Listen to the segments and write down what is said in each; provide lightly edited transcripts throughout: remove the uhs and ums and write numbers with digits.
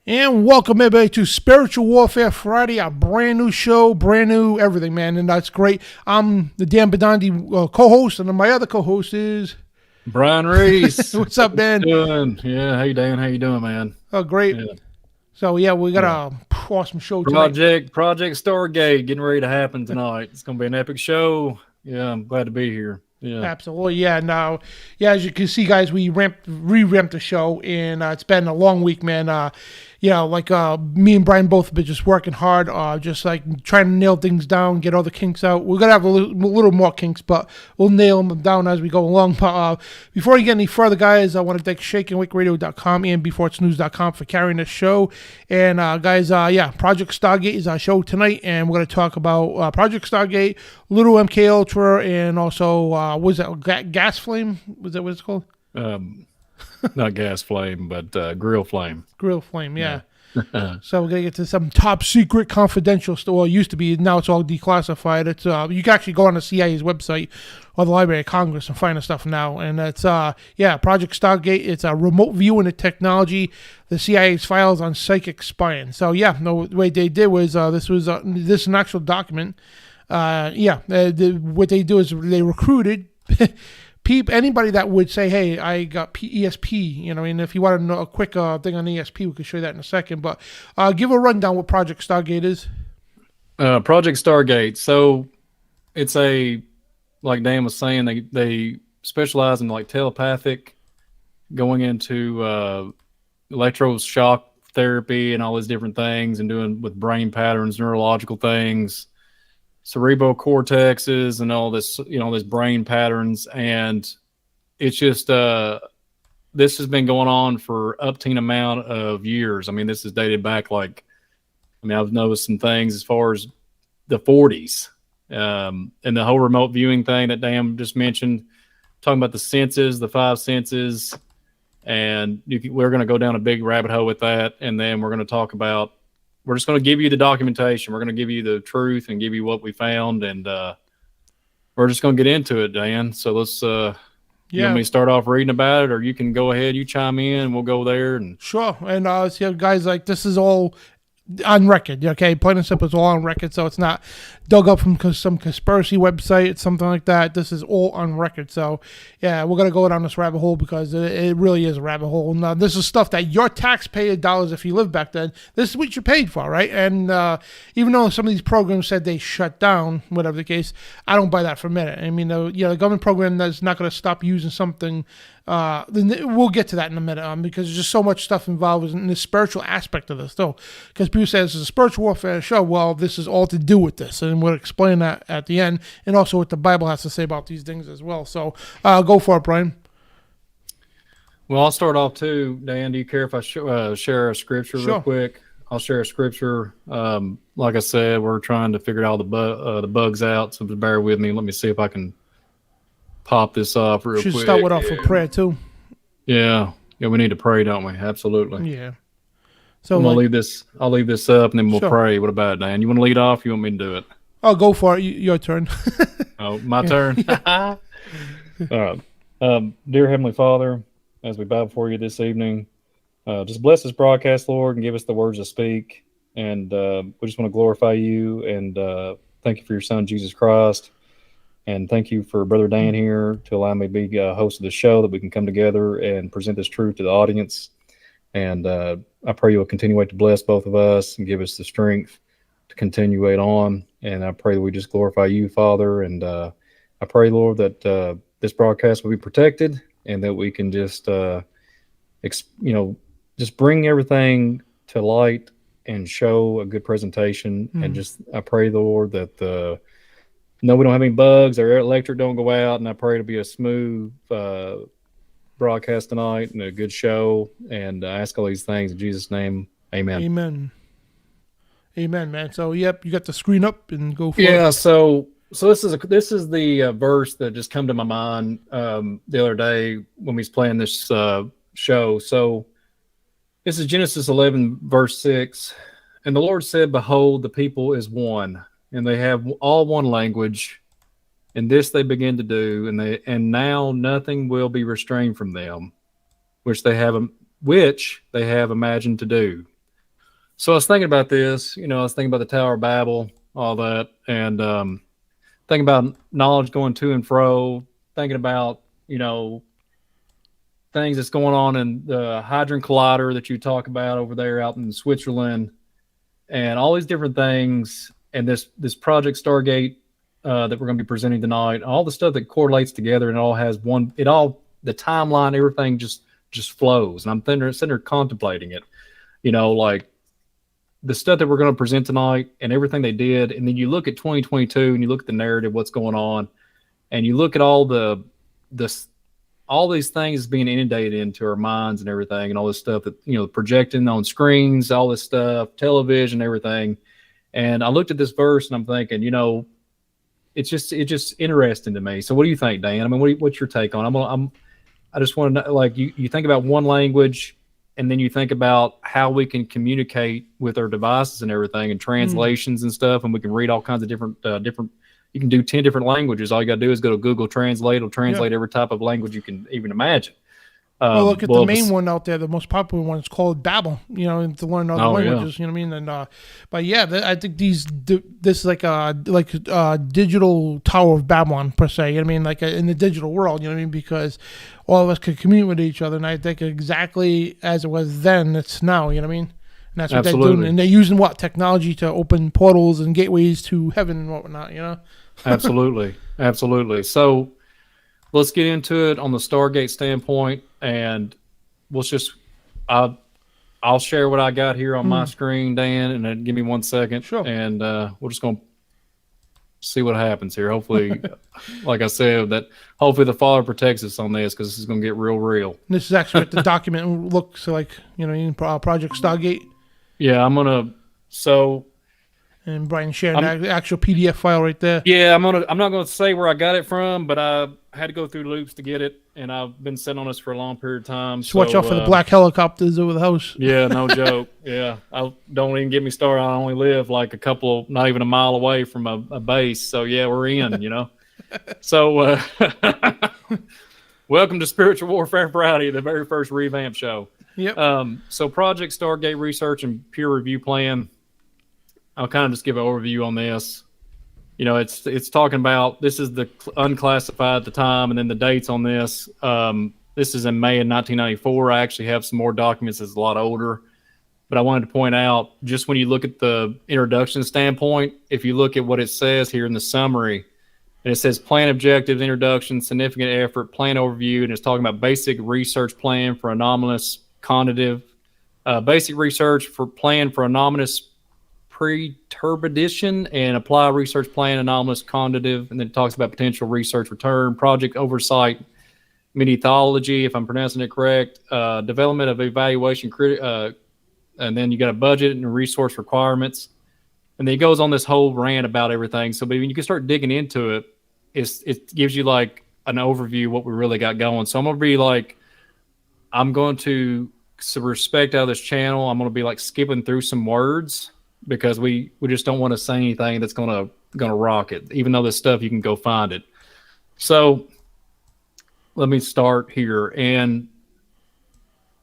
And welcome everybody to Spiritual Warfare Friday, a brand new show, brand new everything, man, and that's great. I'm the Dan Bidondi co-host, and my other co-host is Brian Reece. What's up, man? Doing? Yeah, hey Dan, how you doing, man? Oh, great. Yeah. So yeah, we got a awesome show tonight. Project Stargate getting ready to happen tonight. It's gonna be an epic show. Yeah, I'm glad to be here. Yeah, absolutely. Yeah, now, yeah, as you can see, guys, we re-ramped the show, and it's been a long week, man. Me and Brian both have been just working hard, just like trying to nail things down, get all the kinks out. We're gonna have a little more kinks, but we'll nail them down as we go along. But before we get any further, guys, I want to thank FOJCRadio.com and beforeitsnews.com for carrying this show. And guys, Project Stargate is our show tonight, and we're gonna talk about Project Stargate, Little MK Ultra, and also was that Gas Flame? Was that what it's called? Not Gas Flame, but Grill Flame. Grill Flame, yeah. So we're going to get to some top secret confidential stuff. Well, it used to be. Now it's all declassified. It's you can actually go on the CIA's website or the Library of Congress and find the stuff now. And it's, Project Stargate. It's a remote viewing of technology. The CIA's files on psychic spying. So, the way they did was this is an actual document. What they do is they recruited anybody that would say, hey, I got ESP, and if you want to know a quick thing on ESP, we could show you that in a second. But give a rundown what Project Stargate is. Project Stargate. So it's like Dan was saying, they specialize in like telepathic, going into electroshock therapy and all these different things, and doing with brain patterns, neurological things, cerebral cortexes, and all this, this brain patterns. And it's just, this has been going on for upteen amount of years. I mean, this is dated back I've noticed some things as far as the 40s, and the whole remote viewing thing that Dan just mentioned, talking about the senses, the five senses. And we're going to go down a big rabbit hole with that. And then we're going to talk about we're just going to give you the documentation. We're going to give you the truth and give you what we found, and we're just going to get into it, Dan. So let's. You want me to start off reading about it, or you can go ahead. You chime in, and we'll go there. And sure. And so guys, like, this is all on record, okay? Plain and simple, it's all on record, so it's not dug up from some conspiracy website, something like that. This is all on record. So, yeah, we're going to go down this rabbit hole because it really is a rabbit hole. Now, this is stuff that your taxpayer dollars, if you lived back then, this is what you paid for, right? And even though some of these programs said they shut down, whatever the case, I don't buy that for a minute. I mean, the government program that's not going to stop using something. Then we'll get to that in a minute because there's just so much stuff involved in the spiritual aspect of this, though. Because people say this is a spiritual warfare show. Well, this is all to do with this, and we'll explain that at the end, and also what the Bible has to say about these things as well. So, go for it, Brian. Well, I'll start off too, Dan. Do you care if I share a scripture real quick? I'll share a scripture. Like I said, we're trying to figure all the bugs out, so bear with me. Let me see if I can pop this off real quick. Should start with off with prayer too. Yeah, we need to pray, don't we? Absolutely. Yeah. So I'm gonna leave this. I'll leave this up, and then we'll pray. What about it, Dan? You want to lead off? You want me to do it? I'll go for it. Your turn. Oh, my turn. All right. Dear Heavenly Father, as we bow before you this evening, just bless this broadcast, Lord, and give us the words to speak. And we just want to glorify you and thank you for your Son, Jesus Christ. And thank you for Brother Dan here to allow me to be a host of the show, that we can come together and present this truth to the audience. And I pray you will continue to bless both of us and give us the strength to continue on. And I pray that we just glorify you, Father. And I pray, Lord, that this broadcast will be protected and that we can just, just bring everything to light and show a good presentation. And just, I pray, Lord, that no, we don't have any bugs. Our electric don't go out, and I pray it'll be a smooth broadcast tonight and a good show. And I ask all these things in Jesus' name. Amen. Amen. Amen, man. So, yep, you got the screen up and go for it. Yeah. So this is the verse that just come to my mind the other day when we was playing this show. So this is Genesis 11, verse 6. And the Lord said, "Behold, the people is one, and they have all one language, and this they begin to do, and now nothing will be restrained from them, which they have imagined to do." So I was thinking about this, I was thinking about the Tower of Babel, all that, and thinking about knowledge going to and fro, thinking about, things that's going on in the Hadron Collider that you talk about over there out in Switzerland, and all these different things. And this Project Stargate that we're going to be presenting tonight, all the stuff that correlates together, and it all has the timeline, everything just flows. And I'm sitting there contemplating it, like the stuff that we're going to present tonight and everything they did. And then you look at 2022 and you look at the narrative, what's going on, and you look at all these things being inundated into our minds and everything, and all this stuff that, projecting on screens, all this stuff, television, everything. And I looked at this verse and I'm thinking, it's just interesting to me. So what do you think, Dan? I mean, what's your take on it? I just want to know, like, you think about one language, and then you think about how we can communicate with our devices and everything, and translations and stuff, and we can read all kinds of different. You can do 10 different languages. All you got to do is go to Google Translate. It'll translate every type of language you can even imagine. Well, look at the main one out there, the most popular one. It's called Babel. To learn other languages. Yeah. You know what I mean? And but yeah, I think this is like a digital Tower of Babylon per se. You know what I mean? Like in the digital world. You know what I mean? Because all of us could communicate with each other, and I think exactly as it was then, it's now. You know what I mean? And that's what they're doing. And they're using technology to open portals and gateways to heaven and whatnot. Absolutely. So let's get into it on the Stargate standpoint, and I'll share what I got here on my screen, Dan, and then give me 1 second. Sure. And we're just going to see what happens here. Hopefully, like I said, hopefully the Father protects us on this, because this is going to get real. And this is actually what the document looks like, Project Stargate. Yeah, I'm going to, so And Brian sharing the actual PDF file right there. Yeah, I'm not gonna say where I got it from, but I had to go through loops to get it, and I've been sitting on this for a long period of time. Just watch out for the black helicopters over the house. Yeah, no joke. Yeah, I don't even get me started. I only live like not even a mile away from a base. So yeah, we're in. So welcome to Spiritual Warfare Friday, the very first revamp show. Yep. So Project Stargate research and peer review plan. I'll kind of just give an overview on this. It's talking about, this is the unclassified at the time, and then the dates on this. This is in May of 1994. I actually have some more documents that's a lot older. But I wanted to point out, just when you look at the introduction standpoint, if you look at what it says here in the summary, and it says plan objectives, introduction, significant effort, plan overview, and it's talking about basic research plan for anomalous conditive, basic research for plan for anomalous perturbation, and apply research plan anomalous conditive, and then it talks about potential research return, project oversight, methodology, if I'm pronouncing it correct, development of evaluation, and then you got a budget and resource requirements, and then it goes on this whole rant about everything. So, but when you can start digging into it, it gives you like an overview of what we really got going. So I'm going to respect out of this channel. I'm going to be like skipping through some words, because we just don't want to say anything that's gonna rock it, even though this stuff you can go find it. So let me start here, and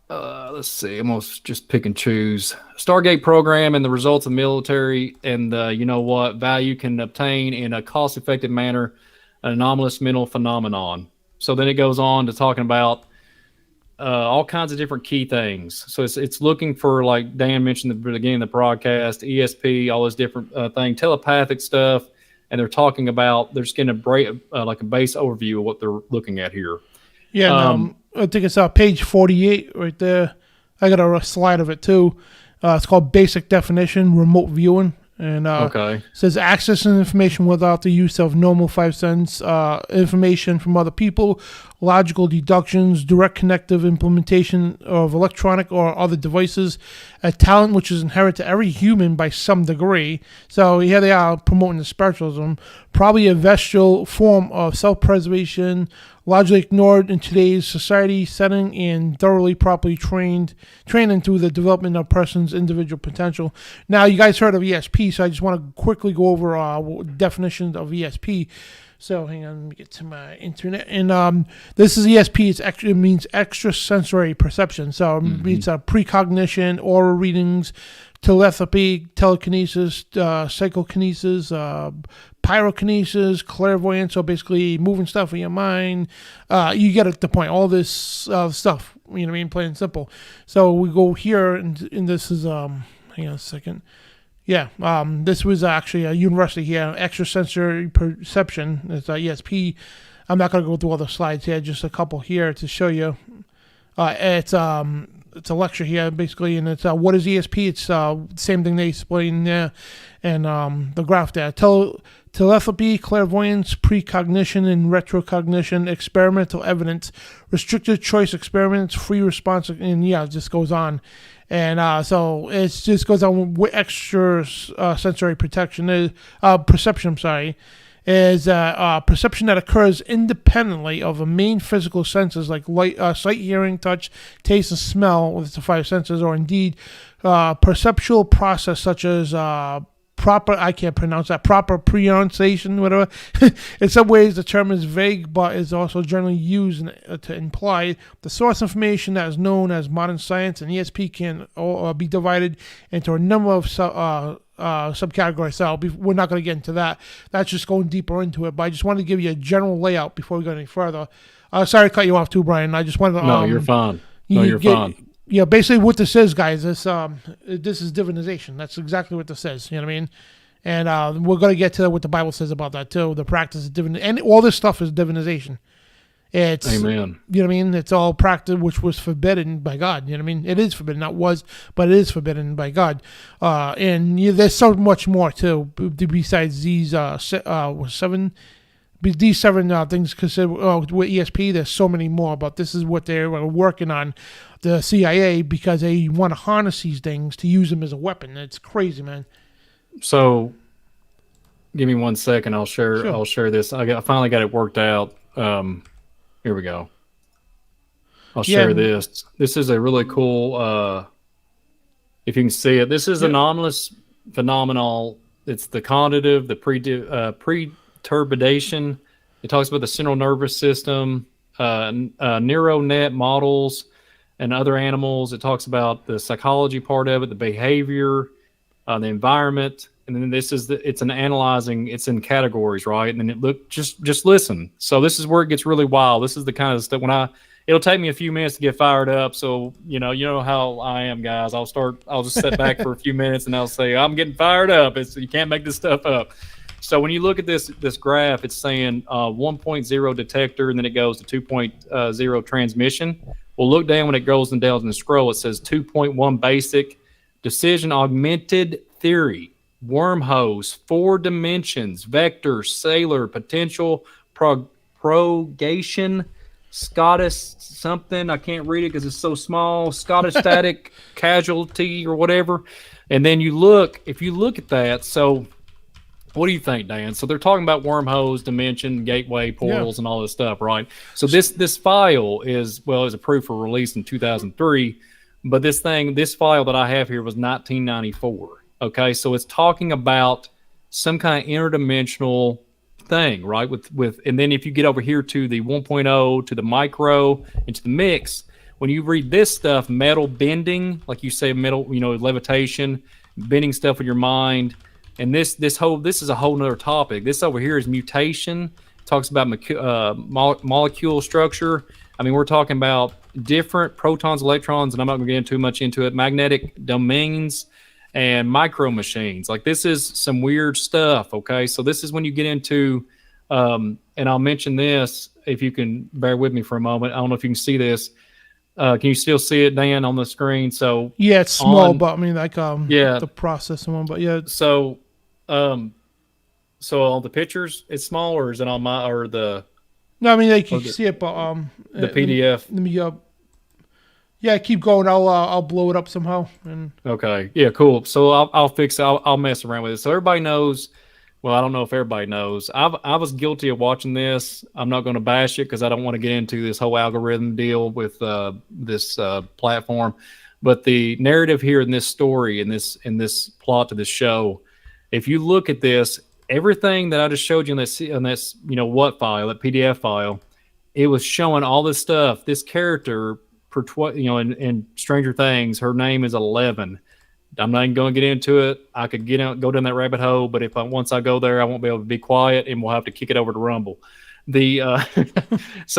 let's see. I'm gonna just pick and choose. Stargate program and the results of military and the value can obtain in a cost-effective manner an anomalous mental phenomenon. So then it goes on to talking about all kinds of different key things. So it's looking for, like Dan mentioned at the beginning of the broadcast, ESP, all those different things, telepathic stuff, and they're talking about, they're just getting like a base overview of what they're looking at here. Yeah, I think it's page 48 right there. I got a slide of it too. It's called Basic Definition, Remote Viewing. And it says accessing information without the use of normal 5 sense information from other people, logical deductions, direct connective implementation of electronic or other devices, a talent which is inherent to every human by some degree. So here they are promoting the spiritualism, probably a vestal form of self-preservation, largely ignored in today's society setting, and thoroughly properly trained into the development of a person's individual potential. Now, you guys heard of ESP, so I just want to quickly go over definitions of ESP. So hang on, let me get to my internet. And this is ESP. It means extrasensory perception. So it's precognition, oral readings, telepathy, telekinesis, psychokinesis, pyrokinesis, clairvoyance. So basically moving stuff in your mind. You get at the point. All this stuff, you know what I mean, plain and simple. So we go here, and this is, hang on a second. Yeah, this was actually a university here, extrasensory perception. It's ESP. I'm not going to go through all the slides here, just a couple here to show you. It's a lecture here, basically, and it's what is ESP? It's the same thing they explain there, and the graph there. Telepathy, clairvoyance, precognition, and retrocognition, experimental evidence, restricted choice experiments, free response, and yeah, it just goes on. And so it just goes on with extra sensory perception, is perception that occurs independently of the main physical senses like light, sight, hearing, touch, taste, and smell, with the 5 senses, or indeed perceptual process such as proper pronunciation, whatever. In some ways, the term is vague, but is also generally used to imply the source information that is known as modern science, and ESP can be divided into a number of subcategories. So we're not going to get into that. That's just going deeper into it, but I just wanted to give you a general layout before we go any further. Sorry to cut you off too, Brian. I just wanted to... No, you're fine. You're fine. Yeah, basically what this is, guys, this is divinization. That's exactly what this is. You know what I mean? And we're going to get to what the Bible says about that too. The practice of divinization, and all this stuff is divinization. It's Amen. You know what I mean? It's all practice which was forbidden by God. You know what I mean? It is forbidden, not was, but it is forbidden by God. And there's so much more too besides these seven. These 7 things considered with ESP, there's so many more, but this is what they're working on, the CIA, because they want to harness these things to use them as a weapon. It's crazy, man. So give me 1 second. I'll share. Sure. I'll share this. I finally got it worked out. Here we go. I'll share this. This is a really cool. If you can see it, this is an anomalous phenomenon. It's the cognitive, the perturbation. It talks about the central nervous system, neural net models, and other animals. It talks about the psychology part of it, the behavior, the environment, and then it's an analyzing. It's in categories, right? And then just listen. So this is where it gets really wild. This is the kind of stuff it'll take me a few minutes to get fired up. So, you know how I am, guys. I'll just sit back for a few minutes and I'll say, I'm getting fired up. You can't make this stuff up. So when you look at this graph, it's saying 1.0 detector, and then it goes to 2.0 transmission. Well, look down when it goes down in the scroll. It says 2.1 basic, decision augmented theory, wormholes, 4 dimensions, vector, scalar, potential, propagation, Scottish something, I can't read it because it's so small, Scottish static casualty or whatever. And then if you look at that, so what do you think, Dan? So they're talking about wormholes, dimension, gateway, portals, and all this stuff, right? So this file is approved for release in 2003, but this file that I have here was 1994. Okay, so it's talking about some kind of interdimensional thing, right? With and then if you get over here to the 1.0, to the micro, and to the mix, when you read this stuff, metal bending, like you say, metal, levitation, bending stuff with your mind, and this is a whole nother topic. This over here is mutation. It talks about molecule structure. I mean, we're talking about different protons, electrons, and I'm not going to get too much into it. Magnetic domains and micro machines. Like, this is some weird stuff. Okay, so this is when you get into, and I'll mention this if you can bear with me for a moment. I don't know if you can see this. Can you still see it, Dan, on the screen? So yeah, it's small, but I mean, like the processing one, but yeah. So on the pictures, it's small, or is it on the? No, I mean, like you can see it, but the PDF. Let me yeah, keep going. I'll blow it up somehow. And okay, yeah, cool. So I'll fix it. I'll mess around with it. So everybody knows. Well, I don't know if everybody knows. I was guilty of watching this. I'm not going to bash it because I don't want to get into this whole algorithm deal with this platform. But the narrative here in this story, in this plot to this show, if you look at this, everything that I just showed you on this what file, that PDF file, it was showing all this stuff. This character, in Stranger Things, her name is 11. I'm not even going to get into it. I could go down that rabbit hole, but once I go there, I won't be able to be quiet, and we'll have to kick it over to Rumble. So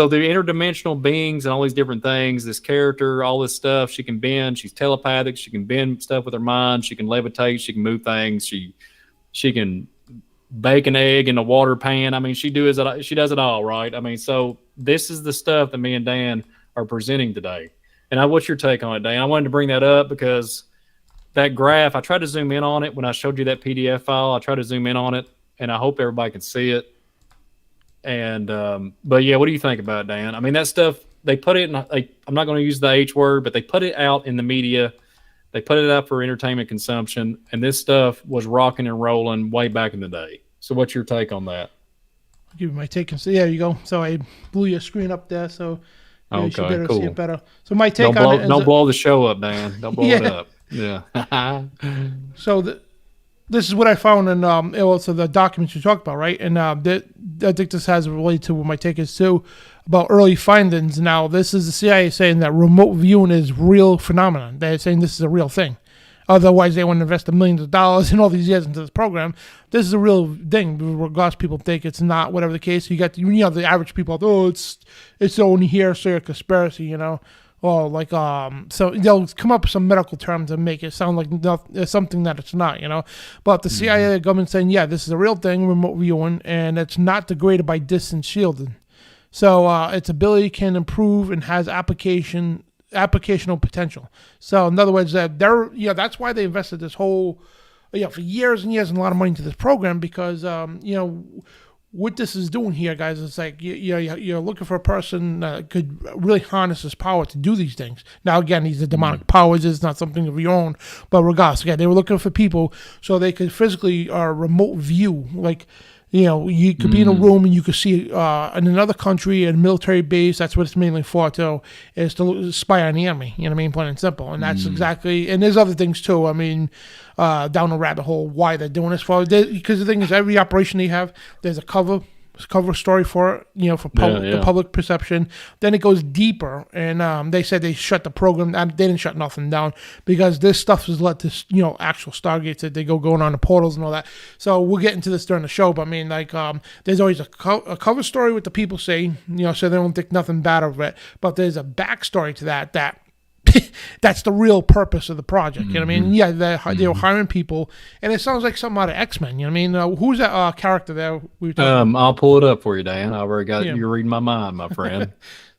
the interdimensional beings and all these different things, this character, all this stuff, she can bend. She's telepathic. She can bend stuff with her mind. She can levitate. She can move things. She can bake an egg in a water pan. I mean, she does it all, right? I mean, so this is the stuff that me and Dan are presenting today. And what's your take on it, Dan? I wanted to bring that up because that graph, I tried to zoom in on it when I showed you that PDF file. I tried to zoom in on it, and I hope everybody can see it. And but yeah, what do you think about it, Dan? I mean, that stuff, they put it in, I'm not going to use the H word, but they put it out in the media. They put it out for entertainment consumption, and this stuff was rocking and rolling way back in the day. So what's your take on that? I'll give you my take. So there you go. So I blew your screen up there, so you should be able to see it better. So my take on it is... Don't blow the show up, Dan. Don't blow it up. Yeah. So this is what I found in also the documents you talked about, right? And I think this has related to what my take is too about early findings. Now, this is the CIA saying that remote viewing is real phenomenon. They're saying this is a real thing. Otherwise, they wouldn't invest millions of dollars in all these years into this program. This is a real thing. Regardless, people think it's not. Whatever the case, you got the average people. Oh, it's only hearsay or conspiracy, Or like so they'll come up with some medical terms and make it sound like something that it's not, But the CIA government saying, yeah, this is a real thing, remote viewing, and it's not degraded by distance shielding. So its ability can improve and has applicational potential. So in other words, that's why they invested this whole, for years and years and a lot of money into this program because what this is doing here, guys, it's like you're looking for a person that could really harness his power to do these things. Now, again, these are demonic powers. It's not something of your own. But regardless, again, they were looking for people so they could physically remote view. Like, you could be in a room and you could see in another country, a military base. That's what it's mainly for, too, is to spy on the enemy. You know what I mean? Plain and simple. And that's exactly, and there's other things, too. I mean, down the rabbit hole, why they're doing this for. Because the thing is, every operation they have, there's a cover story for it, for the public perception. Then it goes deeper, and they said they shut the program down. They didn't shut nothing down because this stuff has led to actual Stargates that they going on the portals and all that. So we'll get into this during the show, but I mean, like, there's always a cover story with the people say, so they don't think nothing bad of it, but there's a backstory to that that's the real purpose of the project. You know what I mean? Yeah, they were hiring people, and it sounds like something out of X-Men. You know what I mean? Who's that character there? I'll pull it up for you, Dan. I already got it. You're reading my mind, my friend.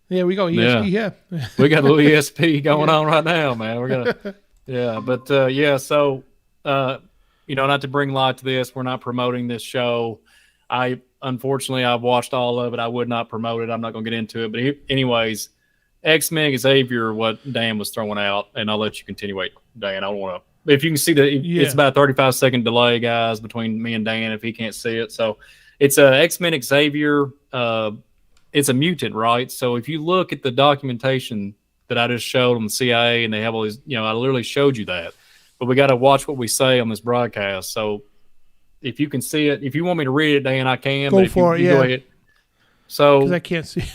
There we go. ESP, yeah. We got a little ESP going on right now, man. We're gonna, So, not to bring light to this, we're not promoting this show. Unfortunately, I've watched all of it. I would not promote it. I'm not gonna get into it. But anyways. X-Men Xavier, what Dan was throwing out, and I'll let you continue. Wait, Dan, I don't want to. If you can see it's about a 35-second delay, guys, between me and Dan if he can't see it. So it's X-Men Xavier. It's a mutant, right? So if you look at the documentation that I just showed on the CIA, and they have all these, I literally showed you that. But we got to watch what we say on this broadcast. So if you can see it, if you want me to read it, Dan, I can. Go for it, yeah. Go ahead. So because I can't see.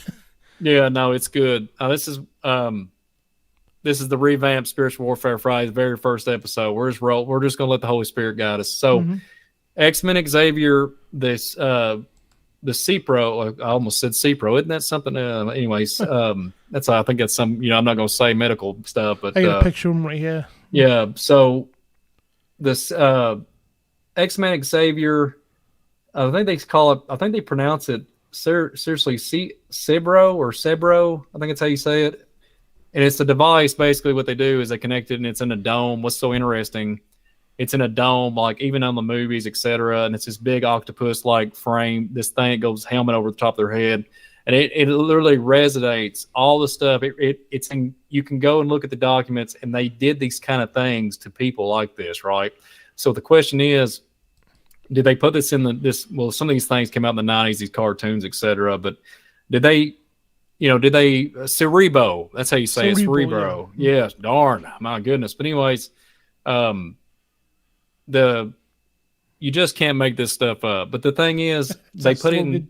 Yeah, no, it's good. This is the revamped Spiritual Warfare Friday, very first episode. We're just gonna let the Holy Spirit guide us. So, X-Men Xavier, the CPRO, I almost said CPRO. Isn't that something? Anyways, I think that's some. I'm not gonna say medical stuff, but I got a picture of him right here. Yeah. So this X-Men Xavier, I think they call it. I think they pronounce it. Seriously, Sebro, I think it's how you say it. And it's a device. Basically, what they do is they connect it, and it's in a dome. What's so interesting? It's in a dome, like even on the movies, etc. And it's this big octopus-like frame. This thing goes helmet over the top of their head, and it literally resonates all the stuff. It's in. You can go and look at the documents, and they did these kind of things to people like this, right? So the question is, did they put this in well, some of these things came out in the 90s, these cartoons, etc. But did they Cerebro? That's how you say it, Cerebro. Yeah. Yes, darn, my goodness. But anyways, you just can't make this stuff up. But the thing is, they put in.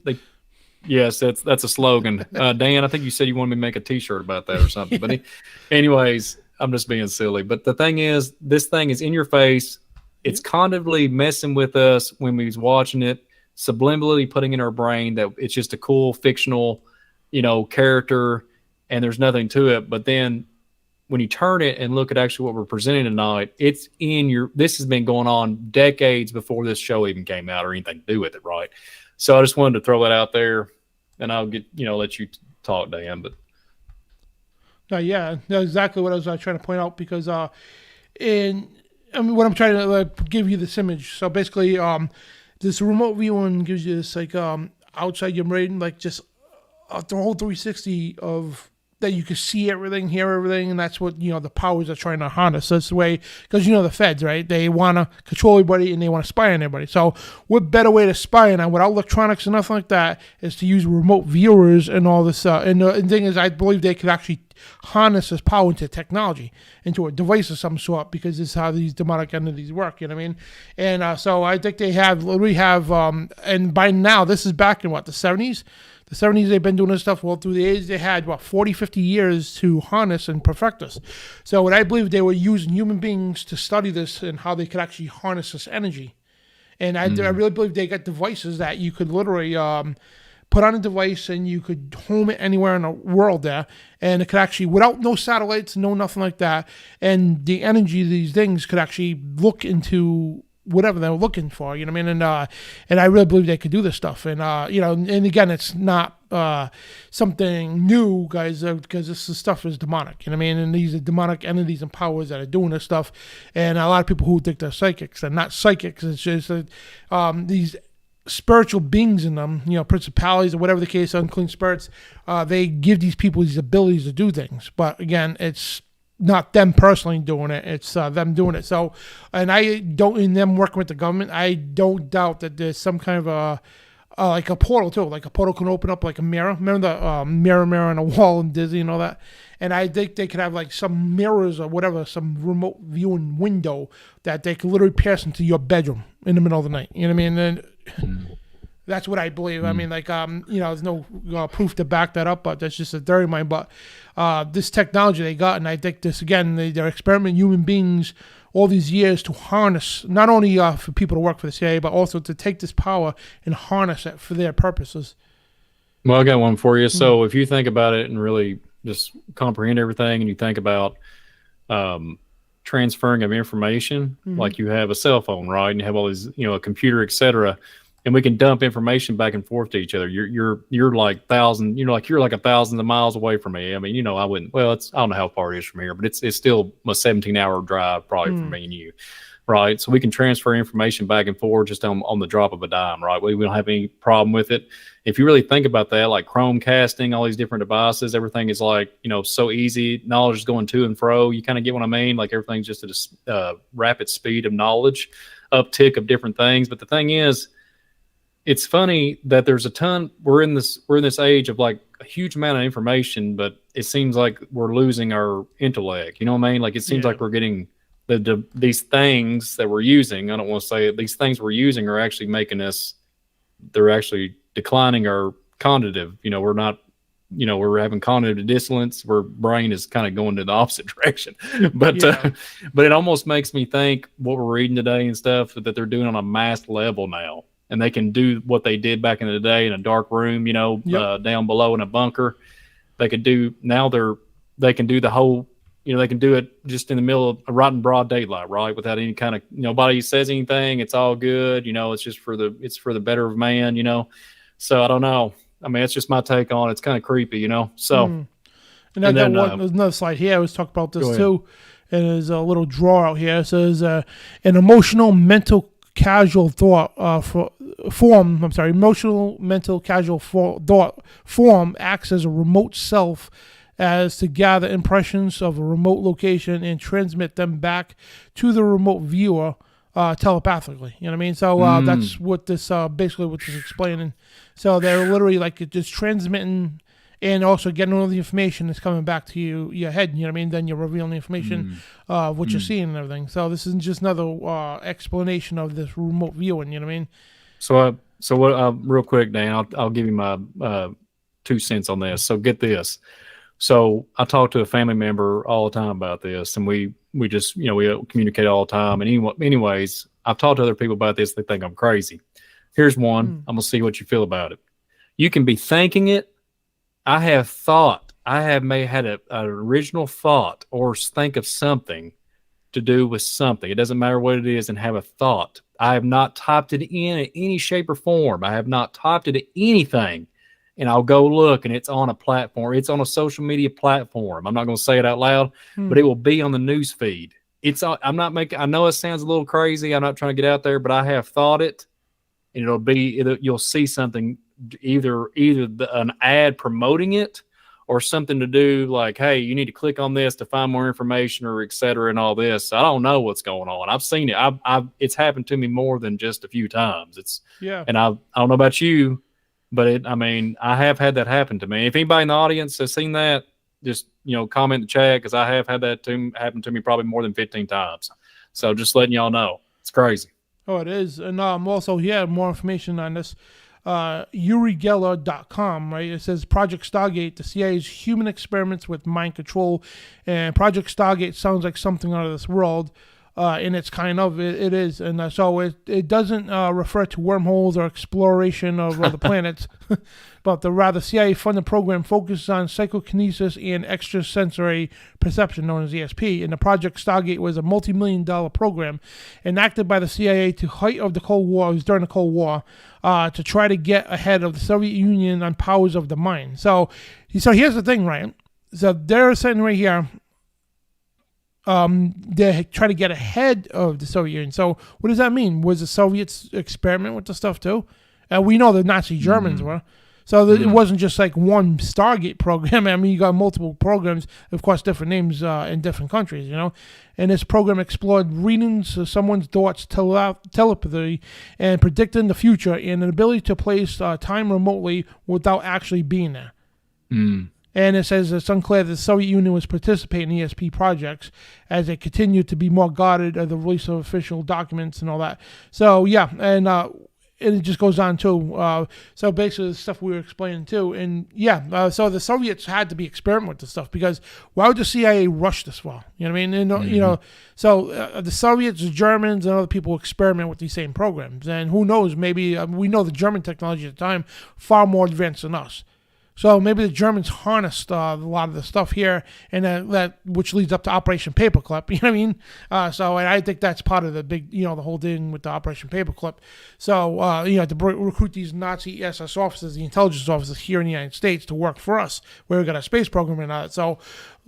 Yes, that's a slogan. Dan, I think you said you wanted me to make a T-shirt about that or something. But anyways, I'm just being silly. But the thing is, this thing is in your face. It's constantly messing with us when we was watching it, subliminally putting in our brain that it's just a cool fictional, character, and there's nothing to it. But then when you turn it and look at actually what we're presenting tonight, it's this has been going on decades before this show even came out or anything to do with it, right? So I just wanted to throw that out there, and I'll get, let you talk, Dan. But yeah, that's exactly what I was trying to point out because what I'm trying to give you this image. So basically, this remote viewing gives you this outside your brain, like just the whole 360 of that you can see everything, hear everything, and that's what the powers are trying to harness. So that's the way, because the feds, right? They want to control everybody and they want to spy on everybody. So what better way to spy on without electronics and nothing like that is to use remote viewers and all this. And the thing is, I believe they could actually harness this power into technology, into a device of some sort, because this is how these demonic entities work. You know what I mean? And so I think they literally have, and by now, this is back in the 70s? The 70s, they've been doing this stuff. Well, through the age, they had, 40, 50 years to harness and perfect this. So what I believe, they were using human beings to study this and how they could actually harness this energy. And I really believe they got devices that you could literally put on a device and you could home it anywhere in the world there. And it could actually, without no satellites, no nothing like that, and the energy of these things could actually look into whatever they're looking for, you know what I mean? And I really believe they could do this stuff. And, and again, it's not something new, guys, because this stuff is demonic, you know what I mean? And these are demonic entities and powers that are doing this stuff. And a lot of people who think they're psychics, they're not psychics. It's just these spiritual beings in them, principalities or whatever the case, unclean spirits, they give these people these abilities to do things. But again, it's not them personally doing it, it's them doing it. So, and in them working with the government, I don't doubt that there's some kind of like a portal too. Like a portal can open up like a mirror. Remember the mirror on a wall in Disney and all that? And I think they could have like some mirrors or whatever, some remote viewing window that they could literally pierce into your bedroom in the middle of the night. You know what I mean? And that's what I believe. I mean, like, there's no proof to back that up, but that's just a theory of mine. But this technology they got, and I think this, again, they're experimenting human beings all these years to harness, not only for people to work for the CIA, but also to take this power and harness it for their purposes. Well, I got one for you. So if you think about it and really just comprehend everything, and you think about transferring of information, like you have a cell phone, right? And you have all these, a computer, etc., and we can dump information back and forth to each other. You're like you're like 1,000 miles away from me. I mean, I wouldn't. Well, I don't know how far it is from here, but it's still a 17-hour drive probably for me and you, right? So we can transfer information back and forth just on the drop of a dime, right? We don't have any problem with it. If you really think about that, like Chromecasting, all these different devices, everything is like, so easy. Knowledge is going to and fro. You kind of get what I mean? Like everything's just at a rapid speed of knowledge, uptick of different things. But the thing is, it's funny that there's we're in this age of like a huge amount of information, but it seems like we're losing our intellect. You know what I mean? Like it seems like we're getting these things that we're using. I don't want to say it. These things we're using are actually making us, they're actually declining our cognitive. We're not, we're having cognitive dissonance. Our brain is kind of going to the opposite direction. But it almost makes me think what we're reading today and stuff that they're doing on a mass level now. And they can do what they did back in the day in a dark room, down below in a bunker. They can do the whole, they can do it just in the middle of right in broad daylight, right? Without any kind of, nobody says anything. It's all good. It's just for the better of man, So I don't know. I mean, it's just my take on it. It's kind of creepy, So. And then there's another slide here. I was talking about this too. And there's a little drawer out here. It says an emotional, mental, casual thought emotional, mental, casual thought form acts as a remote self as to gather impressions of a remote location and transmit them back to the remote viewer telepathically. You know what I mean? So that's what this basically what this is explaining. So they're literally like just transmitting and also getting all the information that's coming back to your head. You know what I mean? Then you're revealing the information of what you're seeing and everything. So this is just another explanation of this remote viewing. You know what I mean? So what? Real quick, Dan, I'll give you my 2 cents on this. So get this. So I talk to a family member all the time about this, and we just we communicate all the time. And anyways, I've talked to other people about this. They think I'm crazy. Here's one. I'm gonna see what you feel about it. You can be thinking it. I have had an original thought or think of something to do with something. It doesn't matter what it is, and have a thought. I have not typed it in any shape or form. I have not typed it in anything. And I'll go look, and it's on a platform. It's on a social media platform. I'm not going to say it out loud, but it will be on the news feed. I know it sounds a little crazy. I'm not trying to get out there, but I have thought it, and you'll see something, either an ad promoting it or something to do like, hey, you need to click on this to find more information or et cetera and all this. I don't know what's going on. I've seen it. It's happened to me more than just a few times. And I don't know about you, but I have had that happen to me. If anybody in the audience has seen that, just, comment in the chat, because I have had that happen to me probably more than 15 times. So just letting y'all know. It's crazy. Oh, it is. And also, more information on this. UriGeller.com, right? It says Project Stargate, the CIA's human experiments with mind control. And Project Stargate sounds like something out of this world. And it's kind of, it is. And so it doesn't refer to wormholes or exploration of other planets, but the rather CIA-funded program focuses on psychokinesis and extrasensory perception, known as ESP. And the Project Stargate was a multi-million-dollar program enacted by the CIA to height of the Cold War. It was during the Cold War, to try to get ahead of the Soviet Union on powers of the mind. So here's the thing, Ryan. So they're saying right here, they try to get ahead of the Soviet Union. So what does that mean? Was the Soviets experiment with the stuff too? We know the Nazi Germans were. So it wasn't just like one Stargate program. I mean, you got multiple programs, of course, different names in different countries, you know. And this program explored readings of someone's thoughts, telepathy, and predicting the future, and an ability to place time remotely without actually being there. And it says it's unclear that the Soviet Union was participating in ESP projects as they continued to be more guarded of the release of official documents and all that. So, yeah, and it just goes on too. So basically, the stuff we were explaining too, and so the Soviets had to be experimenting with this stuff, because why would the CIA rush this well? You know what I mean? And, you know, so the Soviets, the Germans, and other people experiment with these same programs, and who knows? Maybe we know the German technology at the time far more advanced than us. So maybe the Germans harnessed a lot of the stuff here, and that which leads up to Operation Paperclip. You know what I mean? And I think that's part of the big, you know, the whole thing with the Operation Paperclip. So, you know, to recruit these Nazi SS officers, the intelligence officers here in the United States to work for us, where we got a space program and all that. So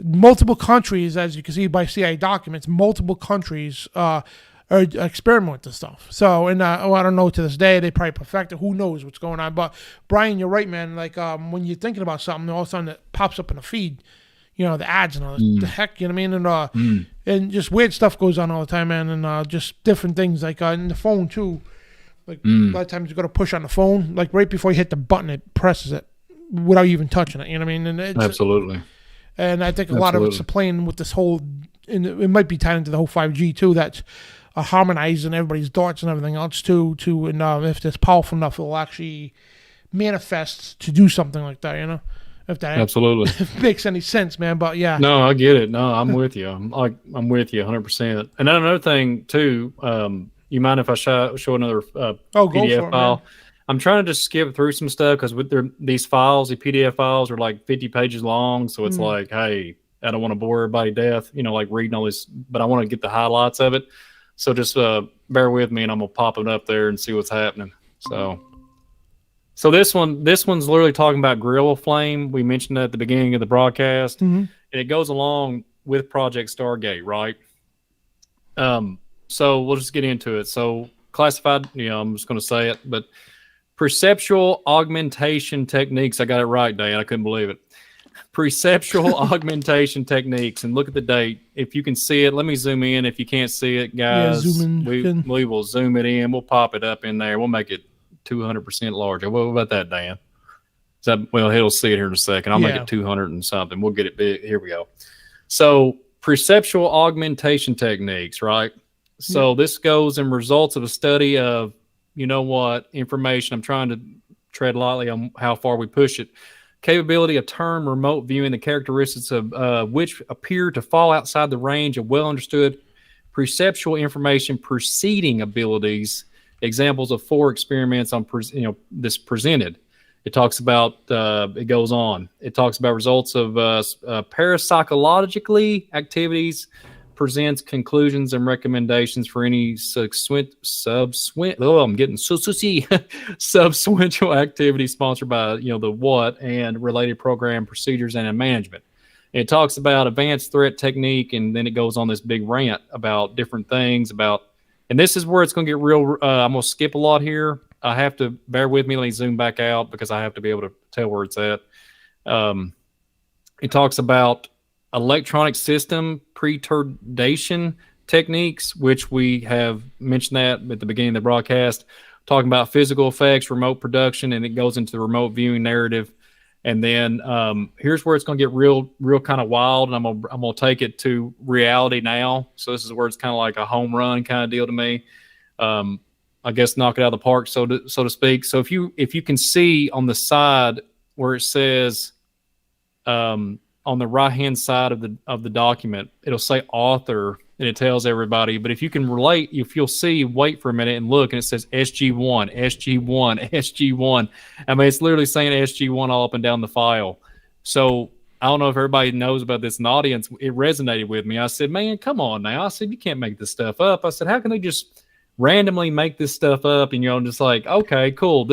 multiple countries, as you can see by CIA documents, multiple countries or experiment with this stuff. So, and I don't know, to this day, they probably perfect it. Who knows what's going on? But Brian, you're right, man. Like, when you're thinking about something, all of a sudden it pops up in the feed, you know, the ads and all this, the heck, you know what I mean? And just weird stuff goes on all the time, man. And just different things, like in the phone too. Like a lot of times you got to push on the phone, like right before you hit the button, it presses it without you even touching it. You know what I mean? And it's, absolutely. And I think a lot of it's playing with this whole, and it might be tied into the whole 5G too. That's harmonizing everybody's thoughts and everything else too. And if it's powerful enough, it'll actually manifest to do something like that. You know, if that absolutely makes any sense, man. But yeah, no, I get it. No, I'm with you. I'm with you 100%. And then another thing too. You mind if I show another PDF file? Man. I'm trying to just skip through some stuff, because with these files, the PDF files are like 50 pages long. So it's like, hey, I don't want to bore everybody to death, you know, like reading all this, but I want to get the highlights of it. So just bear with me, and I'm gonna pop it up there and see what's happening. So this one's literally talking about grill flame. We mentioned that at the beginning of the broadcast, and it goes along with Project Stargate, right? So we'll just get into it. So classified, you know, I'm just gonna say it, but perceptual augmentation techniques. I got it right, Dan. I couldn't believe it. Perceptual augmentation techniques, and look at the date. If you can see it, let me zoom in. If you can't see it, guys, we will zoom it in. We'll pop it up in there. We'll make it 200% larger. What about that, Dan? Well, he'll see it here in a second. I'll make it 200 and something. We'll get it big. Here we go. So perceptual augmentation techniques, right? So this goes in results of a study of, you know what, information. I'm trying to tread lightly on how far we push it. Capability of term remote viewing, the characteristics of which appear to fall outside the range of well-understood perceptual information preceding abilities. Examples of 4 experiments on this presented. It talks about, it goes on. It talks about results of parapsychologically activities, presents conclusions and recommendations for any subsequent activity sponsored by, you know, the what and related program procedures and management. And it talks about advanced threat technique, and then it goes on this big rant about different things about, and this is where it's going to get real. I'm going to skip a lot here. I have to bear with me. Let me zoom back out because I have to be able to tell where it's at. It talks about electronic system perturbation techniques, which we have mentioned that at the beginning of the broadcast, talking about physical effects, remote production, and it goes into the remote viewing narrative. And then here's where it's going to get real kind of wild, and I'm gonna take it to reality now. So this is where it's kind of like a home run kind of deal to me. I guess knock it out of the park, so to speak. So if you can see on the side where it says on the right-hand side of the document, it'll say author, and it tells everybody. But if you can relate, if you'll see, wait for a minute and look, and it says SG1, SG1, SG1. I mean, it's literally saying SG1 all up and down the file. So I don't know if everybody knows about this in the audience. It resonated with me. I said, man, come on now. I said, you can't make this stuff up. I said, how can they just randomly make this stuff up? And, you know, I'm just like, okay, cool.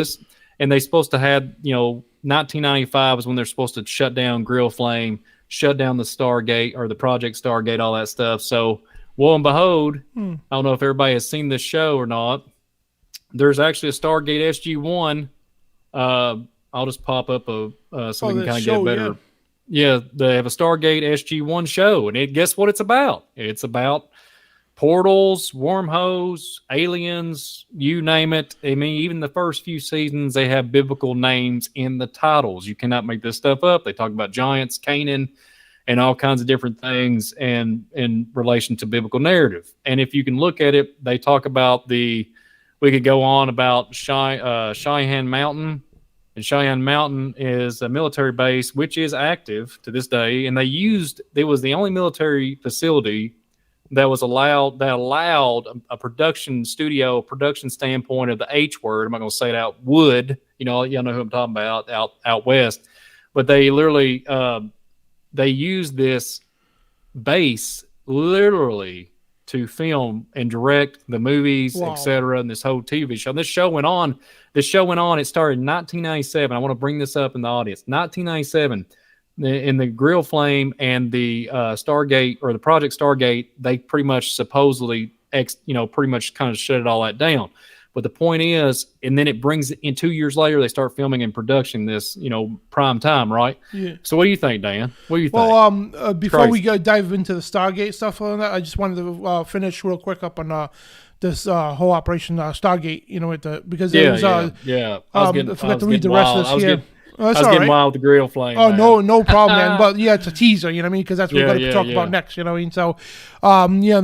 And they're supposed to have, you know, 1995 is when they're supposed to shut down Grill Flame, shut down the Stargate or the Project Stargate, all that stuff. So, lo and behold, I don't know if everybody has seen this show or not, there's actually a Stargate SG-1. I'll just pop up so we can kind of get a better. Yeah, they have a Stargate SG-1 show, and guess what it's about? It's about portals, wormholes, aliens, you name it. I mean, even the first few seasons, they have biblical names in the titles. You cannot make this stuff up. They talk about giants, Canaan, and all kinds of different things and in relation to biblical narrative. And if you can look at it, they talk about we could go on about Cheyenne Mountain. And Cheyenne Mountain is a military base, which is active to this day. And it was the only military facility that allowed a production standpoint of the H word. I'm not going to say it out. Wood, y'all know who I'm talking about out west. But they literally, they used this base literally to film and direct the movies, etc., and this whole TV show. And this show went on. It started in 1997. I want to bring this up in the audience. 1997. In the Grill Flame and the Stargate or the Project Stargate, they pretty much supposedly, pretty much kind of shut it all that down. But the point is, and then it brings in 2 years later, they start filming and production this, prime time, right? Yeah. So what do you think, Dan? What do you think? Well, before we dive into the Stargate stuff on that, I just wanted to finish real quick up on this whole Operation Stargate. Because it was I forgot to read the rest of this here. I was getting wild with the Grill Flame. Oh, no problem, man. But yeah, it's a teaser, you know what I mean? Because that's what we're going to talk about next, you know what I mean? So,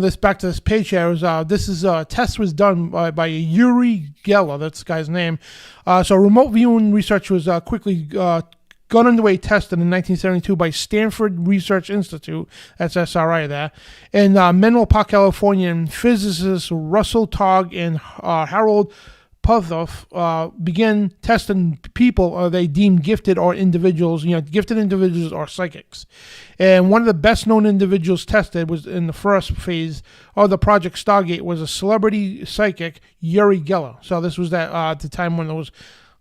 this back to this page here this is a test was done by Uri Geller, that's the guy's name. So remote viewing research was quickly got underway, tested in 1972 by Stanford Research Institute, that's SRI there, and Menlo Park, California, physicists Russell Togg and Harold Puthoff began testing people they deemed gifted or individuals, gifted individuals or psychics. And one of the best known individuals tested was in the first phase of the Project Stargate was a celebrity psychic, Uri Geller. So this was at the time when there was,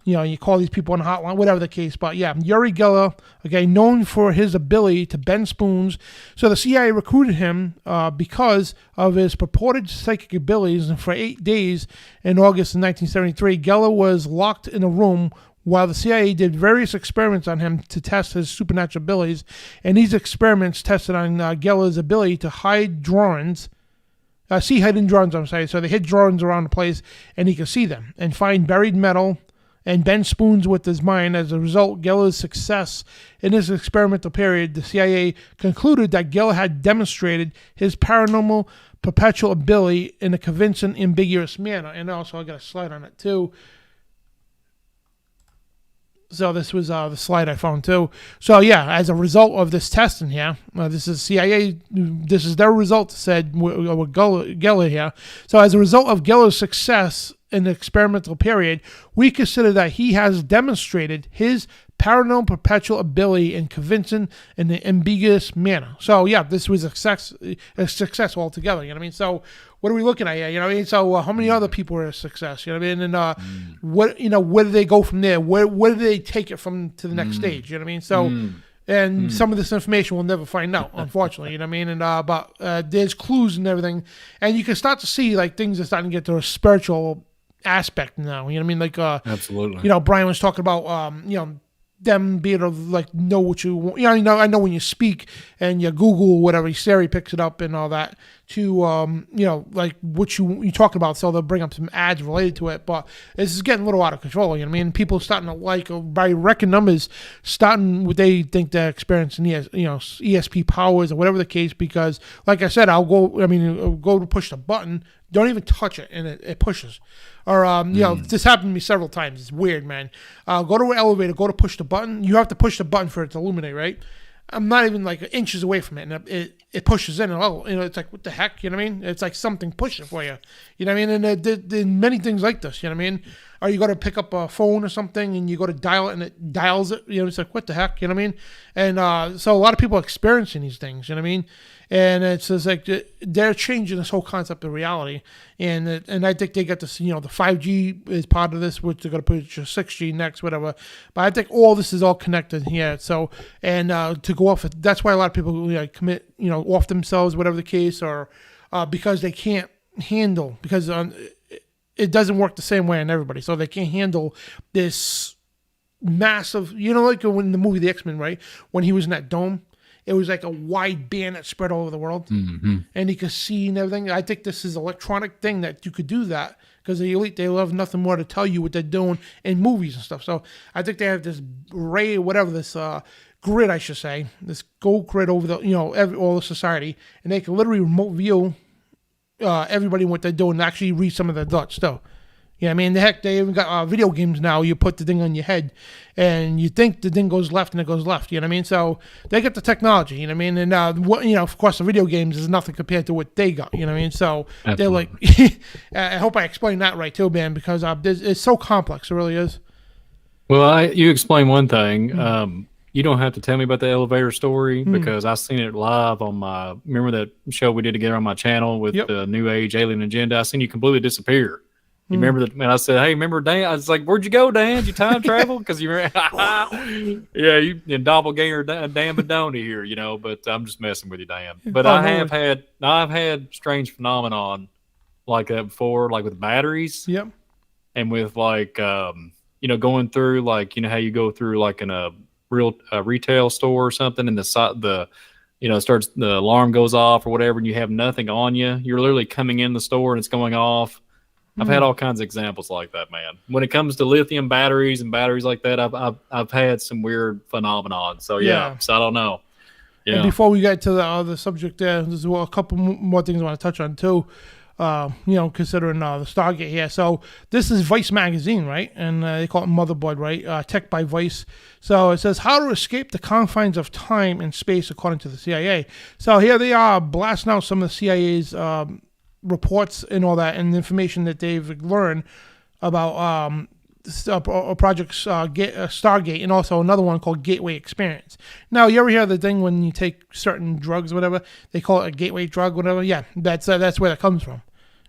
you call these people on the hotline, whatever the case. But yeah, Uri Geller, known for his ability to bend spoons. So the CIA recruited him because of his purported psychic abilities. And for 8 days in August of 1973, Geller was locked in a room while the CIA did various experiments on him to test his supernatural abilities. And these experiments tested on Geller's ability to hide drawings. See hidden drawings, I'm saying. So they hid drawings around the place and he could see them and find buried metal and bend spoons with his mind. As a result, Geller's success in his experimental period, the CIA concluded that Geller had demonstrated his paranormal perpetual ability in a convincing, ambiguous manner. And also, I got a slide on it too. So this was the slide I found too. So yeah, as a result of this testing here, this is CIA, this is their result, said with Geller here. So as a result of Geller's success in the experimental period, we consider that he has demonstrated his paranormal perpetual ability in convincing in an ambiguous manner. So yeah, this was a success altogether, you know what I mean? So what are we looking at here, you know what I mean? So how many other people are a success, you know what I mean? And where do they go from there? Where do they take it from to the next stage, you know what I mean? So and some of this information we'll never find out, unfortunately, you know what I mean? And but there's clues and everything, and you can start to see like things are starting to get to a spiritual aspect now, you know what I mean? Like absolutely, Brian was talking about them being able to like know what you want. I know when you speak and you Google whatever, Siri picks it up and all that to like what you talking about, so they'll bring up some ads related to it. But this is getting a little out of control, you know what I mean? People starting to by record numbers, starting what they think they're experiencing ESP powers or whatever the case, because like I said, I'll go to push the button, don't even touch it and it pushes. Or, this happened to me several times. It's weird, man. Go to an elevator, go to push the button. You have to push the button for it to illuminate, right? I'm not even like inches away from it, and it pushes in. And it's like, what the heck? You know what I mean? It's like something pushing for you. You know what I mean? And there many things like this. You know what I mean? Or you go to pick up a phone or something, and you go to dial it, and it dials it. It's like, what the heck? You know what I mean? And so a lot of people are experiencing these things. You know what I mean? And it's just like they're changing this whole concept of reality, and I think they got this. The 5G is part of this, which they're going to put 6G next, whatever. But I think all this is all connected here. So and to go off, that's why a lot of people commit off themselves, whatever the case, or because they can't handle, because it doesn't work the same way on everybody. So they can't handle this massive, like when the movie The X-Men, right? When he was in that dome, it was like a wide band that spread all over the world. Mm-hmm. And he could see and everything. I think this is an electronic thing that you could do that because the elite, they have nothing more to tell you what they're doing in movies and stuff. So I think they have this ray, whatever, this grid, I should say, this gold grid over the, all the society. And they can literally remote view everybody what they're doing and actually read some of their thoughts still. Yeah, I mean, the heck, they even got video games now. You put the thing on your head, and you think the thing goes left, and it goes left. You know what I mean? So they get the technology. You know what I mean? And of course, the video games is nothing compared to what they got. You know what I mean? So They're like, I hope I explained that right too, man, because it's so complex. It really is. Well, you explained one thing. You don't have to tell me about the elevator story because I seen it live on remember that show we did together on my channel with the New Age Alien Agenda? I seen you completely disappear. You remember that? Man, I said, "Hey, remember Dan?" I was like, "Where'd you go, Dan? Did you time travel?" Because you remember, you doppelganger Dan Bidondi here, But I'm just messing with you, Dan. But I've had strange phenomenon like that before, like with batteries. Yep. And with like going through like how you go through like in a real retail store or something, and the starts the alarm goes off or whatever, and you have nothing on you. You're literally coming in the store and it's going off. I've had all kinds of examples like that, man. When it comes to lithium batteries and batteries like that, I've had some weird phenomenon. So so I don't know. Yeah. And before we get to the subject there's a couple more things I want to touch on too. Considering the Stargate here. So this is Vice magazine, right? And they call it Motherboard, right? Tech by Vice. So it says how to escape the confines of time and space according to the CIA. So here they are blasting out some of the CIA's reports and all that, and information that they've learned about Project Stargate, and also another one called Gateway Experience. Now, you ever hear the thing when you take certain drugs or whatever, they call it a gateway drug, whatever? Yeah, that's where that comes from.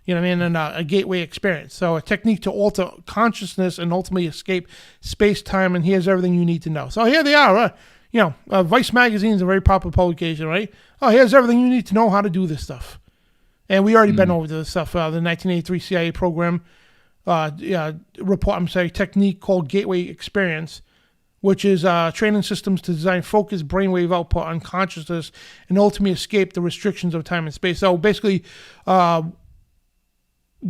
You know what I mean? And a gateway experience. So a technique to alter consciousness and ultimately escape space-time, and here's everything you need to know. So here they are. Vice magazine is a very popular publication, right? Oh, here's everything you need to know how to do this stuff. And we already been over this stuff. The 1983 CIA program technique called Gateway Experience, which is training systems to design focused brainwave output on consciousness and ultimately escape the restrictions of time and space. So basically,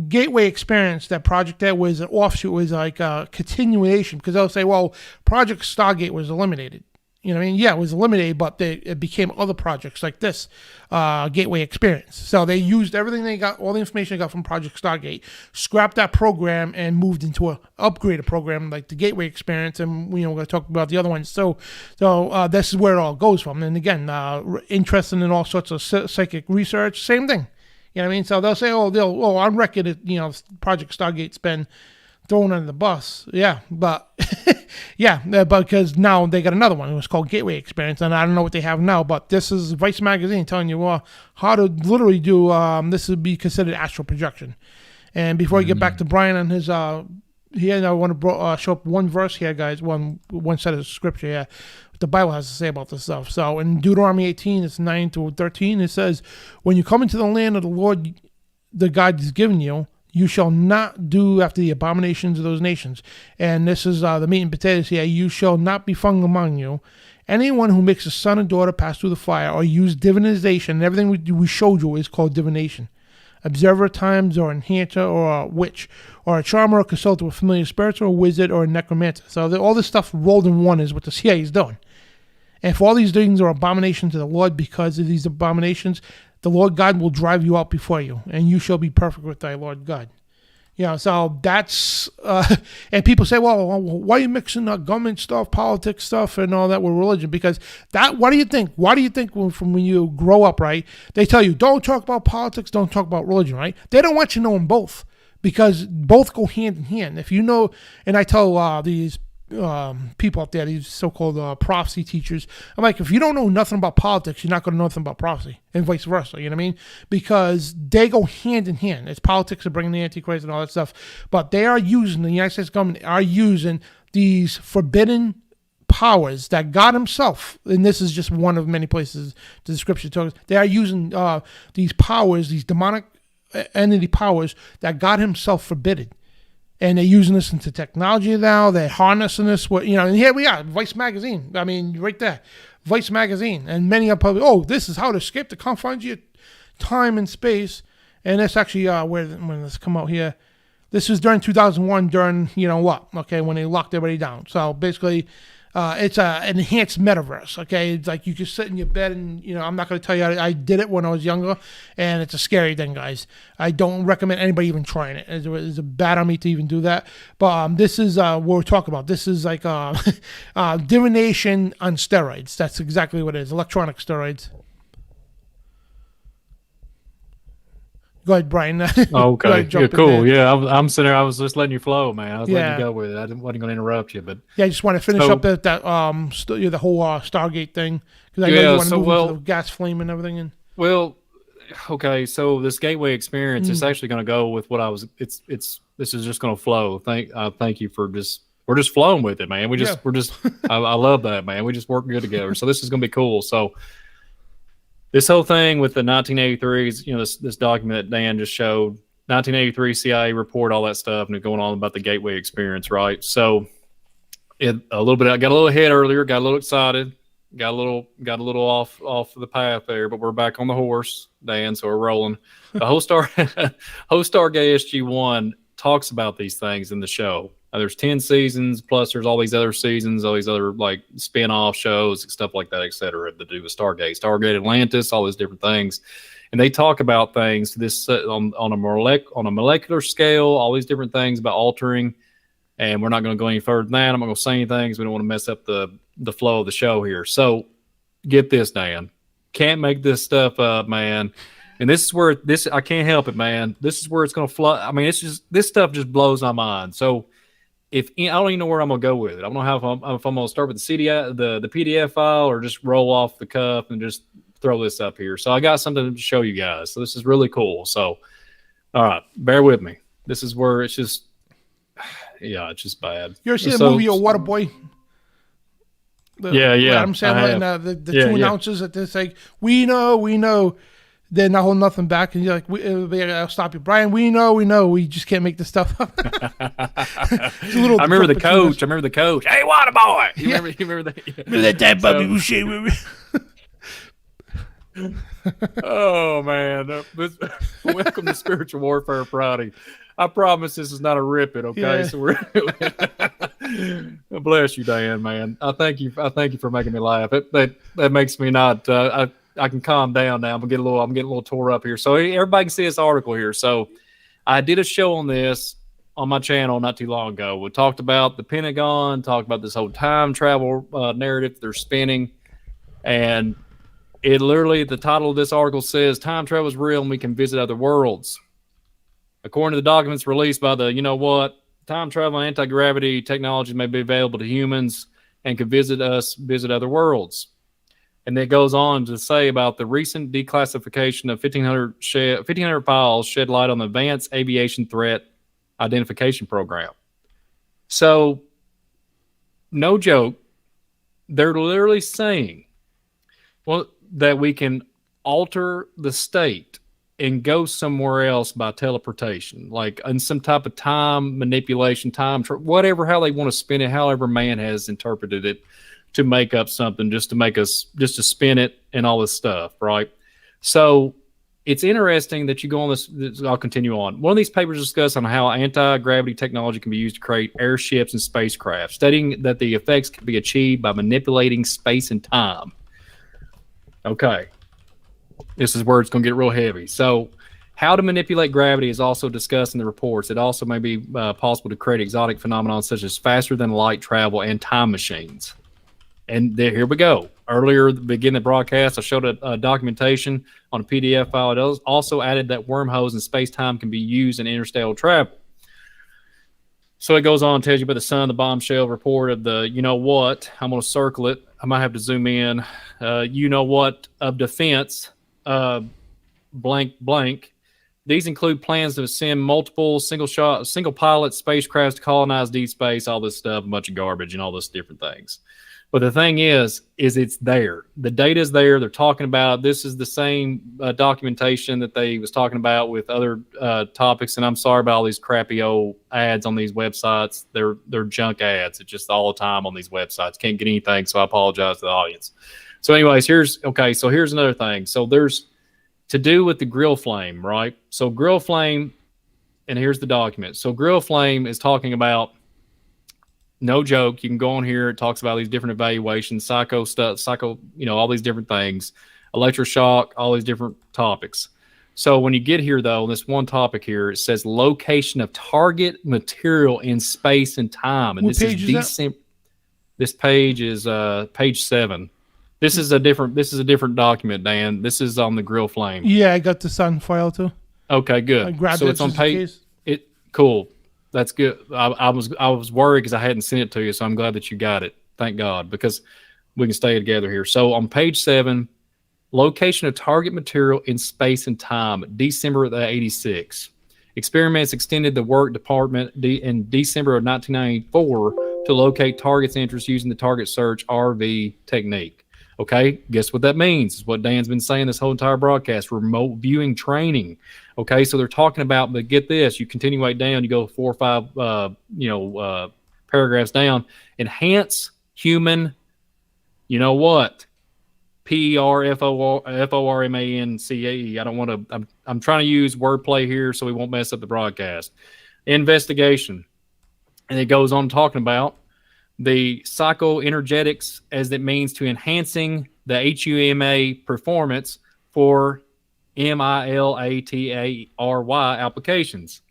Gateway Experience, that project that was an offshoot, was like a continuation, because they'll say, well, Project Stargate was eliminated. You know what I mean? Yeah, it was eliminated, but it became other projects like this, Gateway Experience. So they used everything they got, all the information they got from Project Stargate, scrapped that program, and moved into an upgraded program like the Gateway Experience. And we're going to talk about the other ones. So this is where it all goes from. And again, interested in all sorts of psychic research, same thing. You know what I mean? So they'll say, on record, Project Stargate's been thrown under the bus. Yeah, but because now they got another one. It was called Gateway Experience, and I don't know what they have now, but this is Vice magazine telling you how to literally do this would be considered astral projection. And before I get back to Brian and his here, I want to show up one verse here, guys, one set of scripture here, what the Bible has to say about this stuff. So in Deuteronomy 18, it's 9 to 13, it says, when you come into the land of the Lord, the God has given you, you shall not do after the abominations of those nations. And this is the meat and potatoes here. You shall not be found among you. Anyone who makes a son or daughter pass through the fire or use divinization, and everything we showed you is called divination. Observer times or enhancer or a witch or a charmer or consultant with familiar spirits or a wizard or a necromancer. So all this stuff rolled in one is what the CIA is doing. And if all these things are abominations to the Lord, because of these abominations, the Lord God will drive you out before you, and you shall be perfect with thy Lord God. So that's, and people say, well, why are you mixing government stuff, politics stuff, and all that with religion? Because what do you think? Why do you think from when you grow up, right, they tell you, don't talk about politics, don't talk about religion, right? They don't want you knowing both, because both go hand in hand. If you know, and I tell these people out there, these so-called prophecy teachers, I'm like, if you don't know nothing about politics, you're not going to know nothing about prophecy, and vice versa. You know what I mean? Because they go hand in hand. It's politics of bringing the Antichrist and all that stuff, but they are using, the United States government are using these forbidden powers that God himself, and this is just one of many places the scripture talks, they are using these powers, these demonic entity powers that God himself forbidden. And they're using this into technology now. They're harnessing this. And here we are, Vice Magazine. I mean, right there, Vice Magazine. And many are probably, this is how to escape the confines of your time and space. And that's actually when this come out here. This was during 2001, during, when they locked everybody down. So basically, it's an enhanced metaverse, okay? It's like you just sit in your bed and, I'm not going to tell you, I did it when I was younger, and it's a scary thing, guys. I don't recommend anybody even trying it. It's bad on me to even do that. But this is what we're talking about. This is like divination on steroids. That's exactly what it is, electronic steroids. Go ahead, Brian. Okay. Yeah, cool. Yeah, I'm sitting there. I was just letting you flow, man. I was letting you go with it. Wasn't going to interrupt you, but I just want to finish up that the whole Stargate thing, because I know you want to move into the gas flame and everything. And okay. So this gateway experience is actually going to go with what I was. This is just going to flow. Thank you for we're just flowing with it, man. We're just. I love that, man. We just work good together. So this is going to be cool. So. This whole thing with the 1983s, this document that Dan just showed, 1983 CIA report, all that stuff, and going on about the gateway experience, right? So, I got a little ahead earlier, got a little excited, got a little off the path there, but we're back on the horse, Dan. So we're rolling. The whole Stargate SG-1 talks about these things in the show. There's 10 seasons, plus there's all these other seasons, all these other like spin-off shows, stuff like that, et cetera, to do with Stargate Atlantis, all these different things. And they talk about things on a molecular scale, all these different things about altering. And we're not going to go any further than that. I'm not going to say anything because we don't want to mess up the flow of the show here. So get this, Dan. Can't make this stuff up, man. And this is where I can't help it, man. This is where it's going to flow. I mean, this stuff just blows my mind. So I don't even know where I'm gonna go with it. I don't know if I'm gonna start with the PDF file or just roll off the cuff and just throw this up here. So I got something to show you guys. So this is really cool. So, all right, bear with me. This is where it's just, it's just bad. You ever seen the movie Waterboy? Yeah. Adam Sandler and the two announcers at this, like, we know. They're not holding nothing back, and you're like, I'll stop you, Brian. We know. We just can't make this stuff up. I remember the coach. Hey, water boy. You remember that? Remember that Bobby Boucher movie? Oh man! Welcome to Spiritual Warfare Friday. I promise this is not a rip it. Okay, so we're. Bless you, Dan. Man, I thank you for making me laugh. That makes me not. I can calm down now. I'm getting a little tore up here. So everybody can see this article here. So I did a show on this on my channel not too long ago. We talked about the Pentagon, talked about this whole time travel narrative they're spinning. And it literally, the title of this article says, time travel is real and we can visit other worlds. According to the documents released by the, time travel and anti-gravity technologies may be available to humans and can visit other worlds. And it goes on to say about the recent declassification of 1,500 files shed light on the Advanced Aviation Threat Identification Program. So, no joke, they're literally saying, that we can alter the state and go somewhere else by teleportation, like in some type of time manipulation, whatever, how they want to spin it, however man has interpreted it, to make up something just to spin it and all this stuff, right? So it's interesting that you go on this. I'll continue on. One of these papers discuss on how anti-gravity technology can be used to create airships and spacecraft, studying that the effects can be achieved by manipulating space and time. Okay. This is where it's going to get real heavy. So how to manipulate gravity is also discussed in the reports. It also may be possible to create exotic phenomena such as faster than light travel and time machines. And here we go. Earlier, at the beginning of the broadcast, I showed a documentation on a PDF file. It also added that wormholes in space-time can be used in interstellar travel. So it goes on and tells you about the sun, the bombshell report of the, I'm going to circle it. I might have to zoom in. Of defense, blank. These include plans to send multiple single pilot spacecrafts to colonize deep space, all this stuff, a bunch of garbage and all this different things. But the thing is it's there. The data is there. They're talking about this is the same documentation that they was talking about with other topics. And I'm sorry about all these crappy old ads on these websites. They're junk ads. It's just all the time on these websites. Can't get anything. So I apologize to the audience. So anyways, here's another thing. So there's to do with the grill flame, right? So grill flame, and here's the document. So grill flame is talking about, no joke. You can go on here. It talks about these different evaluations, psycho stuff, all these different things, electroshock, all these different topics. So when you get here, though, this one topic here, it says location of target material in space and time. And what this is December. This page is page 7. This is a different document, Dan. This is on the grill flame. Yeah, I got this on file too. Okay, good. I grabbed so it it's on page. Cool. That's good. I was worried because I hadn't sent it to you, so I'm glad that you got it. Thank God, because we can stay together here. So on page 7, location of target material in space and time, December of '86. Experiments extended the work department in December of 1994 to locate targets of interest using the target search RV technique. Okay, guess what that means? It's what Dan's been saying this whole entire broadcast, remote viewing training. Okay, so they're talking about, but get this, you continue right down, you go 4 or 5 paragraphs down. Enhance human, you know what? PERFORMANCAE. I don't want to, I'm trying to use wordplay here so we won't mess up the broadcast. Investigation. And it goes on talking about the psychoenergetics as it means to enhancing the HUMA performance for MILATARY applications.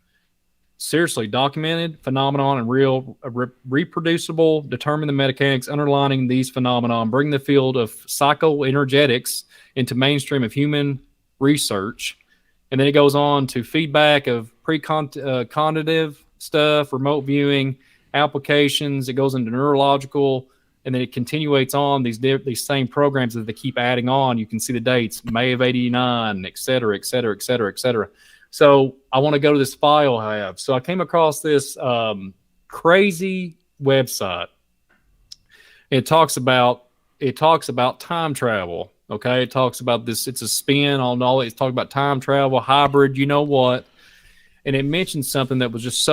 Seriously, documented phenomenon and real reproducible, determine the mechanics underlining these phenomenon, bring the field of psychoenergetics into mainstream of human research. And then it goes on to feedback of pre-cognitive stuff, remote viewing, applications. It goes into neurological, and then it continuates on these same programs that they keep adding on. You can see the dates, May of '89, et cetera, et cetera, et cetera, et cetera. So I want to go to this file I have. So I came across this crazy website. It talks about time travel. Okay, it talks about this. It's a spin on all. It's talking about time travel, hybrid. You know what? And it mentions something that was just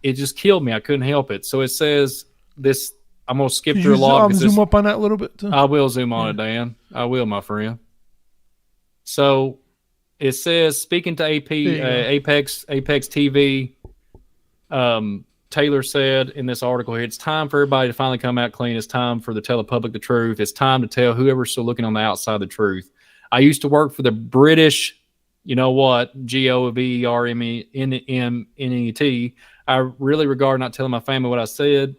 it just killed me. I couldn't help it. So it says this. I'm gonna skip through a lot. Zoom up on that a little bit too? I will zoom on it, Dan. I will, my friend. So it says, speaking to Apex TV, Taylor said in this article here, it's time for everybody to finally come out clean. It's time to tell the public the truth. It's time to tell whoever's still looking on the outside the truth. I used to work for the British, you know what, GOVERNMENET. I really regard not telling my family what I said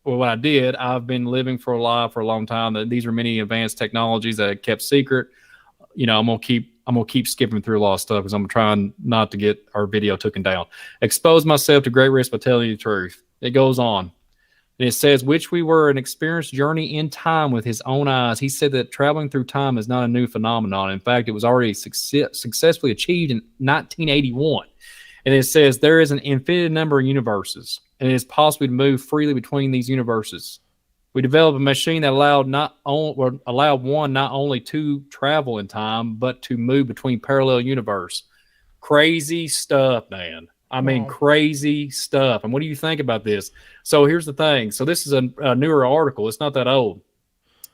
or what I did. I've been living for a lie for a long time. That these are many advanced technologies that I kept secret. You know, I'm gonna keep skipping through a lot of stuff because I'm trying not to get our video taken down. Expose myself to great risk by telling you the truth. It goes on. And it says, which we were an experienced journey in time with his own eyes. He said that traveling through time is not a new phenomenon. In fact, it was already successfully achieved in 1981. And it says there is an infinite number of universes, and it is possible to move freely between these universes. We developed a machine that allowed one not only to travel in time, but to move between parallel universe. Crazy stuff, man. I mean, crazy stuff. And what do you think about this? So here's the thing. So this is a newer article. It's not that old.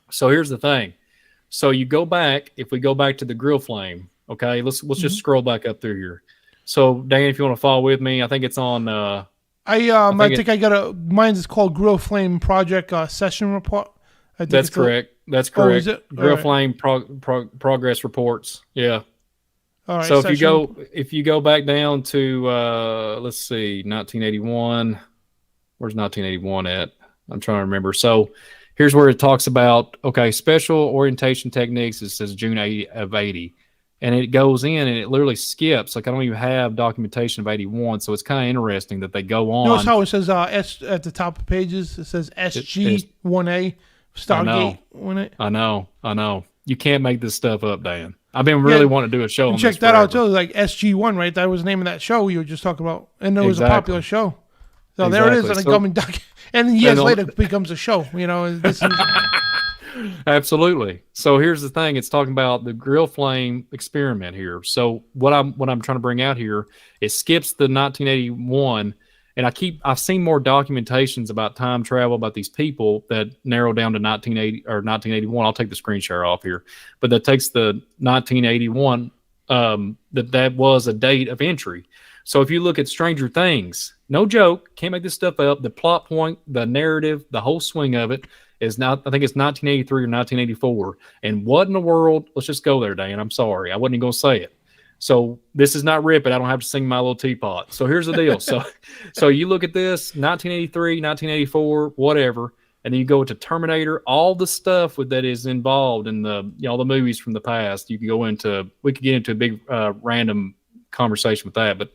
So here's the thing. So you go back, if we go back to the grill flame, okay, let's just scroll back up through here. So Dan, if you want to follow with me, I think it's on. I think I got mine is called Grill Flame Project Session Report. That's correct. That's correct. Oh, is it? Grill Flame progress reports. Yeah. All right. So if you go back down to let's see, 1981. Where's 1981 at? I'm trying to remember. So here's where it talks about special orientation techniques. It says June of '80. And it goes in and it literally skips. Like I don't even have documentation of '81, so it's kind of interesting that they go on. Notice how it says S at the top of pages. It says SG1A Stargate. I know. You can't make this stuff up, Dan. I've been really wanting to do a show on this. Check that out too. Like SG1, right? That was the name of that show you were just talking about, and it was a popular show. So there it is Exactly. on a government doc, and then years And later it becomes a show. This is, Absolutely. So here's the thing: it's talking about the grill flame experiment here. So what I'm trying to bring out here, it skips the 1981, and I've seen more documentations about time travel about these people that narrow down to 1980 or 1981. I'll take the screen share off here, but that takes the 1981 that was a date of entry. So if you look at Stranger Things, no joke, can't make this stuff up. The plot point, the narrative, the whole swing of it is not, I think it's 1983 or 1984. And what in the world? Let's just go there, Dan. I'm sorry. I wasn't even going to say it. So this is not ripping. I don't have to sing My Little Teapot. So here's the deal. So you look at this, 1983, 1984, whatever, and then you go to Terminator, all the stuff that is involved in the movies from the past. We could get into a big random conversation with that, but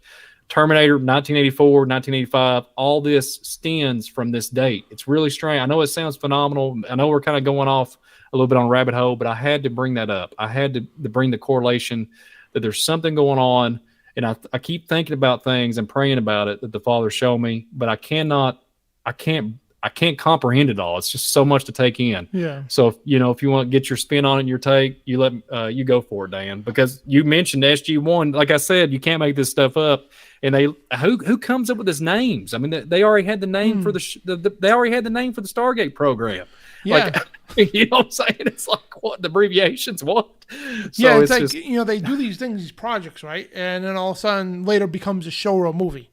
Terminator, 1984, 1985, all this stems from this date. It's really strange. I know it sounds phenomenal. I know we're kind of going off a little bit on a rabbit hole, but I had to bring that up. I had to bring the correlation that there's something going on, and I keep thinking about things and praying about it that the Father show me, but I can't comprehend it all. It's just so much to take in. yeah. So if you want to get your spin on it and your take, you go for it, Dan, because you mentioned SG1. Like I said, you can't make this stuff up. And who comes up with these names? I mean, they already had the name for they already had the name for the Stargate program. Yeah. Like, you know what I'm saying? It's like, what, the abbreviations, what? So Yeah, it's like, they do these things, these projects, right? And then all of a sudden later becomes a show or a movie.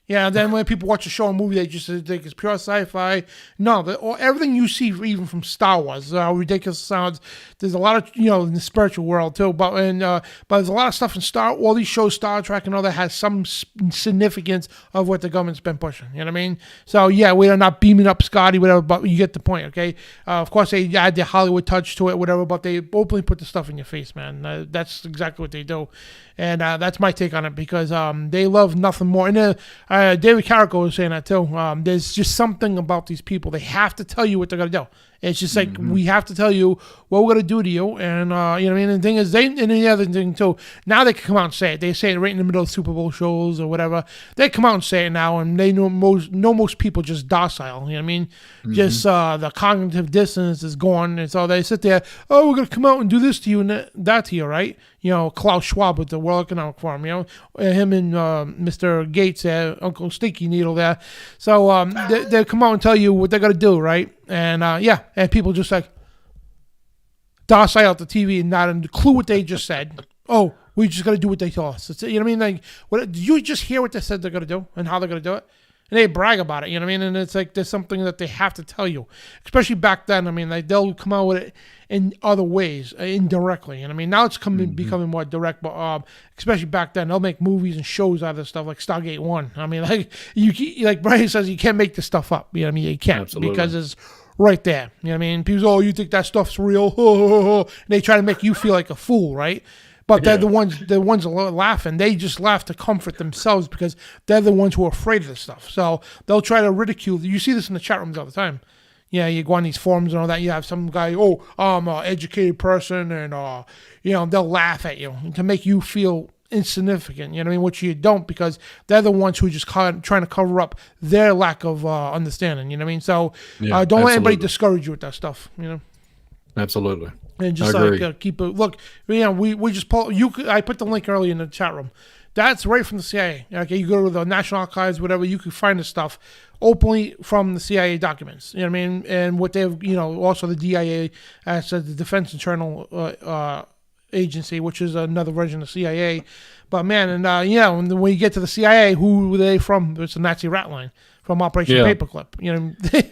Yeah, then when people watch a show or movie, they just think it's pure sci-fi. No, everything you see, even from Star Wars, how ridiculous it sounds. There's a lot of, in the spiritual world too. But there's a lot of stuff in all these shows, Star Trek and all that, has some significance of what the government's been pushing. You know what I mean? So yeah, we're not beaming up Scotty, whatever, but you get the point, okay? Of course, they add their Hollywood touch to it, whatever, but they openly put the stuff in your face, man. That's exactly what they do. And that's my take on it, because they love nothing more. And David Carrico was saying that too. There's just something about these people. They have to tell you what they're going to do. It's just like, we have to tell you what we're going to do to you. And, you know what I mean? And the thing is, and the other thing too, now they can come out and say it. They say it right in the middle of Super Bowl shows or whatever. They come out and say it now, and they know most people just docile. You know what I mean? Just the cognitive dissonance is gone. And so they sit there, oh, we're going to come out and do this to you and that to you, right? Klaus Schwab with the World Economic Forum, him and Mr. Gates, Uncle Stinky Needle there. So they come out and tell you what they're going to do, right? And and people just like docile out the TV and not a clue what they just said. Oh, we just got to do what they tell us. You know what I mean? Like, did you just hear what they said they're going to do and how they're going to do it? And they brag about it, you know what I mean? And it's like there's something that they have to tell you, especially back then. I mean, like, they'll come out with it in other ways, indirectly. And I mean, now it's becoming more direct, but especially back then, they'll make movies and shows out of this stuff like Stargate 1. I mean, like Brian says, you can't make this stuff up. You know what I mean? You can't. Absolutely. Because it's right there. You know what I mean? People say, oh, you think that stuff's real? And they try to make you feel like a fool, right? But they're the ones laughing. They just laugh to comfort themselves because they're the ones who are afraid of this stuff. So they'll try to ridicule. You see this in the chat rooms all the time. Yeah, you go on these forums and all that. You have some guy, oh, I'm an educated person, and they'll laugh at you to make you feel insignificant. You know what I mean? Which you don't, because they're the ones who are just trying to cover up their lack of understanding. You know what I mean? So don't let anybody discourage you with that stuff. Absolutely. And just keep it. Look, we just pull. I put the link earlier in the chat room. That's right from the CIA. Okay, you go to the National Archives, whatever. You can find the stuff openly from the CIA documents. You know what I mean? And what they've, also the DIA, as the Defense Internal Agency, which is another version of CIA. But man, and and when you get to the CIA, who are they from? It's a Nazi rat line from Operation Paperclip.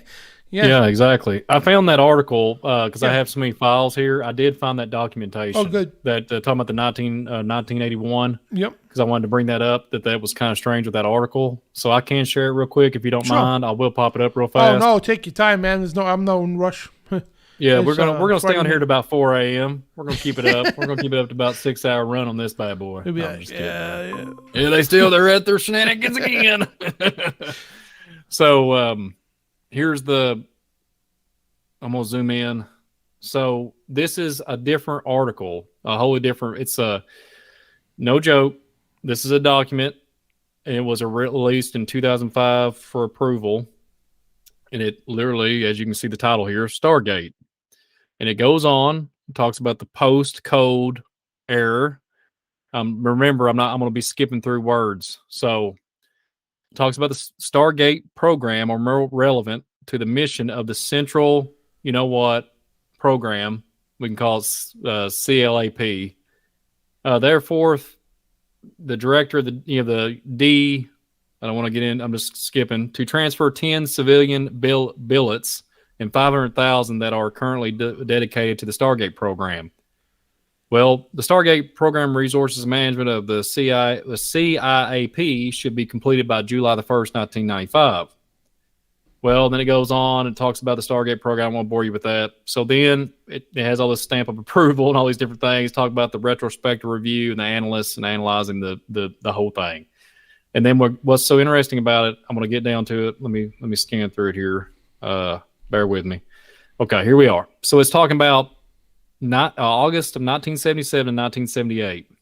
Yeah, exactly. I found that article because I have so many files here. I did find that documentation. Oh, good. That talking about the 1981. Yep. Because I wanted to bring that up. That was kind of strange with that article. So I can share it real quick if you don't mind. I will pop it up real fast. Oh no, take your time, man. I'm no rush. Yeah, we're gonna stay on here at about 4 a.m. We're gonna keep it up. We're gonna keep it up to about 6-hour run on this bad boy. Yeah. They're at their shenanigans again. So here's I'm gonna zoom in. So this is a different article, a wholly different. It's no joke. This is a document, it was released in 2005 for approval. And it literally, as you can see the title here, Stargate. And it goes on, talks about the post-code error. Remember, I'm going to be skipping through words. So it talks about the Stargate program are more relevant to the mission of the central, program. We can call it CLAP. Therefore, the director of the D, I don't want to get in, I'm just skipping, to transfer 10 civilian billets and 500,000 that are currently dedicated to the Stargate program. Well, the Stargate program resources management of the CIAP should be completed by July the 1st, 1995. Well, then it goes on and talks about the Stargate program. I won't bore you with that. So then it has all this stamp of approval and all these different things. Talk about the retrospective review and the analysts and analyzing the whole thing. And then what's so interesting about it, I'm going to get down to it. Let me scan through it here. Bear with me. Okay, here we are. So it's talking about August of 1977 and 1978.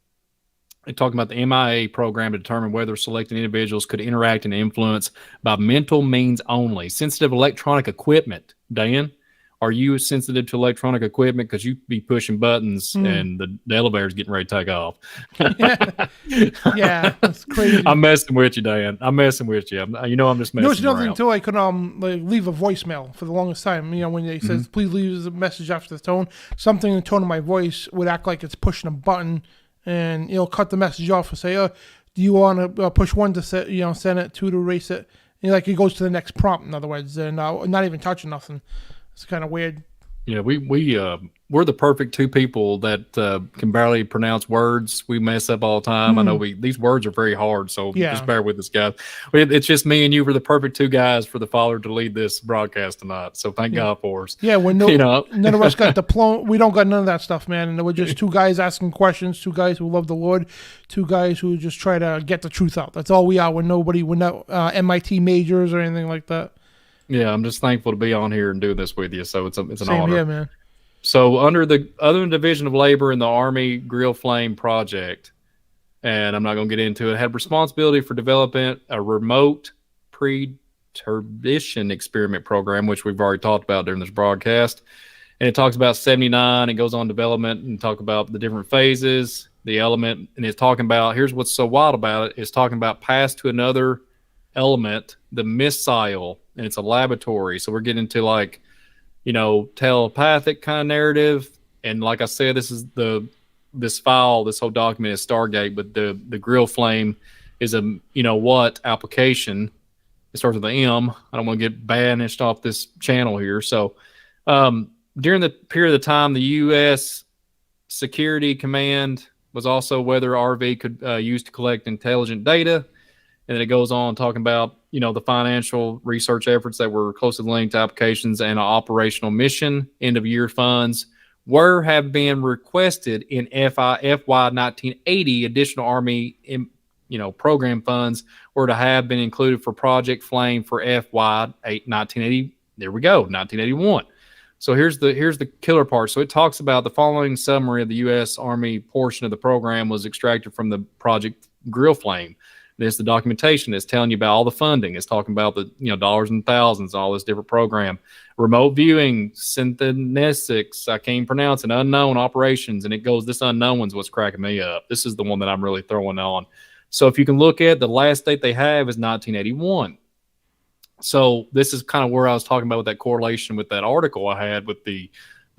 They're talking about the MIA program to determine whether selected individuals could interact and influence by mental means only. Sensitive electronic equipment. Dan, are you sensitive to electronic equipment? Because you be pushing buttons and the elevator's getting ready to take off. Yeah, that's crazy. I'm messing with you, Dan. I'm messing with you. I'm just messing There's another around. thing too. I could leave a voicemail for the longest time. When they says please leave a message after the tone, something in the tone of my voice would act like it's pushing a button, and it'll cut the message off and say, do you want to push 1 to send it, 2 to erase it? Like it goes to the next prompt. In other words, and not even touching nothing. It's kind of weird. Yeah, we're the perfect two people that can barely pronounce words. We mess up all the time. I know these words are very hard, so just bear with us, guys. It's just me and you were the perfect two guys for the Father to lead this broadcast tonight. So thank God for us. Yeah, when none of us got diploma. We don't got none of that stuff, man. And we're just two guys asking questions, two guys who love the Lord, two guys who just try to get the truth out. That's all we are. We're not MIT majors or anything like that. Yeah, I'm just thankful to be on here and doing this with you. So it's an Same honor. here, man. So under the other Division of Labor in the Army Grill Flame Project, and I'm not going to get into it, had responsibility for developing a remote pre-turbition experiment program, which we've already talked about during this broadcast. And it talks about 79. It goes on development and talk about the different phases, the element, and it's talking about, here's what's so wild about it, it's talking about pass to another element, the missile, and it's a laboratory. So we're getting into telepathic kind of narrative. And like I said, this is this whole document is Stargate, but the grill flame is a application. It starts with an M. I don't want to get banished off this channel here. So during the period of time, the U.S. Security Command was also whether RV could use to collect intelligent data. And then it goes on talking about, the financial research efforts that were closely linked to applications and an operational mission. End of year funds have been requested in FY 1980. Additional Army, program funds were to have been included for Project Flame for FY 1980. There we go, 1981. So here's the killer part. So it talks about the following summary of the U.S. Army portion of the program was extracted from the Project Grill Flame. There's the documentation. It's telling you about all the funding. It's talking about the dollars and thousands, all this different program. Remote viewing, synthetics, I can't pronounce it, unknown operations. And it goes, this unknown one's what's cracking me up. This is the one that I'm really throwing on. So if you can look at the last date they have is 1981. So this is kind of where I was talking about with that correlation with that article I had with the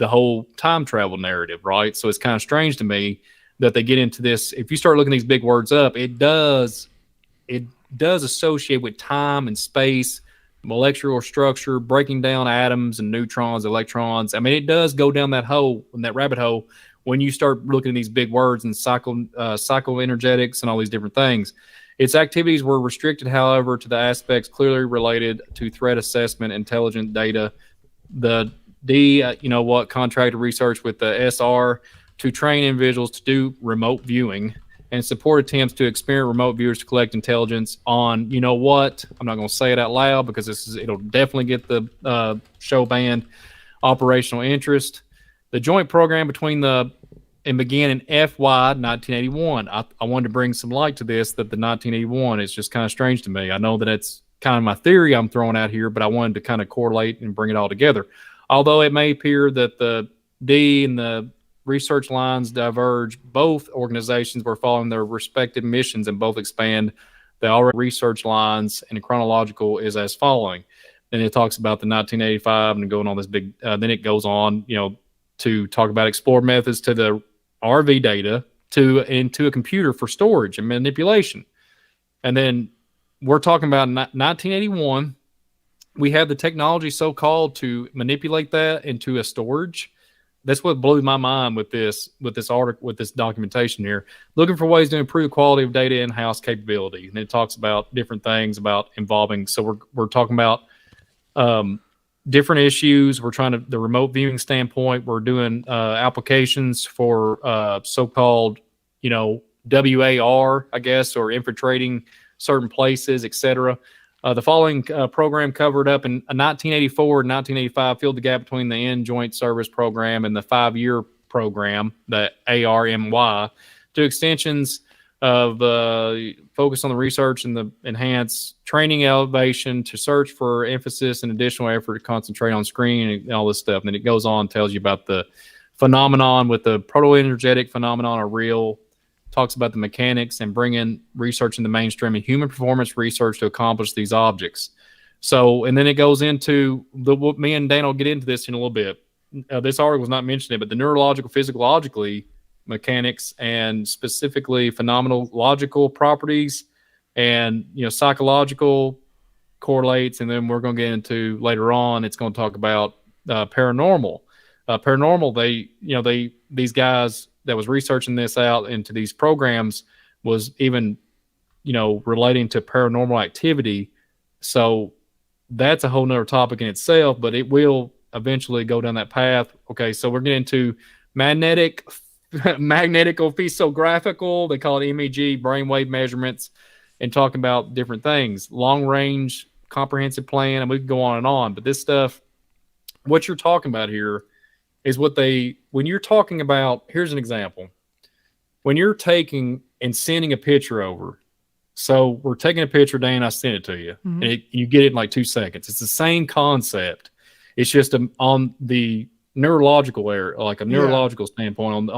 whole time travel narrative, right? So it's kind of strange to me that they get into this. If you start looking these big words up, it does associate with time and space, molecular structure, breaking down atoms and neutrons, electrons. I mean, it does go down that rabbit hole when you start looking at these big words and psychoenergetics and all these different things. Its activities were restricted, however, to the aspects clearly related to threat assessment, intelligent data. The contracted research with the SR to train individuals to do remote viewing and support attempts to experiment remote viewers to collect intelligence on, I'm not going to say it out loud because it'll definitely get the show banned. Operational interest. The joint program between the and began in FY 1981. I wanted to bring some light to this, that the 1981 is just kind of strange to me. I know that it's kind of my theory I'm throwing out here, but I wanted to kind of correlate and bring it all together. Although it may appear that the D and the research lines diverge, both organizations were following their respective missions and both expand the already research lines, and the chronological is as following. Then it talks about the 1985 and going on this big, then it goes on, to talk about explore methods to the RV data into a computer for storage and manipulation. And then we're talking about 1981. We have the technology so-called to manipulate that into a storage. That's what blew my mind with this article, with this documentation here. Looking for ways to improve the quality of data in-house capability. And it talks about different things about involving. So we're talking about different issues. We're trying to, the remote viewing standpoint, we're doing applications for so-called, WAR, I guess, or infiltrating certain places, etc. The following program covered up in 1984 and 1985 filled the gap between the End Joint Service Program and the 5-year program, the ARMY, to extensions of focus on the research and the enhanced training elevation to search for emphasis and additional effort to concentrate on screen and all this stuff. And then it goes on, tells you about the phenomenon with the proto-energetic phenomenon are real, talks about the mechanics and bringing research in the mainstream and human performance research to accomplish these objects. So, and then it goes into me and Dan will get into this in a little bit. This article was not mentioned, but the neurological, physiologically, mechanics and specifically phenomenological properties and psychological correlates. And then we're going to get into later on, it's going to talk about paranormal. These guys that was researching this out into these programs was even relating to paranormal activity. So that's a whole nother topic in itself, but it will eventually go down that path. Okay, so we're getting into magnetico-physiographical, they call it MEG, brainwave measurements, and talking about different things, long range comprehensive plan, and we can go on, but this stuff, what you're talking about here is when you're talking about, here's an example, when you're taking and sending a picture over, so we're taking a picture, Dan, I sent it to you, and you get it in like 2 seconds. It's the same concept. It's just on the neurological area, like a neurological standpoint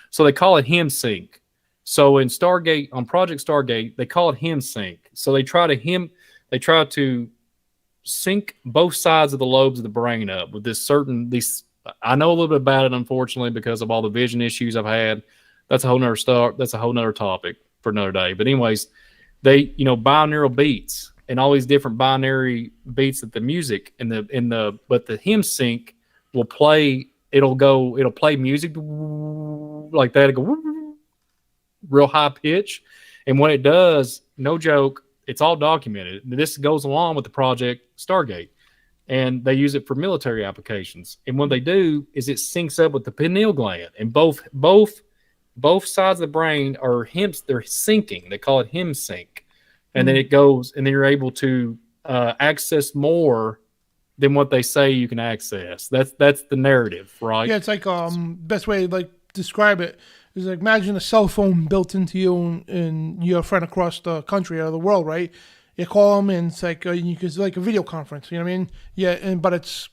so they call it hem sync. So in Stargate, on Project Stargate, they call it hem sync. So they try to sync both sides of the lobes of the brain up with these. I know a little bit about it, unfortunately, because of all the vision issues I've had. That's a whole nother topic for another day. But anyways, they, binaural beats and all these different binary beats that the music but the hem sync will play. It'll play music like that. It'll go real high pitch. And when it does, no joke, it's all documented. This goes along with the Project Stargate. And they use it for military applications. And what they do is it syncs up with the pineal gland. And both sides of the brain are they're syncing. They call it hem sync. And then it goes, and then you're able to access more than what they say you can access. That's the narrative, right? Yeah, it's like best way to describe it is like imagine a cell phone built into you and your friend across the country or the world, right? You call them and it's like it's like a video conference. You know what I mean? Yeah, but it's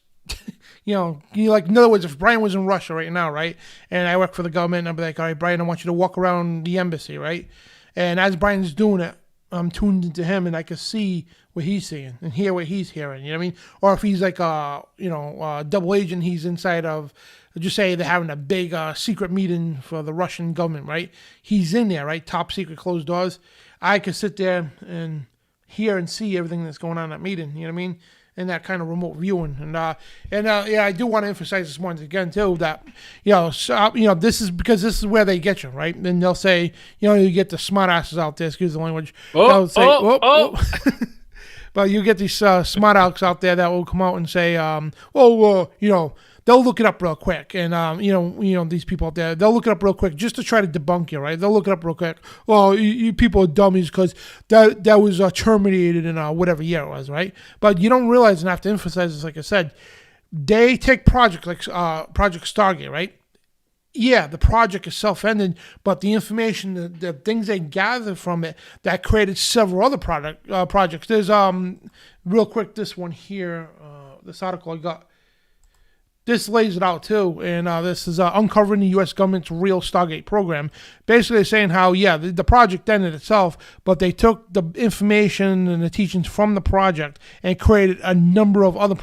in other words, if Brian was in Russia right now, right, and I work for the government, I'd be like, all right, Brian, I want you to walk around the embassy, right? And as Brian's doing it, I'm tuned into him and I can see what he's seeing and hear what he's hearing. You know what I mean? Or if he's like a double agent, he's inside of. Just say they're having a big secret meeting for the Russian government, right? He's in there, right? Top secret, closed doors. I could sit there and hear and see everything that's going on in that meeting, you know what I mean? And that kind of remote viewing. And I do want to emphasize this once again, too, that, this is where they get you, right? And they'll say, you get the smart asses out there, excuse the language. They'll say, but you get these smart alecks out there that will come out and say, they'll look it up real quick. And, these people out there, they'll look it up real quick just to try to debunk you, right? They'll look it up real quick. Well, you people are dummies because that was terminated in whatever year it was, right? But you don't realize, and I have to emphasize this, like I said, they take projects like Project Stargate, right? Yeah, the project itself ended, but the information, the things they gathered from it, that created several other projects. There's real quick, this one here, this article I got. This lays it out too, and this is uncovering the U.S. government's real Stargate program. Basically saying how, yeah, the project ended itself, but they took the information and the teachings from the project and created a number of other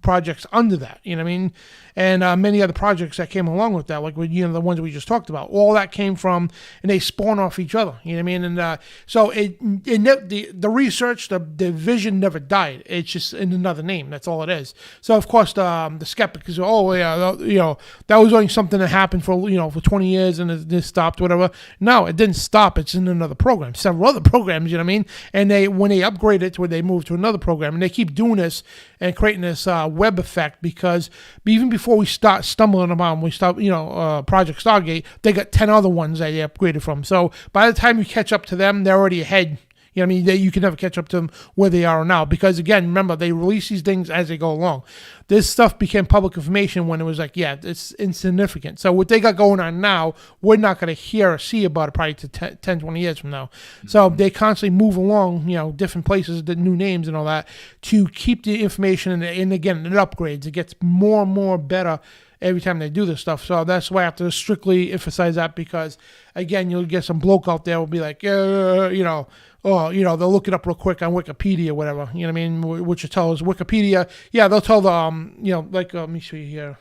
projects under that, you know what I mean? And many other projects that came along with that, like with, you know, the ones we just talked about. All that came from, and they spawn off each other, you know what I mean? And so the research, the vision never died. It's just in another name. That's all it is. So, of course, the skeptics, oh, yeah, you know, that was only something that happened for, you know, for 20 years and it stopped, whatever. No, it didn't stop. It's in another program, several other programs, you know what I mean? And when they upgrade it to where they move to another program, and they keep doing this and creating this web effect, because even before we start stumbling upon, we start, you know, Project Stargate, they got 10 other ones that they upgraded from. So by the time you catch up to them, they're already ahead. You know what I mean? You can never catch up to them where they are now, because, again, remember, they release these things as they go along. This stuff became public information when it was like, yeah, it's insignificant. So what they got going on now, we're not going to hear or see about it probably to 10, 20 years from now. Mm-hmm. So they constantly move along, you know, different places, the new names and all that, to keep the information, and again, it upgrades. It gets more and more better every time they do this stuff. So that's why I have to strictly emphasize that, because, again, you'll get some bloke out there will be like, you know, oh, you know, they'll look it up real quick on Wikipedia or whatever. You know what I mean? Which you tell us Wikipedia. Yeah, they'll tell the, you know, like, let me show you here.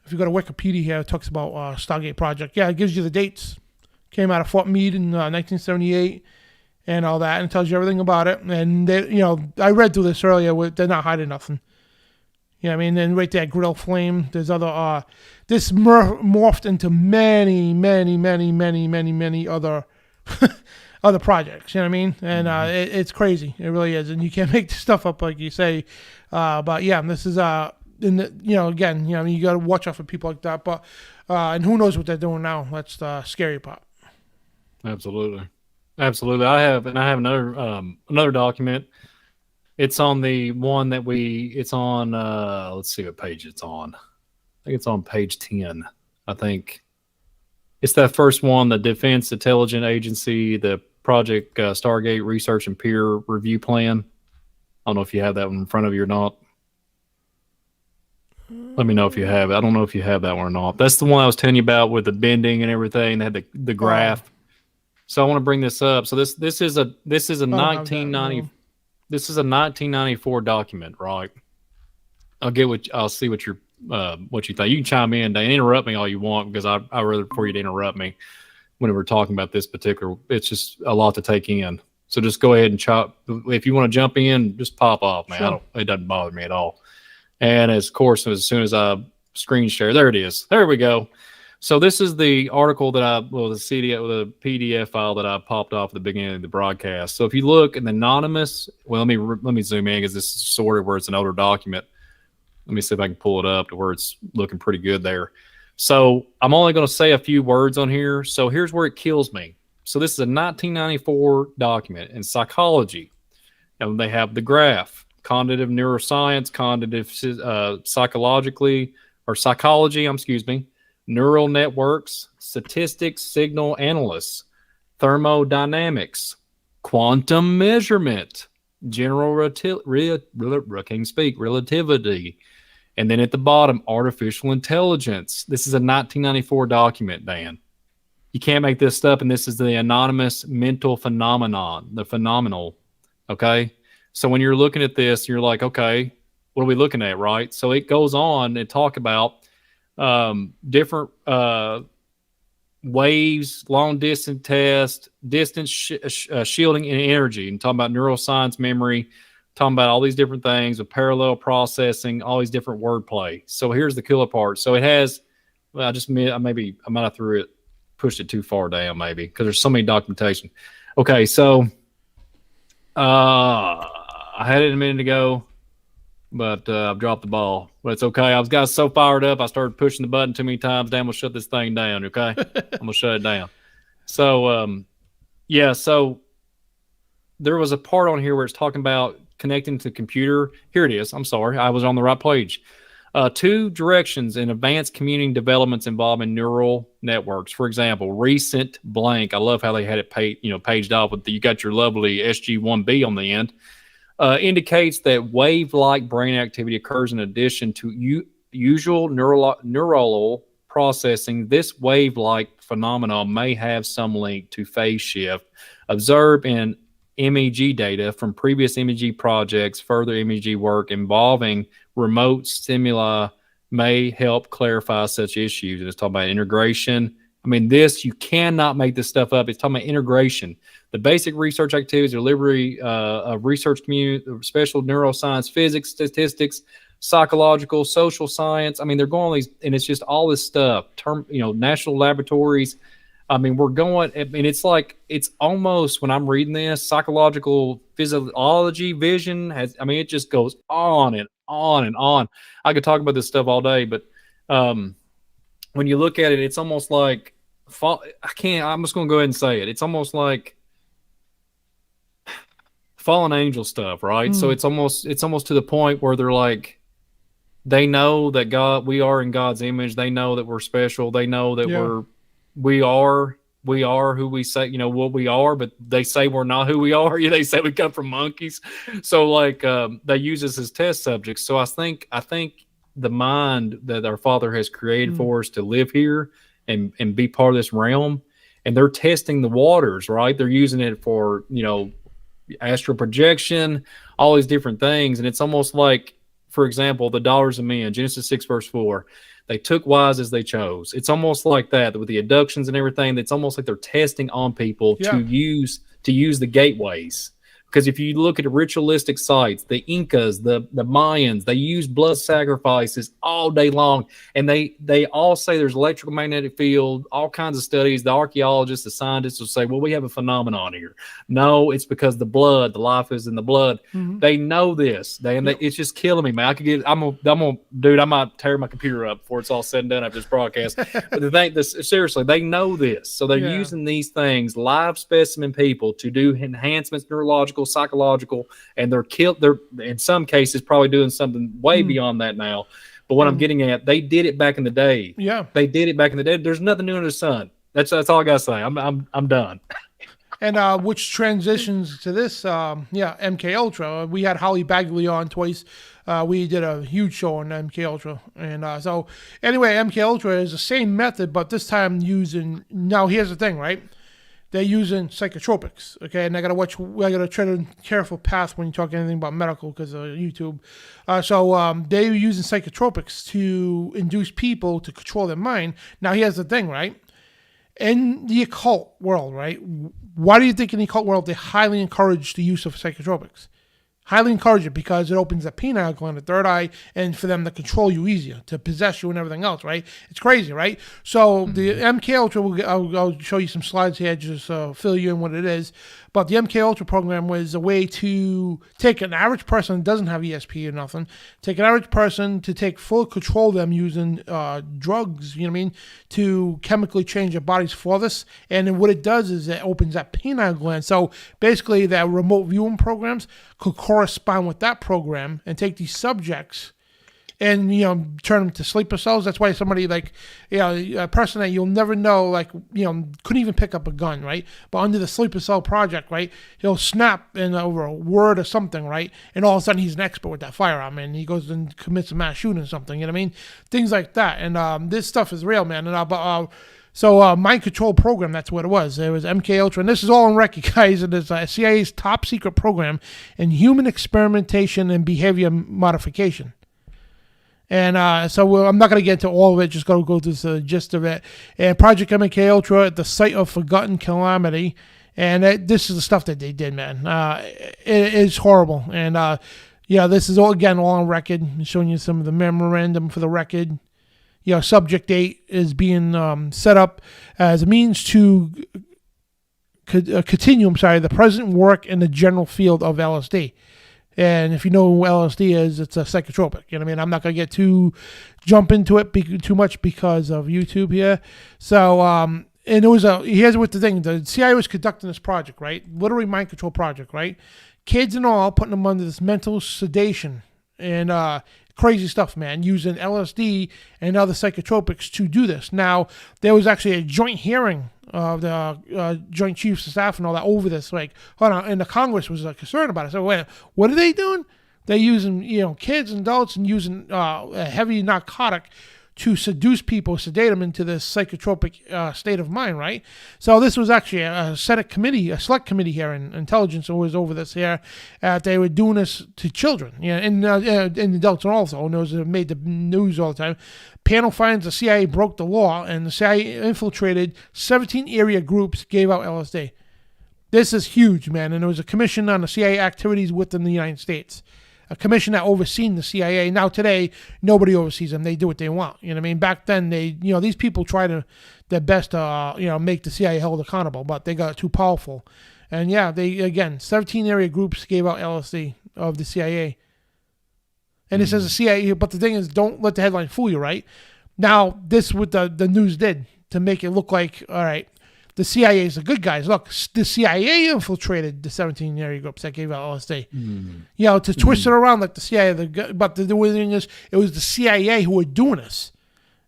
If you go to Wikipedia here, it talks about Stargate Project. Yeah, it gives you the dates. Came out of Fort Meade in 1978 and all that, and it tells you everything about it. And, they, you know, I read through this earlier. They're not hiding nothing. You know what I mean? And right there, Grill Flame. There's other, this morphed into many, many, many, many, many, many other other projects, you know what I mean? And it's crazy. It really is. And you can't make this stuff up like you say. But yeah, this is, in the, you know, again, you know, you got to watch out for people like that. But, and who knows what they're doing now? That's the scary part. Absolutely. Absolutely. I have another document. It's on the one that it's on, let's see what page it's on. I think it's on page 10, I think. It's that first one, the Defense Intelligence Agency, the Project Stargate Research and Peer Review Plan. I don't know if you have that one in front of you or not. Let me know if you have it. I don't know if you have that one or not. That's the one I was telling you about with the bending and everything. They had the graph. So I want to bring this up. So this is a 1994 document, right? I'll see what you think. You can chime in, Dan. Interrupt me all you want, because I'd rather for you to interrupt me when we're talking about this particular. It's just a lot to take in. So just go ahead and chop. If you want to jump in, just pop off, man. Sure. It doesn't bother me at all. And of course, as soon as I screen share, there it is. There we go. So this is the article that the PDF file that I popped off at the beginning of the broadcast. So if you look in the anonymous, well, let me zoom in, because this is sorted where it's an older document. Let me see if I can pull it up to where it's looking pretty good there. So I'm only going to say a few words on here. So here's where it kills me. So this is a 1994 document in psychology. And they have the graph, cognitive neuroscience, psychology, neural networks, statistics, signal analysts, thermodynamics, quantum measurement, general relativity, and then at the bottom, artificial intelligence. This is a 1994 document, Dan. You can't make this stuff, and this is the anonymous mental phenomenon, the phenomenal, okay? So when you're looking at this, you're like, okay, what are we looking at, right? So it goes on and talk about different waves, long distance test, distance shielding and energy, and talking about neuroscience, memory, talking about all these different things with parallel processing, all these different wordplay. So here's the killer part. So it has, well, I might have pushed it too far down, maybe, because there's so many documentation. Okay, so I had it a minute ago, but I've dropped the ball. But it's okay. I got so fired up, I started pushing the button too many times. Dan, we'll shut this thing down, okay? I'm going to shut it down. So, so there was a part on here where it's talking about connecting to the computer. Here it is. I'm sorry. I was on the right page. Two directions in advanced commuting developments involving neural networks. For example, recent blank. I love how they had it paged off with you got your lovely SG1B on the end. Indicates that wave-like brain activity occurs in addition to usual neural processing. This wave-like phenomenon may have some link to phase shift observed in MEG data from previous MEG projects. Further MEG work involving remote stimuli may help clarify such issues. And it's talking about integration. I mean, you cannot make this stuff up. It's talking about integration. The basic research activities, delivery of research community, special neuroscience, physics, statistics, psychological, social science. I mean, they're going on these, and it's just all this stuff. National laboratories. I mean, we're going, I mean, it's almost, when I'm reading this, psychological physiology, vision, it just goes on and on and on. I could talk about this stuff all day, but when you look at it, it's almost like, I'm just going to go ahead and say it. It's almost like fallen angel stuff, right? So it's almost to the point where they're like, they know that we are in God's image. They know that we're special. They know that we are who we say, what we are, but they say we're not who we are. They say we come from monkeys. So they use us as test subjects. So I think the mind that our Father has created for us to live here and be part of this realm, and they're testing the waters, right? They're using it for, astral projection, all these different things. And it's almost like, for example, the daughters of men, Genesis 6 verse 4, they took wives as they chose. It's almost like that with the abductions and everything. It's almost like they're testing on people to use the gateways. Because if you look at the ritualistic sites, the Incas, the Mayans, they use blood sacrifices all day long. And they all say there's electrical magnetic field, all kinds of studies. The archaeologists, the scientists will say, well, we have a phenomenon here. No, it's because the life is in the blood. Mm-hmm. They know this. It's just killing me, man. I might tear my computer up before it's all said and done after this broadcast. But seriously, they know this. So they're using these things, live specimen people, to do enhancements, neurological, psychological, and they're in some cases probably doing something way beyond that now. But what I'm getting at, they did it back in the day. They did it back in the day. There's nothing new under the sun. That's all I gotta say. I'm done. And which transitions to this, MK Ultra. We had Holly Bagley on twice. We did a huge show on MK Ultra, and so anyway, MK Ultra is the same method, but this time using. Now here's the thing, right? They're using psychotropics, okay? And I gotta tread a careful path when you talk anything about medical because of YouTube. So they're using psychotropics to induce people to control their mind. Now here's the thing, right? In the occult world, right? Why do you think in the occult world they highly encourage the use of psychotropics? Highly encourage it because it opens the pineal gland, the third eye, and for them to control you easier, to possess you and everything else, right? It's crazy, right? So the MK Ultra, I'll show you some slides here, just fill you in what it is. But the MK Ultra program was a way to take an average person that doesn't have ESP or nothing, take an average person to take full control of them using drugs, to chemically change their bodies for this. And then what it does is it opens that pineal gland. So basically that remote viewing programs could correspond with that program and take these subjects and turn them to sleeper cells. That's why somebody a person that you'll never know, couldn't even pick up a gun, right? But under the sleeper cell project, right, he'll snap over a word or something, right, and all of a sudden he's an expert with that firearm, and he goes and commits a mass shooting or something. You know what I mean? Things like that, and this stuff is real, man. And So mind control program, that's what it was. It was MK Ultra, and this is all on record, guys. It is CIA's top secret program in human experimentation and behavior modification. And so I'm not going to get into all of it, just go through the gist of it. And Project MK Ultra at the site of forgotten calamity. And this is the stuff that they did, man. It is horrible. And this is all on record. I'm showing you some of the memorandum for the record. Subject 8 is being set up as a means to continue, the present work in the general field of LSD. And if you know what LSD is, it's a psychotropic. You know what I mean? I'm not going to jump into it too much because of YouTube here. So, and it was here's what the thing, the CIA was conducting this project, right? Literally mind control project, right? Kids and all, putting them under this mental sedation and Crazy stuff, man, using LSD and other psychotropics to do this. Now, there was actually a joint hearing of the Joint Chiefs of Staff and all that over this. Like, hold on, and the Congress was concerned about it. So, wait, what are they doing? They're using, kids and adults and using a heavy narcotic to seduce people, sedate them into this psychotropic state of mind, right? So this was actually a Senate committee, a select committee here in intelligence was over this here. They were doing this to children, and adults also. And it made the news all the time. Panel finds the CIA broke the law, and the CIA infiltrated 17 area groups, gave out LSD. This is huge, man. And there was a commission on the CIA activities within the United States. A commission that overseen the CIA. Now today, nobody oversees them. They do what they want. You know what I mean? Back then, these people try their best to, make the CIA held accountable, but they got too powerful. And 17 area groups gave out LSD of the CIA. And it says the CIA, but the thing is, don't let the headline fool you, right? Now, this is what the news did to make it look like, all right, the CIA is the good guys. Look, the CIA infiltrated the 17 area groups that gave out LSD. To twist it around like the CIA, but the thing is, it was the CIA who were doing this.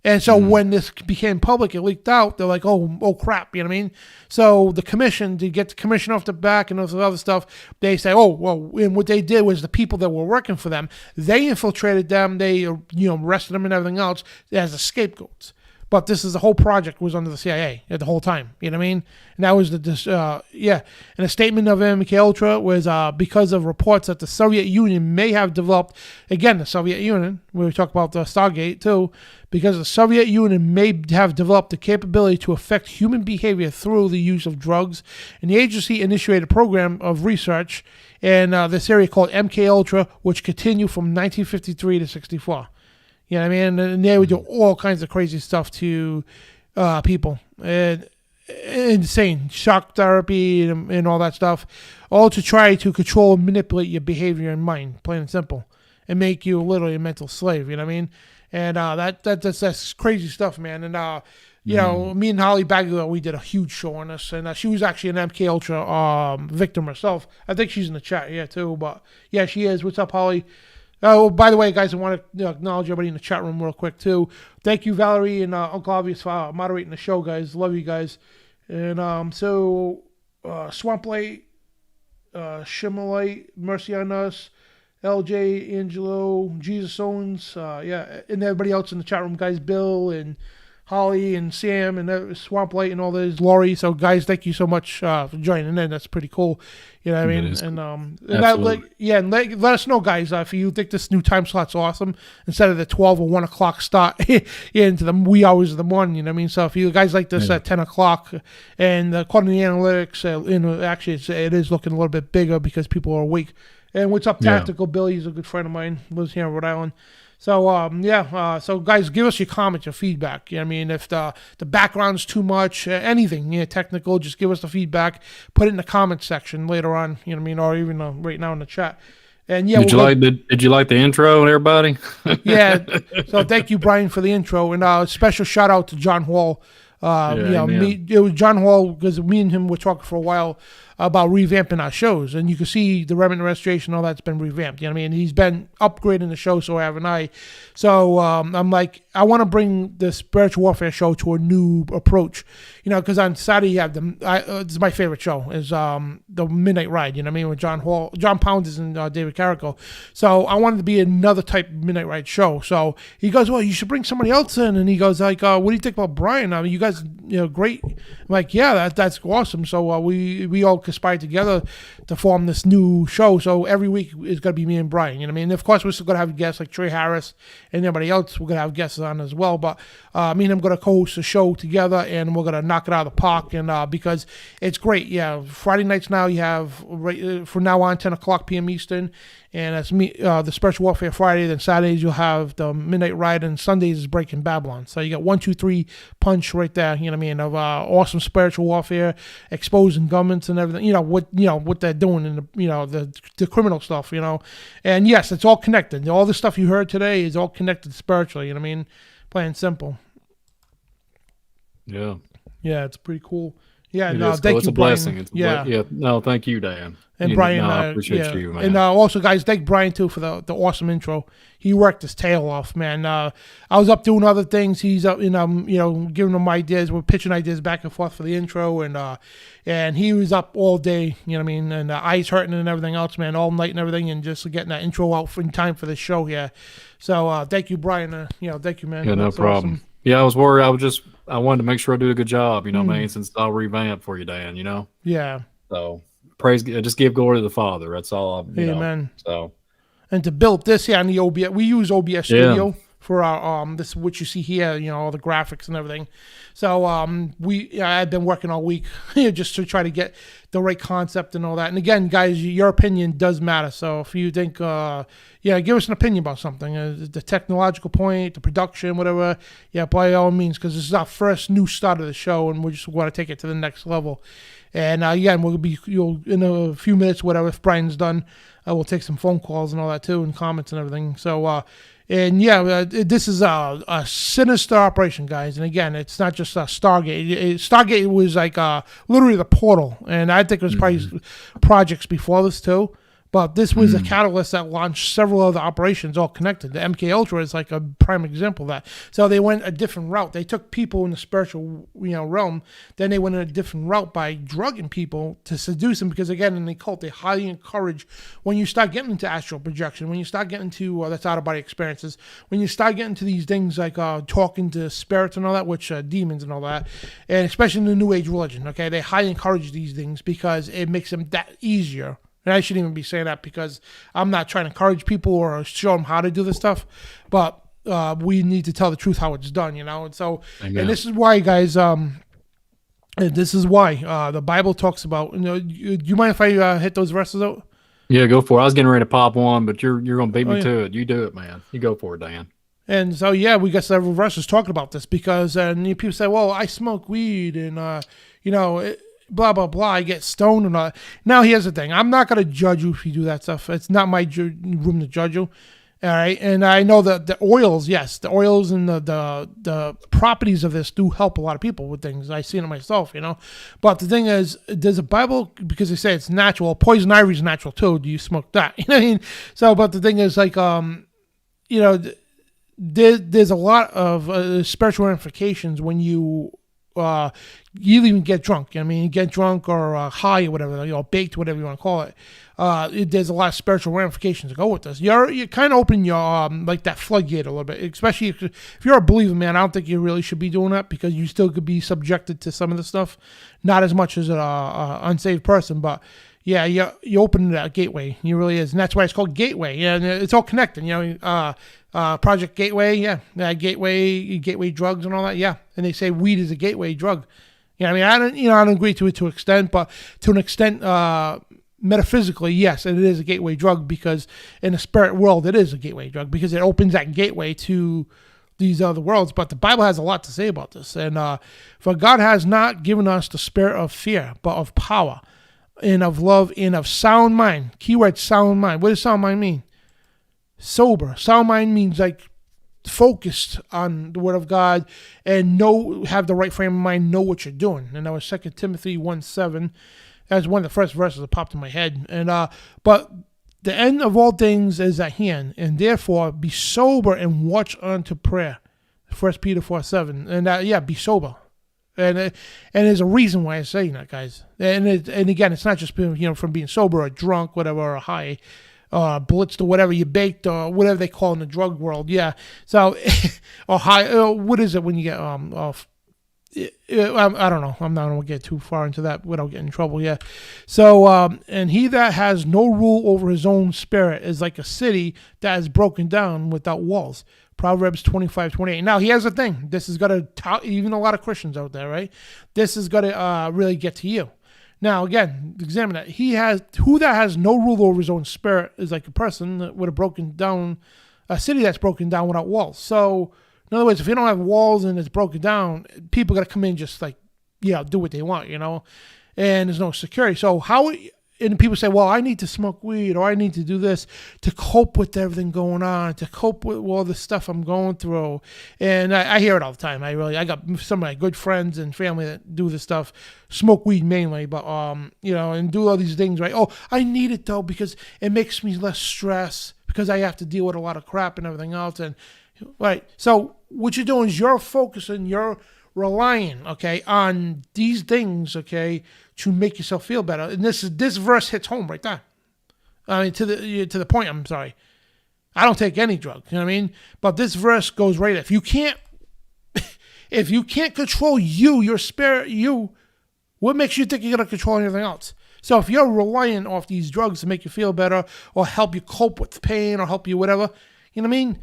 And so when this became public, it leaked out, they're like, oh crap, you know what I mean? So the commission, to get the commission off the back and all this other stuff, they say, and what they did was the people that were working for them, they infiltrated them, they, arrested them and everything else as the scapegoats. But the whole project was under the CIA at the whole time. You know what I mean? And that was And a statement of MKUltra was because of reports that the Soviet Union may have developed, again, the Soviet Union, we talk about the Stargate too, because the Soviet Union may have developed the capability to affect human behavior through the use of drugs. And the agency initiated a program of research in this area called MKUltra, which continued from 1953 to 64. You know what I mean? And they would do all kinds of crazy stuff to people. Insane. Shock therapy and all that stuff. All to try to control and manipulate your behavior and mind, plain and simple. And make you literally a mental slave, you know what I mean? And that's crazy stuff, man. And, me and Holly Bagwell, we did a huge show on this. And she was actually an MKUltra victim herself. I think she's in the chat here, too. But, yeah, she is. What's up, Holly? Oh, by the way, guys, I want to acknowledge everybody in the chat room real quick, too. Thank you, Valerie and Uncle Obvious, for moderating the show, guys. Love you guys. And Swamplight, Shimalite, Mercy on Us, LJ, Angelo, Jesus Owens, and everybody else in the chat room, guys, Bill and Holly and Sam and Swamplight and all those, Laurie. So, guys, thank you so much for joining in. That's pretty cool. You know what I mean? And let us know, guys, if you think this new time slot's awesome, instead of the 12 or 1 o'clock start into the wee hours of the morning. You know what I mean? So if you guys like this at 10 o'clock, and according to the analytics, actually it is looking a little bit bigger because people are awake. And what's up, Tactical Billy? He's a good friend of mine. Lives here in Rhode Island. So, so guys, give us your comments, your feedback. You know what I mean? If the background's too much, anything, technical, just give us the feedback. Put it in the comments section later on, you know what I mean? Or even right now in the chat. And did you like the intro and everybody? Yeah. So thank you, Brian, for the intro. And special shout out to John Hall. It was John Hall, because me and him were talking for a while about revamping our shows, and you can see the Remnant Restoration, all that's been revamped. You know what I mean? He's been upgrading the show, so haven't I. So I'm like, I want to bring the Spiritual Warfare show to a new approach, because on Saturday you have it's my favorite show is the Midnight Ride. You know what I mean? With John Pounders and David Carrico. So I wanted to be another type of Midnight Ride show. So he goes, well, you should bring somebody else in, and he goes like, what do you think about Brian? I mean, you guys, great. I'm like, yeah, that's awesome. So we all conspired together to form this new show. So every week is going to be me and Brian. You know what I mean? And of course, we're still going to have guests like Trey Harris and everybody else. We're going to have guests on as well. But me and him going to co-host a show together, and we're going to knock it out of the park. And because it's great. Yeah, Friday nights now you have, from now on, 10 o'clock p.m. Eastern. And that's me, the Spiritual Warfare Friday. Then Saturdays you'll have the Midnight Ride, and Sundays is Breaking Babylon. So you got 1, 2, 3 punch right there. You know what I mean? Of awesome spiritual warfare, exposing governments and everything. What they're doing in the criminal stuff. And yes, it's all connected. All the stuff you heard today is all connected spiritually. You know what I mean? Plain simple. Yeah. Yeah, it's pretty cool. Yeah, It no, is cool. thank It's you, a Brian. blessing. It's Yeah. yeah. No, thank you, Dan. And Brian, no, I appreciate you, man. And also, guys, thank Brian too for the awesome intro. He worked his tail off, man. I was up doing other things. He's up, giving them ideas. We're pitching ideas back and forth for the intro, and he was up all day. You know what I mean? And eyes hurting and everything else, man, all night and everything, and just getting that intro out in time for the show here. So thank you, Brian. Thank you, man. Yeah, no That's problem. awesome. Yeah, I was worried. I wanted to make sure I do a good job. You know, man. Since I'll revamp for you, Dan. You know. Yeah. So just give glory to the Father. That's all. Amen. So. And to build this here on the OBS, we use OBS Studio for our this what you see here, all the graphics and everything. So I've been working all week just to try to get the right concept and all that. And again, guys, your opinion does matter. So if you think, give us an opinion about something, the technological point, the production, whatever. Yeah, by all means, because this is our first new start of the show, and we just want to take it to the next level. And again, we'll be in a few minutes, whatever. If Brian's done, we'll take some phone calls and all that too, and comments and everything. So, this is a sinister operation, guys. And again, it's not just Stargate. Stargate was like literally the portal, and I think it was probably projects before this too. But this was a catalyst that launched several other operations all connected. The MK Ultra is like a prime example of that. So they went a different route. They took people in the spiritual realm. Then they went in a different route by drugging people to seduce them. Because again, in the cult, they highly encourage when you start getting into astral projection, when you start getting to that's out of body experiences, when you start getting to these things like talking to spirits and all that, which demons and all that, and especially in the New Age religion, okay, they highly encourage these things because it makes them that easier. And I shouldn't even be saying that because I'm not trying to encourage people or show them how to do this stuff, but we need to tell the truth how it's done, And so, Amen. And this is why, guys. This is why the Bible talks about. Do you mind if I hit those verses out? Yeah, go for it. I was getting ready to pop one, but you're gonna beat me to it. You do it, man. You go for it, Dan. And so, we got several verses talking about this because people say, "Well, I smoke weed," and blah, blah, blah, I get stoned and all that. Now, here's the thing. I'm not going to judge you if you do that stuff. It's not my room to judge you. All right? And I know that the oils, yes, the oils and the properties of this do help a lot of people with things. I've seen it myself, But the thing is, there's a Bible, because they say it's natural. Poison ivy is natural, too. Do you smoke that? You know what I mean? So, but the thing is, like, there's a lot of spiritual ramifications when you even get drunk. Get drunk or high or whatever, baked, whatever you want to call it. There's a lot of spiritual ramifications to go with this. You kind of open your like that floodgate a little bit, especially if you're a believer, man. I don't think you really should be doing that because you still could be subjected to some of the stuff, not as much as an unsaved person, but. Yeah, you open that gateway. You really is, and that's why it's called Gateway. Yeah, and it's all connected. Project Gateway. Yeah, gateway drugs and all that. Yeah, and they say weed is a gateway drug. I don't agree to it to an extent, but to an extent, metaphysically, yes, it is a gateway drug because in the spirit world, it is a gateway drug because it opens that gateway to these other worlds. But the Bible has a lot to say about this, and for God has not given us the spirit of fear, but of power. And of love and of sound mind. Keyword sound mind. What does sound mind mean? Sober. Sound mind means like focused on the word of God and have the right frame of mind, know what you're doing. And that was 2 Timothy 1:7. That was one of the first verses that popped in my head. And but the end of all things is at hand, and therefore be sober and watch unto prayer. 1 Peter 4:7. And be sober. And there's a reason why I'm saying that, guys. And again, it's not just from being sober or drunk, whatever, or high, blitzed or whatever, you baked or whatever they call in the drug world. Yeah. So, or high. What is it when you get off? I don't know. I'm not going to get too far into that without getting in trouble. Yeah. So, and he that has no rule over his own spirit is like a city that is broken down without walls. Proverbs 25:28. Now, here's the thing. This is going to, even a lot of Christians out there, right? This is going to really get to you. Now, again, examine that. Who that has no rule over his own spirit is like a person with a city that's broken down without walls. So, in other words, if you don't have walls and it's broken down, people got to come in just like, do what they want, and there's no security. So and people say, well, I need to smoke weed or I need to do this to cope with everything going on, to cope with all the stuff I'm going through. And I hear it all the time. I got some of my good friends and family that do this stuff, smoke weed mainly, but, and do all these things, right? Oh, I need it though, because it makes me less stress because I have to deal with a lot of crap and everything else. And right. So what you're doing is you're focusing, you're relying, okay, on these things, okay, to make yourself feel better. And this verse hits home right there. I mean, to the point. I'm sorry. I don't take any drugs. You know what I mean? But this verse goes right there. If you can't control your spirit, what makes you think you're gonna control anything else? So if you're relying off these drugs to make you feel better or help you cope with pain or help you whatever, you know what I mean?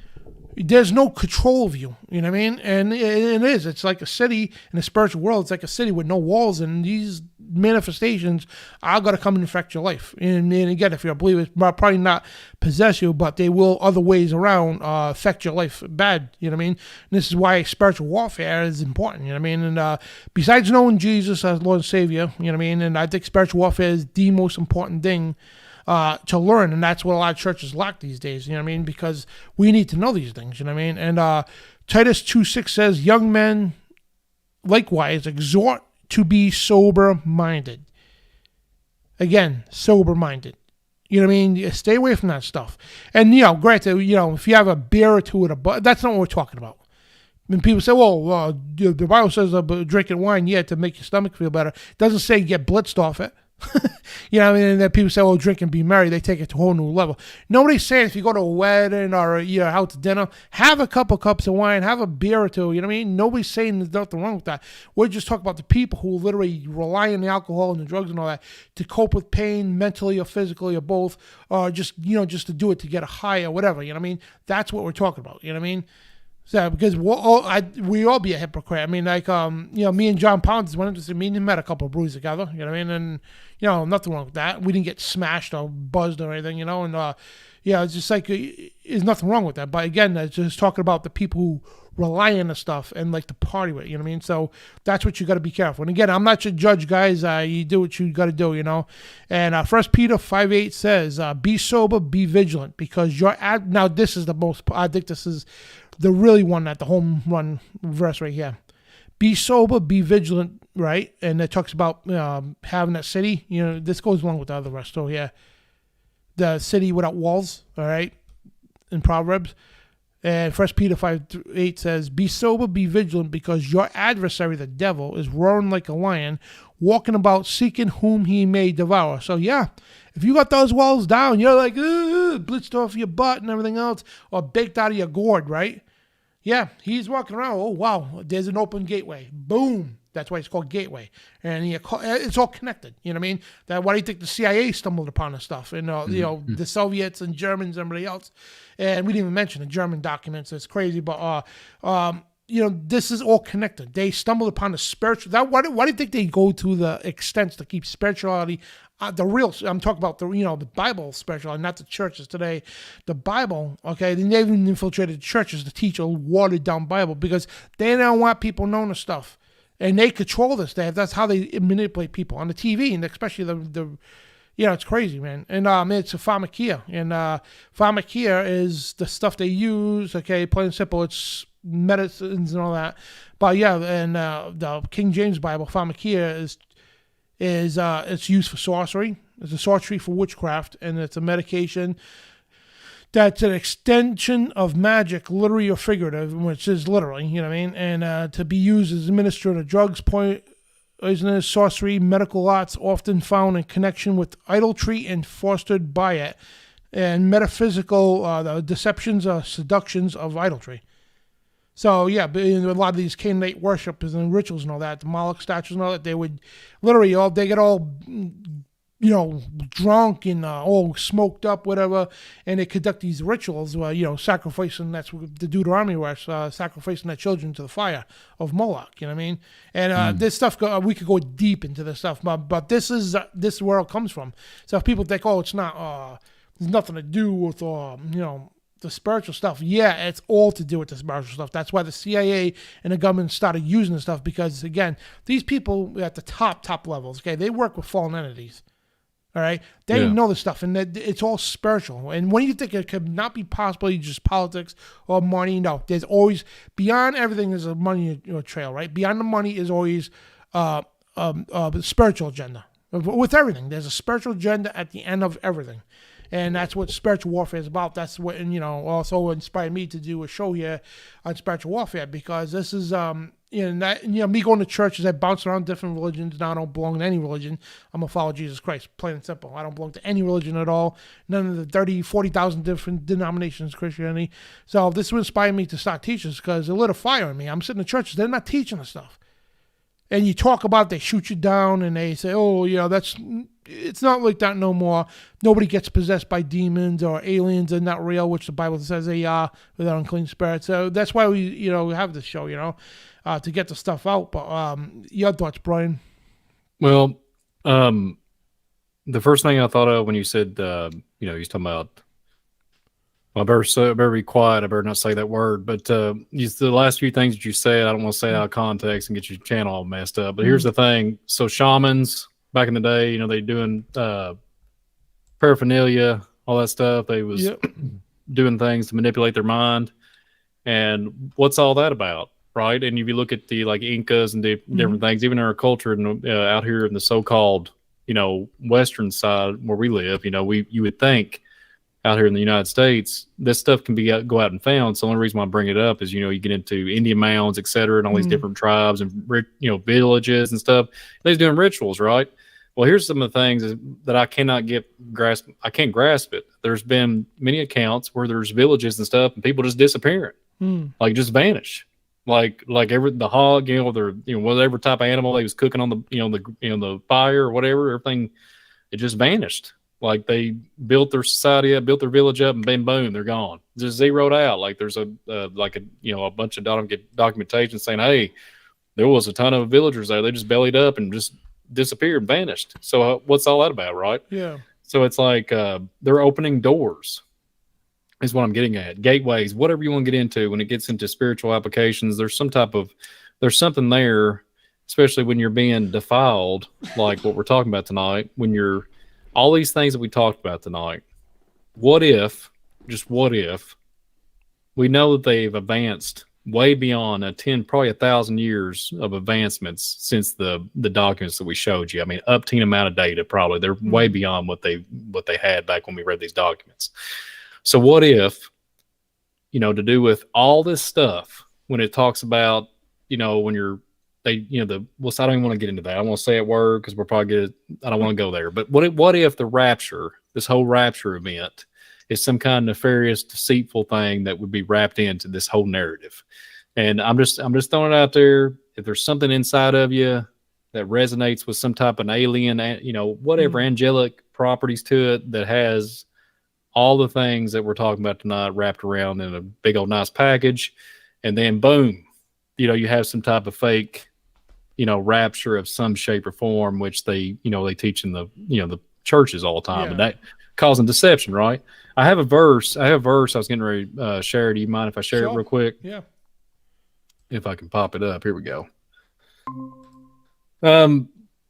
There's no control of you, you know what I mean? And it is. It's like a city in the spiritual world. It's like a city with no walls, and these manifestations are going to come and affect your life. And again, if you're a believer, it's probably not possess you, but they will other ways around affect your life bad, you know what I mean? And this is why spiritual warfare is important, you know what I mean? And besides knowing Jesus as Lord and Savior, you know what I mean? And I think spiritual warfare is the most important thing to learn, and that's what a lot of churches lack these days, you know what I mean? Because we need to know these things, you know what I mean? And Titus 2:6 says, young men likewise exhort to be sober-minded. Again, sober-minded. You know what I mean? Stay away from that stuff. And, granted, if you have a beer or two that's not what we're talking about. When people say, well, the Bible says drinking wine, to make your stomach feel better. It doesn't say get blitzed off it. You know what I mean? And then people say, oh, drink and be merry. They take it to a whole new level. Nobody's saying if you go to a wedding or out to dinner, have a couple cups of wine, have a beer or two. You know what I mean? Nobody's saying there's nothing wrong with that. We're just talking about the people who literally rely on the alcohol and the drugs and all that to cope with pain mentally or physically or both, or just to do it to get a high or whatever. You know what I mean? That's what we're talking about. You know what I mean? So, because we all be a hypocrite. I mean, like, me and John Pounds went into me and him met a couple of brews together, you know what I mean? And, nothing wrong with that. We didn't get smashed or buzzed or anything, and, it's just like, there's nothing wrong with that. But again, it's just talking about the people who rely on the stuff and like to party with it, you know what I mean? So that's what you got to be careful. And again, I'm not your judge, guys. You do what you got to do, And 1 Peter 5:8 says, be sober, be vigilant, because now this is the most, I think this is the really one at the home run verse right here. Be sober, be vigilant, right? And it talks about having that city. This goes along with the other verse. So yeah, the city without walls, all right, in Proverbs. And 1 Peter 5:8 says, be sober, be vigilant, because your adversary, the devil, is roaring like a lion, walking about seeking whom he may devour. So yeah, if you got those walls down, you're like, blitzed off your butt and everything else, or baked out of your gourd, right? Yeah, he's walking around. Oh, wow, there's an open gateway. Boom. That's why it's called gateway. And it's all connected. You know what I mean? Why do you think the CIA stumbled upon this stuff? And, the Soviets and Germans and everybody else. And we didn't even mention the German documents. It's crazy. But, this is all connected. They stumbled upon the spiritual. Why do you think they go to the extents to keep spirituality? I'm talking about the Bible spirituality, not the churches today. The Bible, okay, they even infiltrated the churches to teach a watered down Bible because they don't want people knowing the stuff. And they control this. That's how they manipulate people on the TV, and especially it's crazy, man. And it's a pharmakia, and pharmakia is the stuff they use. Okay, plain and simple, it's medicines and all that. But yeah, and the King James Bible, pharmakia is it's used for sorcery. It's a sorcery for witchcraft, and it's a medication that's an extension of magic, literally or figurative, which is literally, you know what I mean? And to be used as administered to drugs, poisonous, sorcery, medical arts, often found in connection with idolatry and fostered by it, and metaphysical the deceptions or seductions of idolatry. So, yeah, a lot of these Canaanite worshippers and rituals and all that, the Moloch statues and all that, they would literally they get all drunk and all smoked up, whatever, and they conduct these rituals, sacrificing, that's what the Deuteronomy was, sacrificing their children to the fire of Moloch, you know what I mean? And this stuff, we could go deep into this stuff, but this is where it comes from. So if people think, it's not, there's nothing to do with, the spiritual stuff, yeah, it's all to do with the spiritual stuff. That's why the CIA and the government started using this stuff, because, again, these people at the top levels, okay, they work with fallen entities. All right, they know the stuff, and it's all spiritual. And when you think it could not be possibly just politics or money, no, there's always beyond everything is a money trail, right? Beyond the money is always the spiritual agenda. With everything, there's a spiritual agenda at the end of everything, and that's what spiritual warfare is about. That's what, and also inspired me to do a show here on spiritual warfare, because this is me going to churches, I bounce around different religions. Now I don't belong to any religion. I'm a follower of Jesus Christ, plain and simple. I don't belong to any religion at all. None of the 40,000 different denominations of Christianity. So this would inspire me to start teaching, because it lit a fire in me. I'm sitting in churches, they're not teaching the stuff. And you talk about it, they shoot you down, and they say, it's not like that no more. Nobody gets possessed by demons, or aliens are not real, which the Bible says they are, with an unclean spirit. So that's why we have this show, to get the stuff out. But your thoughts, Brian? Well, the first thing I thought of when you said, he's talking about, I better be quiet. I better not say that word. But the last few things that you said, I don't want to say it out of context and get your channel all messed up. But here's the thing. So shamans, back in the day, they doing paraphernalia, all that stuff. They was doing things to manipulate their mind. And what's all that about? Right. And if you look at the Incas and different things, even in our culture and out here in the so-called, Western side where we live, you would think out here in the United States, this stuff can go out and found. So the only reason why I bring it up is, you get into Indian mounds, et cetera, and all these different tribes and, villages and stuff. They're doing rituals, right? Well, here's some of the things that I cannot grasp. I can't grasp it. There's been many accounts where there's villages and stuff and people just disappearing, just vanish. The hog, whatever type of animal they was cooking on the fire or whatever, everything, it just vanished. Like they built their society up, built their village up, and then boom, they're gone. Just zeroed out. Like there's a bunch of documentation saying, hey, there was a ton of villagers there. They just bellied up and just disappeared, vanished. So what's all that about, right? Yeah. So it's like they're opening doors, is what I'm getting at. Gateways, whatever you want to get into. When it gets into spiritual applications, there's something there, especially when you're being defiled, like what we're talking about tonight. When you're all these things that we talked about tonight. What if we know that they've advanced way beyond probably 1,000 years of advancements since the documents that we showed you. I mean, upteen amount of data, probably. They're way beyond what they had back when we read these documents. So what if, to do with all this stuff, when it talks about, when I don't even want to get into that. I don't want to say a word because we're probably I don't want to go there. But what if the rapture, this whole rapture event, is some kind of nefarious, deceitful thing that would be wrapped into this whole narrative? And I'm just throwing it out there. If there's something inside of you that resonates with some type of alien, whatever angelic properties to it, that has all the things that we're talking about tonight wrapped around in a big old nice package, and then boom, you have some type of fake rapture of some shape or form, which they teach in the churches all the time, and that causing deception, right? I have a verse I was getting ready to share. Do you mind if I share it real quick? Yeah. If I can pop it up. Here we go.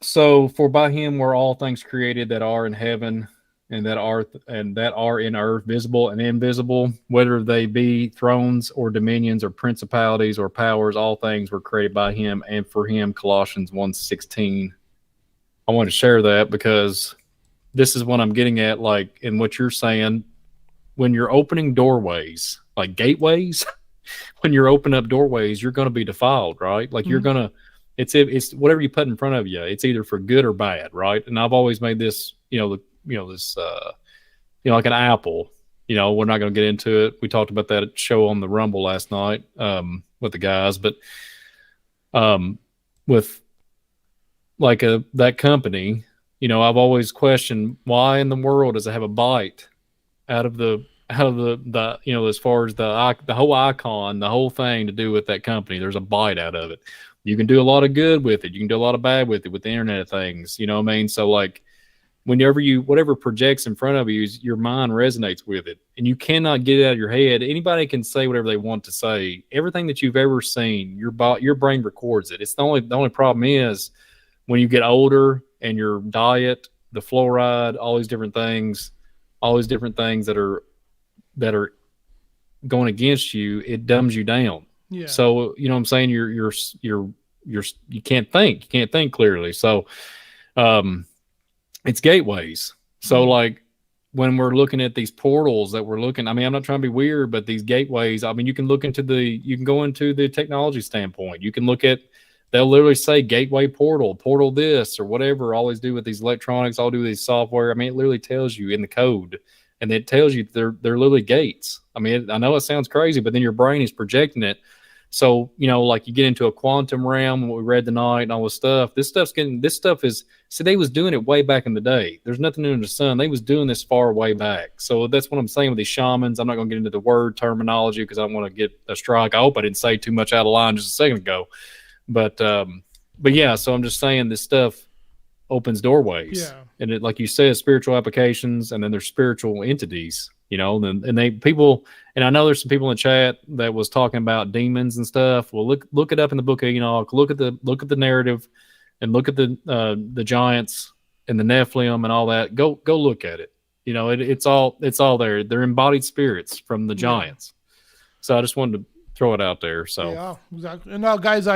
So for by him were all things created that are in heaven and that are in earth, visible and invisible, whether they be thrones or dominions or principalities or powers, all things were created by him and for him. Colossians 1:16. I want to share that because this is what I'm getting at, like in what you're saying. When you're opening doorways, like gateways, when you're opening up doorways, you're going to be defiled, right? Like you're going to, it's whatever you put in front of you, it's either for good or bad, right? And I've always made this, like an apple, we're not going to get into it. We talked about that show on the Rumble last night with the guys, but with like that company, I've always questioned why in the world does it have a bite out of the as far as the whole icon, the whole thing to do with that company. There's a bite out of it. You can do a lot of good with it. You can do a lot of bad with it with the internet of things. You know what I mean? So like whatever projects in front of you, your mind resonates with it, and you cannot get it out of your head. Anybody can say whatever they want to say. Everything that you've ever seen, your brain records it. It's the only problem is when you get older and your diet the fluoride, all these different things that are going against you, it dumbs you down. Yeah. So, you know what I'm saying? You can't think clearly. So, it's gateways. So like when we're looking at these portals that we're looking, I mean, I'm not trying to be weird, but these gateways, I mean, you can go into the technology standpoint. You can look at, they'll literally say gateway portal this or whatever, always do with these electronics, all do with these software. I mean, it literally tells you in the code, and it tells you they're literally gates. I mean, I know it sounds crazy, but then your brain is projecting it. So, you know, like you get into a quantum realm, what we read tonight and all this stuff. This stuff is, see, they was doing it way back in the day. There's nothing new in the sun. They was doing this far way back. So that's what I'm saying with these shamans. I'm not going to get into the word terminology because I don't want to get a strike. I hope I didn't say too much out of line just a second ago. But yeah, so I'm just saying this stuff opens doorways. Yeah. And it, like you said, spiritual applications, and then there's spiritual entities, you know, and they people, and I know there's some people in the chat that was talking about demons and stuff. Well, look it up in the book of Enoch, look at the narrative, and look at the giants and the Nephilim and all that. Go look at it. You know, it's all there. They're embodied spirits from the giants. So I just wanted to throw it out there. So yeah, exactly. And now, guys,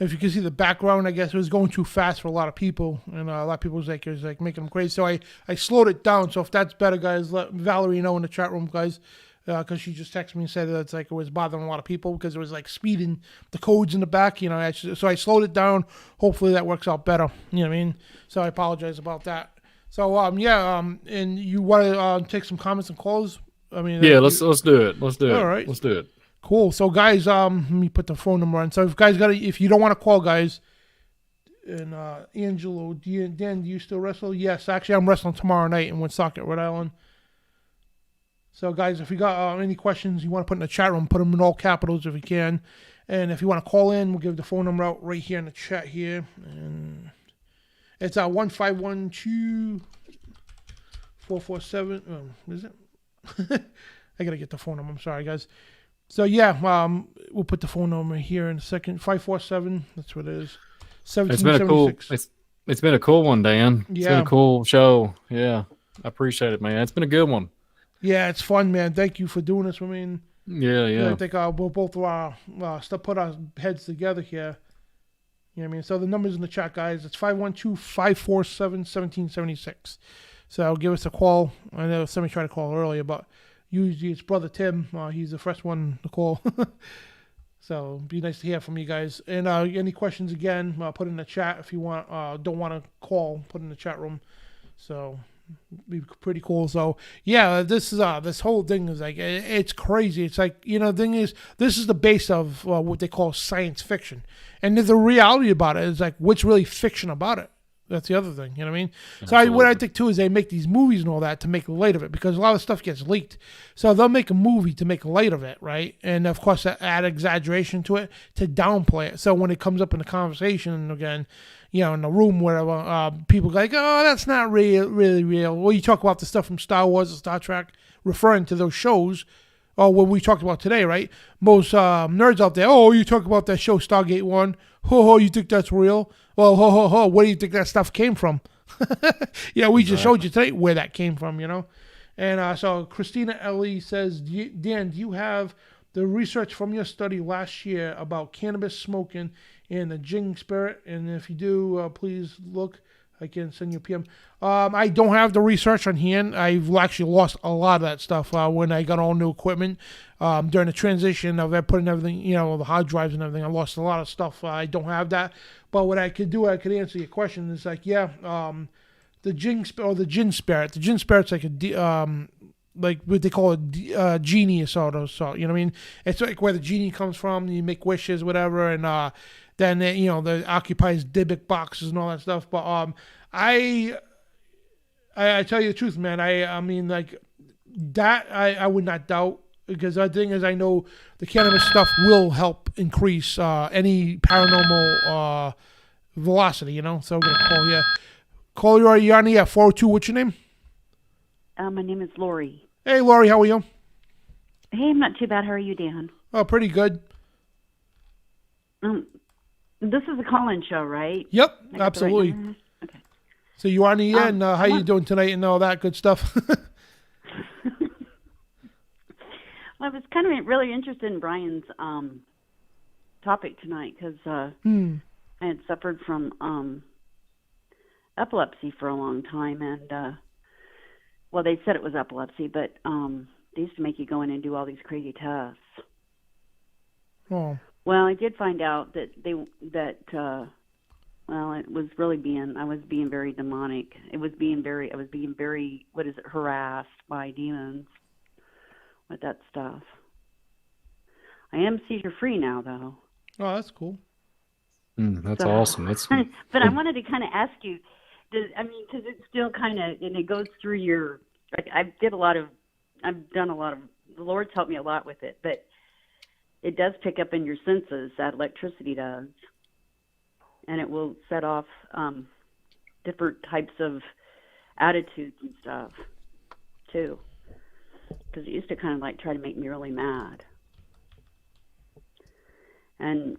if you can see the background, I guess it was going too fast for a lot of people, and a lot of people was like making them crazy. So I slowed it down. So if that's better, guys, let Valerie know in the chat room, guys, because she just texted me and said that it's like it was bothering a lot of people because it was like speeding the codes in the back, you know. So I slowed it down. Hopefully that works out better. You know what I mean? So I apologize about that. So and you want to take some comments and calls? I mean, yeah, let's do it. Let's do it. All right, let's do it. Cool. So, guys, let me put the phone number on. So, if you don't want to call, guys, and Angelo, Dan, do you still wrestle? Yes, actually, I'm wrestling tomorrow night in Woonsocket, Rhode Island. So, guys, if you got any questions you want to put in the chat room, put them in all capitals if you can. And if you want to call in, we'll give the phone number out right here in the chat here. And it's 1512-447. Is it? I got to get the phone number. I'm sorry, guys. So, yeah, we'll put the phone number here in a second. 547, that's what it is. 1776. It's been a cool one, Dan. It's been a cool show. Yeah, I appreciate it, man. It's been a good one. Yeah, it's fun, man. Thank you for doing this. I mean, yeah. I think we'll both put our heads together here. You know what I mean? So the number's in the chat, guys. It's 512-547-1776. So give us a call. I know somebody tried to call earlier, but usually it's Brother Tim. He's the first one to call. So it'd be nice to hear from you guys. And any questions, again, put in the chat. If you don't want to call, put in the chat room. So it'd be pretty cool. So, yeah, this whole thing is like, it's crazy. It's like, you know, the thing is, this is the base of what they call science fiction. And the reality about it is like, what's really fiction about it? That's the other thing, you know what I mean? Absolutely. So what I think, too, is they make these movies and all that to make light of it because a lot of stuff gets leaked. So they'll make a movie to make light of it, right? And, of course, add exaggeration to it to downplay it. So when it comes up in the conversation, again, you know, in the room where people go like, oh, that's not really real. Well, you talk about the stuff from Star Wars and Star Trek referring to those shows, or what we talked about today, right? Most nerds out there, oh, you talk about that show Stargate 1. Ho, you think that's real? Well, ho, where do you think that stuff came from? Yeah, we just showed you today where that came from, you know? And so Christina Ellie says, Dan, do you have the research from your study last year about cannabis smoking and the jing spirit? And if you do, please look. I can send you a PM. I don't have the research on hand. I've actually lost a lot of that stuff when I got all new equipment. During the transition of putting everything, you know, the hard drives and everything, I lost a lot of stuff. I don't have that. But what I could do, I could answer your question. It's like, the jinn spirit. The jinn spirit's like like what they call a genie or sort of. So, you know what I mean? It's like where the genie comes from. You make wishes, whatever, and then you know, the occupies Dybbuk boxes and all that stuff. But I tell you the truth, man. I mean, like that, I would not doubt, because the thing is, I know the cannabis stuff will help increase any paranormal velocity. You know, so I'm gonna call you. Call you. You're on the 402. What's your name? My name is Lori. Hey, Lori, how are you? Hey, I'm not too bad. How are you, Dan? Oh, pretty good. This is a call-in show, right? Yep, absolutely. Okay. So you on the air, and how you doing tonight and all that good stuff? Well, I was kind of really interested in Brian's topic tonight because I had suffered from epilepsy for a long time, and well, they said it was epilepsy, but they used to make you go in and do all these crazy tests. Oh. Well, I did find out that well, it was really I was being very demonic. I was being very, harassed by demons with that stuff. I am seizure free now, though. Oh, that's cool. That's awesome. That's. But I wanted to kind of ask you, because it's still kind of, and it goes through your. I've done a lot of. The Lord's helped me a lot with it, but it does pick up in your senses. That electricity does, and it will set off different types of attitudes and stuff too. Because it used to kind of like try to make me really mad, and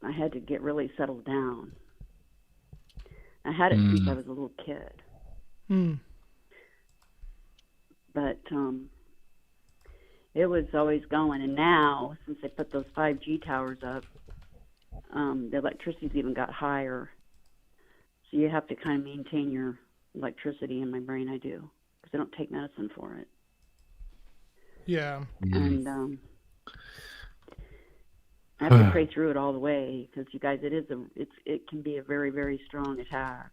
I had to get really settled down. I had it since I was a little kid. But it was always going. And now, since they put those 5G towers up, the electricity's even got higher. So you have to kind of maintain your electricity in my brain. I do, because I don't take medicine for it. Yeah. And I have to pray through it all the way, because you guys, it can be a very, very strong attack.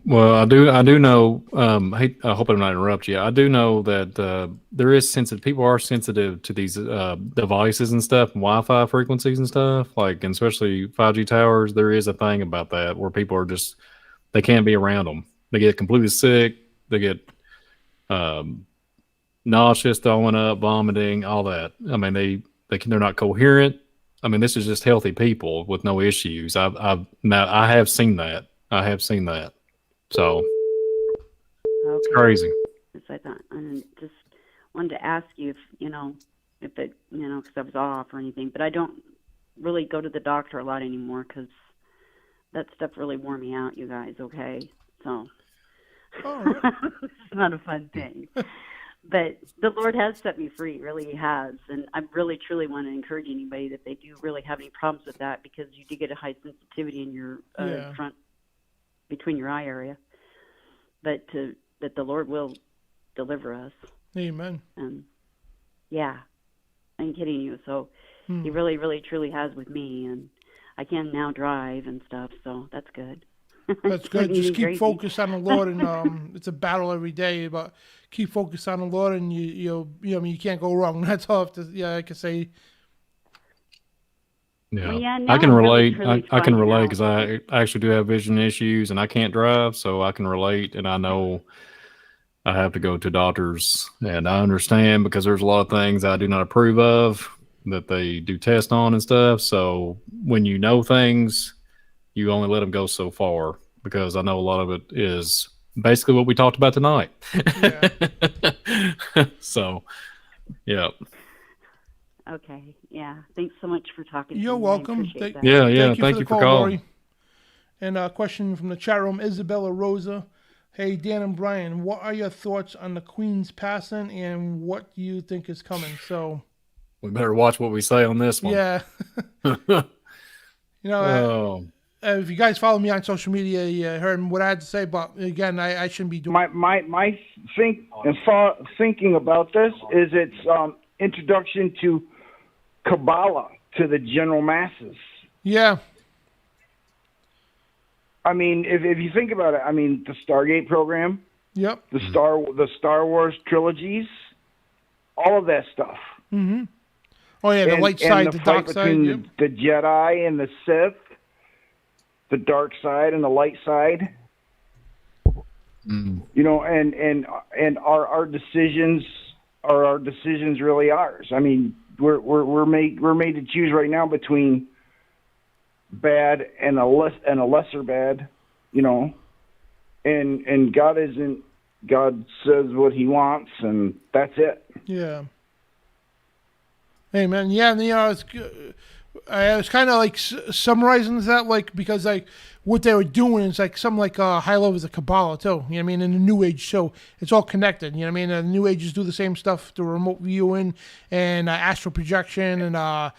Well, I do know. I hope I'm not interrupt you. I do know that there is sensitive. People are sensitive to these devices and stuff, Wi-Fi frequencies and stuff. Like, and especially 5G towers. There is a thing about that where people are just they can't be around them. They get completely sick. They get nauseous, throwing up, vomiting, all that. I mean, they're not coherent. I mean, this is just healthy people with no issues. I have seen that. I have seen that. So it's crazy. I thought, and just wanted to ask you if it, because I was off or anything, but I don't really go to the doctor a lot anymore because that stuff really wore me out, you guys. Okay, so it's not a fun thing. But the Lord has set me free, really He has, and I really truly want to encourage anybody that they do really have any problems with that, because you do get a high sensitivity in your front between your eye area, but that the Lord will deliver us. Amen. And yeah, I'm kidding you. So He really, really, truly has with me, and I can now drive and stuff. So that's good. That's good. Just keep focused on the Lord, and it's a battle every day. But keep focused on the Lord, and you can't go wrong. That's all I can say. Yeah, well, yeah, I can relate. Really I can relate because I actually do have vision issues and I can't drive, so I can relate. And I know I have to go to doctors, and I understand because there's a lot of things I do not approve of that they do tests on and stuff. So when you know things, you only let them go so far, because I know a lot of it is basically what we talked about tonight. Yeah. So, yeah. Okay. Yeah. Thanks so much for talking. You're to me. welcome. Thank Thank you for calling. Lori. And a question from the chat room, Isabella Rosa. Hey, Dan and Brian, what are your thoughts on the Queen's passing, and what do you think is coming? So we better watch what we say on this one. Yeah. If you guys follow me on social media, you heard what I had to say. But again, I shouldn't be doing. My thinking about this is its introduction to Kabbalah to the general masses. Yeah. I mean, if you think about it, I mean, the Stargate program. Yep. The Star Wars trilogies, all of that stuff. Mm-hmm. Oh yeah, the light side, the dark side. Between the Jedi and the Sith, the dark side and the light side. Mm. And our decisions are our decisions really ours. I mean, we're made to choose right now between bad and a lesser bad, and God says what He wants, and that's it. Yeah. Hey man, yeah, it's good. I was kind of like summarizing that, like, because like what they were doing is like some like high levels of Kabbalah too. You know what I mean? In the New Age, so it's all connected. You know what I mean? The New Ages do the same stuff, the remote viewing and astral projection, and a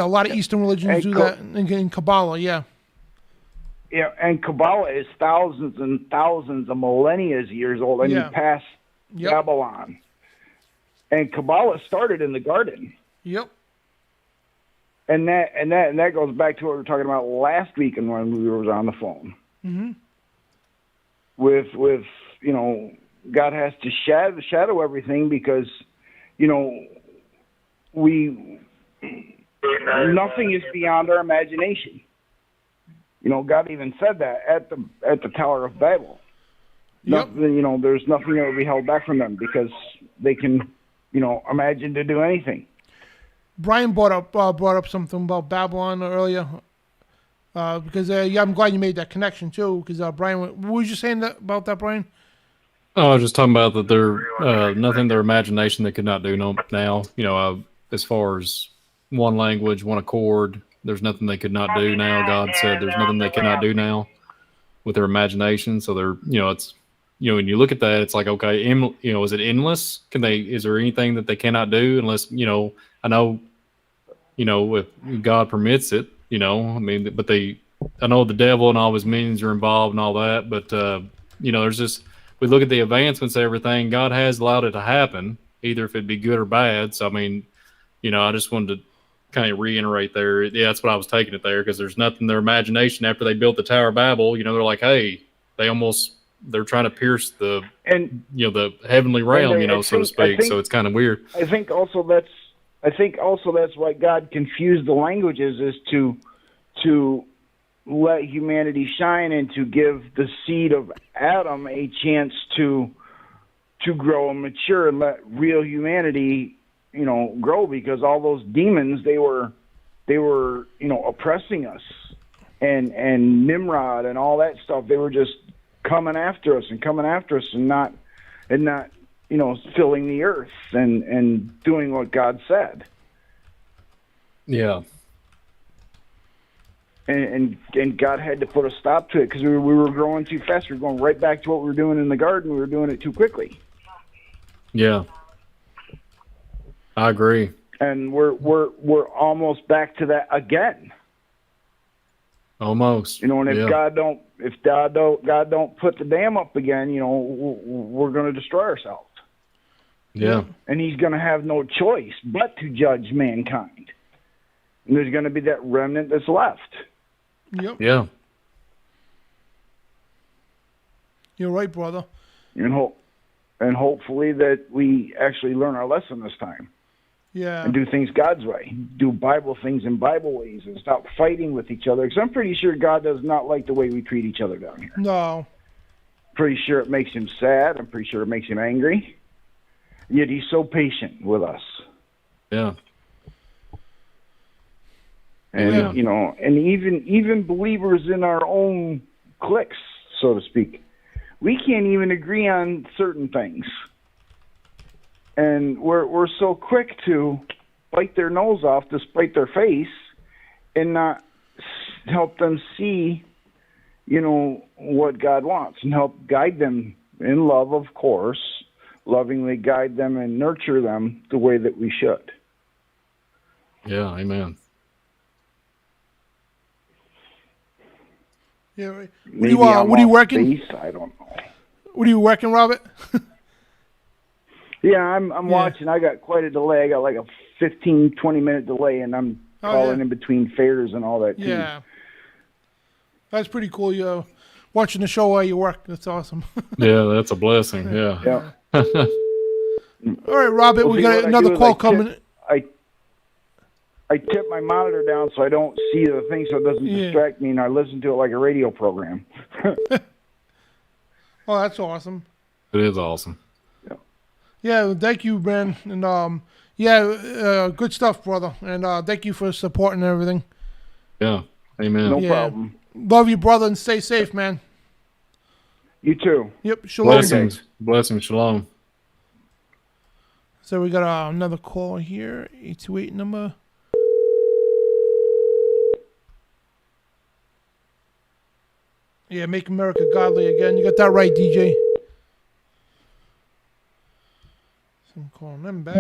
lot of Eastern religions do that in Kabbalah. Yeah. Yeah, and Kabbalah is thousands and thousands of millennia years old. I mean, past Babylon. And Kabbalah started in the garden. Yep. And that goes back to what we were talking about last week and when we were on the phone. Mm-hmm. With God has to shadow everything because, nothing is beyond our imagination. God even said that at the Tower of Babel. Yep. There's nothing that will be held back from them because they can, imagine to do anything. Brian brought up something about Babylon earlier, because I'm glad you made that connection too. Because Brian, what was you saying about that, Brian? Oh, I was just talking about that they're nothing their imagination they could not do now. As far as one language, one accord, there's nothing they could not do now. God said there's nothing they cannot do now with their imagination. So they're, it's, when you look at that, it's like, okay, is it endless? Is there anything that they cannot do unless, I know, if God permits it, I mean, but I know the devil and all his minions are involved and all that, but, there's just, we look at the advancements, everything, God has allowed it to happen, either if it be good or bad. So, I mean, I just wanted to kind of reiterate there. Yeah, that's what I was taking it there, because there's nothing in their imagination after they built the Tower of Babel, they're like, hey, they're trying to pierce the heavenly realm, so to speak. So it's kind of weird. I think also that's why God confused the languages, is to let humanity shine and to give the seed of Adam a chance to grow and mature and let real humanity, grow, because all those demons, they were oppressing us, and Nimrod and all that stuff, they were just coming after us and not filling the earth and doing what God said. Yeah. And God had to put a stop to it because we were growing too fast. We were going right back to what we were doing in the garden. We were doing it too quickly. Yeah. I agree. And we're almost back to that again. Almost. And if God don't put the dam up again, we're going to destroy ourselves. Yeah. And he's going to have no choice but to judge mankind. And there's going to be that remnant that's left. Yep. Yeah. You're right, brother. And hopefully that we actually learn our lesson this time. Yeah. And do things God's way. Do Bible things in Bible ways and stop fighting with each other. Because I'm pretty sure God does not like the way we treat each other down here. No. Pretty sure it makes him sad. I'm pretty sure it makes him angry. Yet he's so patient with us. Yeah. And, and even believers in our own cliques, so to speak, we can't even agree on certain things. And we're so quick to bite their nose off to spite their face and not help them see, what God wants, and help guide them in love, of course, lovingly guide them and nurture them the way that we should. Yeah, amen. Yeah, right. What are you working? Base, I don't know. What are you working, Robert? Yeah, I'm watching. I got quite a delay. I got like a 15, 20-minute delay, and I'm calling in between fairs and all that, too. Yeah. That's pretty cool. You're watching the show while you work. That's awesome. Yeah, that's a blessing. Yeah. Yeah. All right, Robert, we got another call coming. I tip my monitor down so I don't see the thing, so it doesn't distract me, and I listen to it like a radio program. Oh, that's awesome. It is awesome. Yeah, thank you, Ben. And good stuff, brother. And thank you for supporting everything. Yeah, amen. No problem. Love you, brother, and stay safe, man. You too. Yep, shalom. Blessings, shalom. So we got another call here, 828 number. Yeah, make America godly again. You got that right, DJ. So I'm calling them back.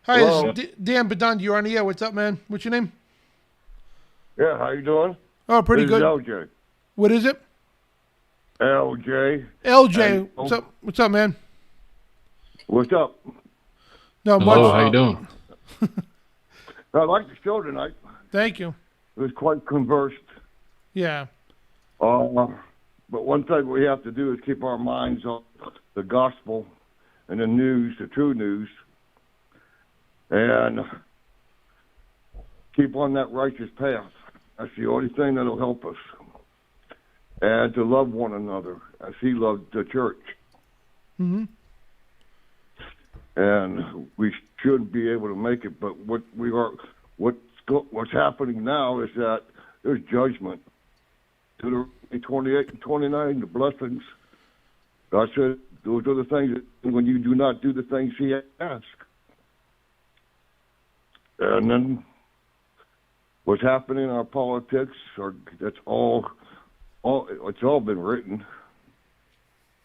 Hi, Hello. this is Dan Bidondi. You're on the air. What's up, man? What's your name? Yeah, how you doing? Oh, pretty This good. is LJ. What is it? LJ. LJ. What's up? What's up, man? What's up? No, Hello, much. how you doing? I like the show tonight. Thank you. It was quite conversed. Yeah. But one thing we have to do is keep our minds on the gospel and the news, the true news, and keep on that righteous path. That's the only thing that'll help us. And to love one another as he loved the church. Mm-hmm. And we should be able to make it. But what's happening now is that there's judgment. Deuteronomy 28 and 29, the blessings. God said those are the things that when you do not do the things he asks. And then what's happening in our politics, that's all it's all been written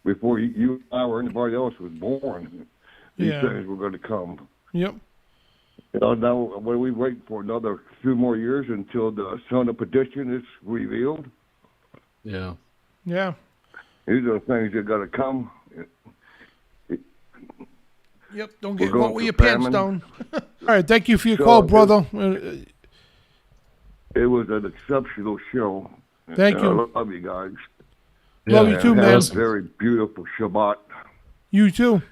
before you and I or anybody else was born. These things were going to come. Yep. Now what are we waiting for? Another few more years until the son of perdition is revealed? Yeah. Yeah. These are the things that got to come. Yep. Don't get going caught with through your pants famine. down. All right. Thank you for your call, brother. It was an exceptional show. Thank you. I love you guys. Love you too, And man. have a very beautiful Shabbat. You too.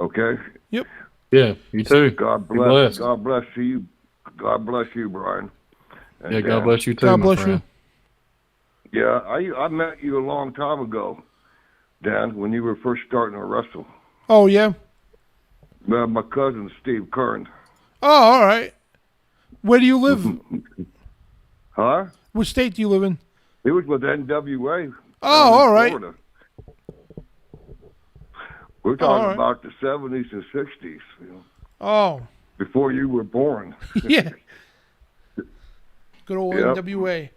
Okay? Yep. Yeah, you too. God Be bless. blessed. God bless you. God bless you, Brian. And, Yeah, God bless you too, God my bless friend. Yeah, I met you a long time ago, Dan, when you were first starting to wrestle. Oh, yeah? My cousin, Steve Kern. Oh, all right. Where do you live? Huh? What state do you live in? He was with NWA. Oh, all right. Florida. We're talking all right. about the 70s and 60s, you know, Oh, before you were born. yeah. Good old Yep. NWA.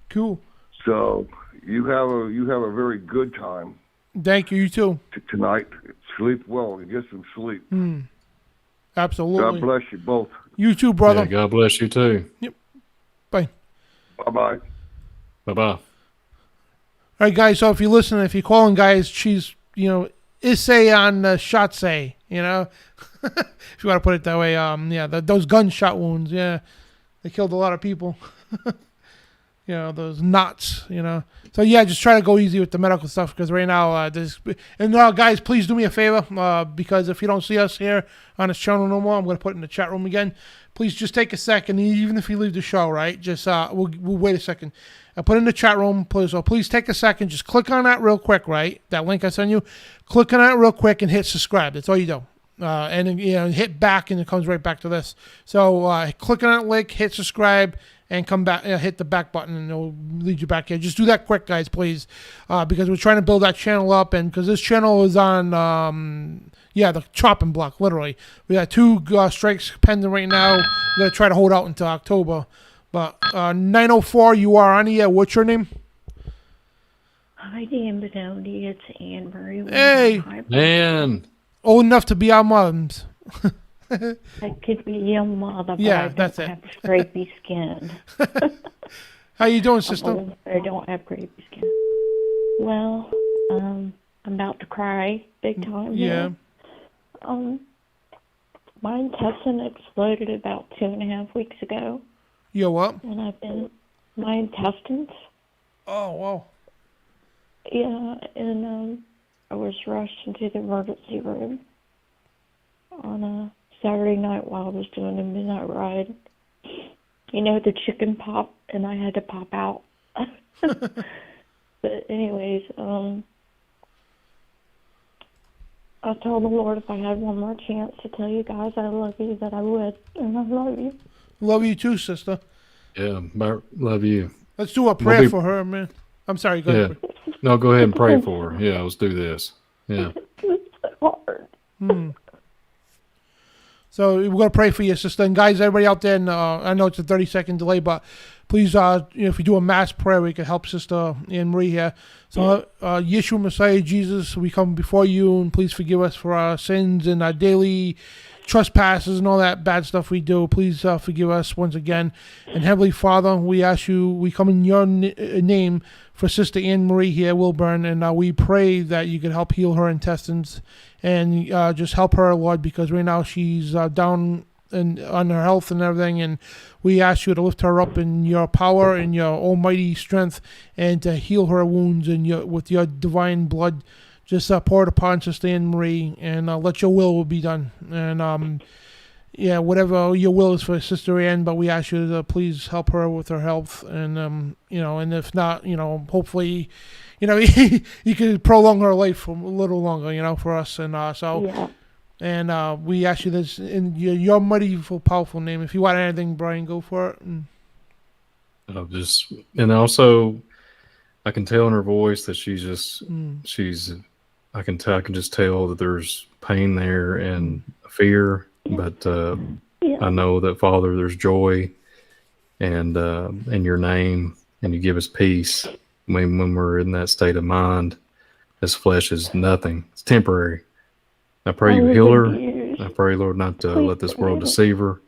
Cool. So you have a very good time Thank you. You too. tonight. Sleep well and get some sleep. Absolutely. God bless you both. You too, Yeah, brother. God bless you too. Bye. Bye-bye. Bye-bye. All right, guys. So if you're listening, if you're calling, guys, she's, Issei on Shotsei, if you want to put it that way. Those gunshot wounds, they killed a lot of people. Those knots, So, just try to go easy with the medical stuff because right now, guys, please do me a favor because if you don't see us here on this channel no more, I'm going to put it in the chat room again. Please just take a second, even if you leave the show, right? Just we'll wait a second. I put it in the chat room, please. So please take a second, just click on that real quick, right? That link I sent you. Click on that real quick and hit subscribe. That's all you do. And then, hit back, and it comes right back to this. So click on that link, hit subscribe, and come back. Hit the back button, and it'll lead you back here. Just do that quick, guys, please, because we're trying to build that channel up, and because this channel is on, the chopping block, literally. We got 2 strikes pending right now. We're gonna try to hold out until October. But 904, you are on the air. What's your name? Hi, Dan Bidondi. It's Anne Marie. Hey. Man. Old enough to be our moms. I could be your mother, but Yeah, I that's don't it. have scrapey skin. How you doing, sister? I don't have scrapey skin. Well, I'm about to cry big time. Yeah. Here. My intestine exploded about 2.5 weeks ago, Yo, what? and my intestines. Oh, wow. Yeah, and I was rushed into the emergency room on a Saturday night while I was doing a midnight ride. The chicken pop, and I had to pop out. But anyways, I told the Lord if I had one more chance to tell you guys I love you, that I would, and I love you. Love you too, sister. Yeah, love you. Let's do a prayer for her, man. I'm sorry, go ahead. No, go ahead and pray for her. Yeah, let's do this. Yeah. It's so hard. So we're going to pray for you, sister. And guys, everybody out there, and I know it's a 30-second delay, but please, if you do a mass prayer, we can help Sister Anne Marie here. So, Yeshua Messiah Jesus, we come before you, and please forgive us for our sins and our daily trespasses and all that bad stuff we do. Please forgive us once again. And Heavenly Father, we ask you, we come in your name for Sister Anne Marie here, Wilburn, and we pray that you could help heal her intestines and just help her, Lord, because right now she's down on her health and everything, and we ask you to lift her up in your power and your almighty strength, and to heal her wounds and with your divine blood. Just pour it upon Sister Anne Marie, and let your will be done. And whatever your will is for Sister Anne, but we ask you to please help her with her health, and and if not, hopefully, you could prolong her life a little longer, for us, and Yeah. And we ask you this in your mighty, powerful name. If you want anything, Brian, go for it. And also, I can tell in her voice that I can just tell that there's pain there and fear, but I know that, Father, there's joy and in your name, and you give us peace when we're in that state of mind. This flesh is nothing; it's temporary. I pray you heal her. I pray, Lord, not to let this world deceive her.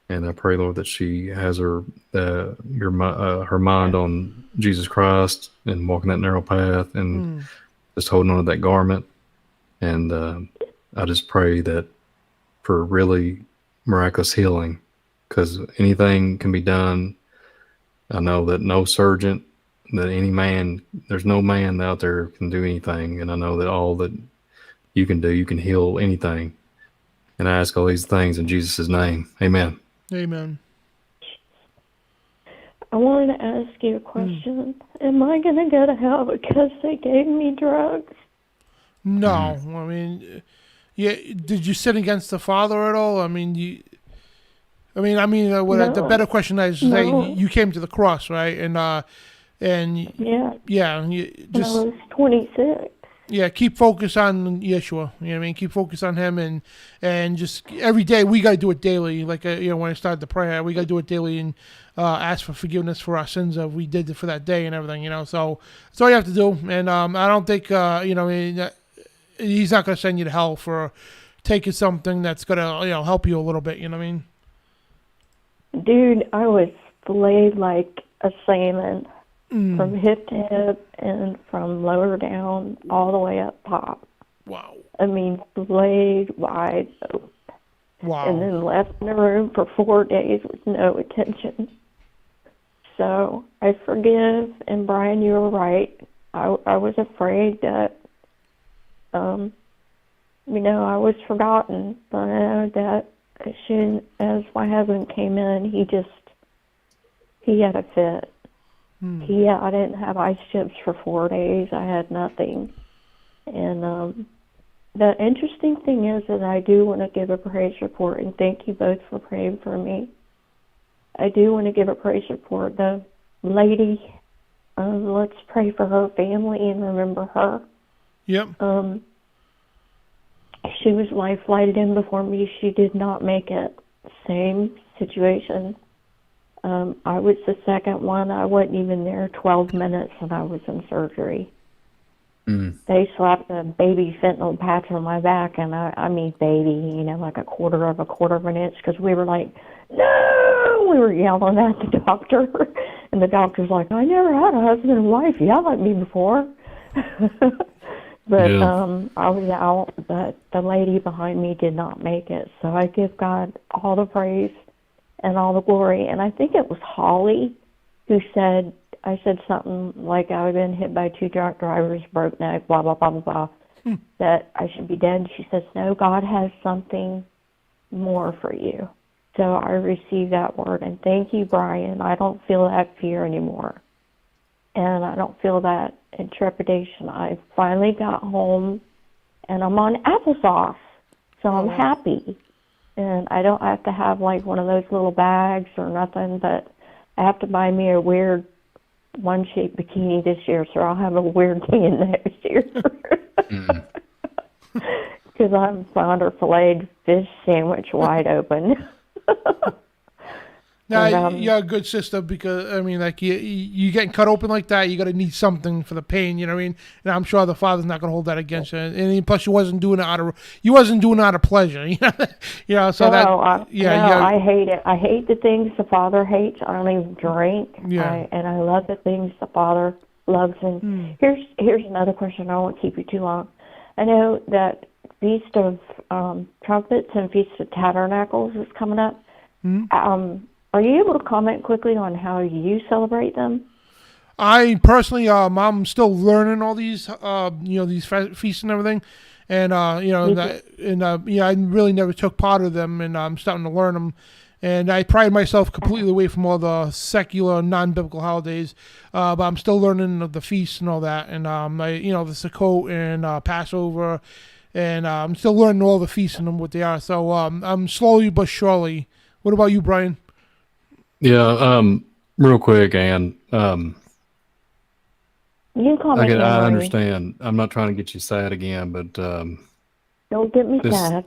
And I pray, Lord, that she has her mind on Jesus Christ and walking that narrow path and just holding on to that garment. And I just pray that for really miraculous healing, because anything can be done. I know that no surgeon, there's no man out there can do anything. And I know that all that you can do, you can heal anything. And I ask all these things in Jesus' name. Amen. Amen. I wanted to ask you a question. Am I going to go to hell because they gave me drugs? No. I mean, did you sin against the Father at all? I mean, the better question is, say you came to the cross, right? And you just, when I was 26. Yeah, keep focus on Yeshua. You know what I mean? Keep focus on him, and just every day we got to do it daily. Like when I started the prayer, we got to do it daily and ask for forgiveness for our sins that we did for that day and everything. So that's all you have to do. And I don't think he's not going to send you to hell for taking something that's going to help you a little bit. You know what I mean? Dude, I was filleted like a salmon. From hip to hip and from lower down all the way up top. Wow. I mean, laid wide open. Wow. And then left in the room for 4 days with no attention. So I forgive, and Brian, you were right. I was afraid that, I was forgotten. But I know that as my husband came in, he had a fit. I didn't have ice chips for 4 days. I had nothing. And the interesting thing is that I do want to give a praise report, and thank you both for praying for me. I do want to give a praise report. The lady, let's pray for her family and remember her. Yep. She was life flighted in before me. She did not make it. Same situation. I was the second one. I wasn't even there 12 minutes and I was in surgery. They slapped a baby fentanyl patch on my back, and I mean baby, like a quarter of an inch, because we were like, no! We were yelling at the doctor, and the doctor's like, I never had a husband and wife yell at me before. But I was out, but the lady behind me did not make it. So I give God all the praise and all the glory. And I think it was Holly who said, I said something like I've been hit by 2 drunk drivers, broke neck, blah, blah, blah, blah, blah, that I should be dead. She says, no, God has something more for you. So I received that word. And thank you, Brian. I don't feel that fear anymore. And I don't feel that trepidation. I finally got home, and I'm on applesauce. So I'm happy. And I don't have to have like one of those little bags or nothing, but I have to buy me a weird one-shaped bikini this year, so I'll have a weird tan next year. Because because I found her filleted fish sandwich wide open. Now, And, you're a good sister because, I mean, like, you getting cut open like that, you got to need something for the pain, you know what I mean? And I'm sure the father's not going to hold that against you. And plus, you wasn't doing it out of pleasure, you know? So I hate it. I hate the things the father hates. I don't even drink. Yeah. And I love the things the father loves. And here's another question. I won't keep you too long. I know that Feast of Trumpets and Feast of Tabernacles is coming up. Are you able to comment quickly on how you celebrate them? I personally, I'm still learning all these, these feasts and everything, and I really never took part of them, and I'm starting to learn them, and I pride myself completely away from all the secular, non-biblical holidays, but I'm still learning the feasts and all that, and the Sukkot and Passover, and I'm still learning all the feasts and what they are. So I'm slowly but surely. What about you, Brian? Yeah, real quick, Ann. You can call me I Anne-Marie. understand. I'm not trying to get you sad again, but Don't get me sad.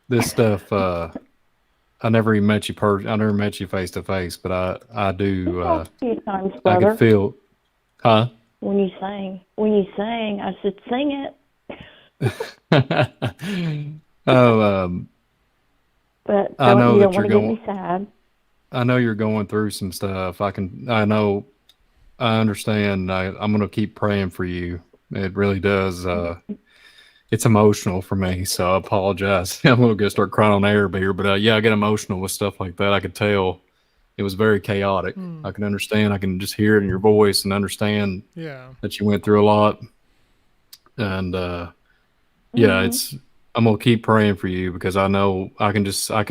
this stuff. I never even met you I never met you face to face, but I do. A few times, I brother. could feel, huh? When you sang, I said, sing it. But I know you that don't you're want to get me sad. I know you're going through some stuff. I understand. I'm going to keep praying for you. It really does. It's emotional for me, so I apologize. I'm going to start crying on air here, but I get emotional with stuff like that. I could tell it was very chaotic. I can understand. I can just hear it in your voice and understand that you went through a lot. And I'm going to keep praying for you because I know I can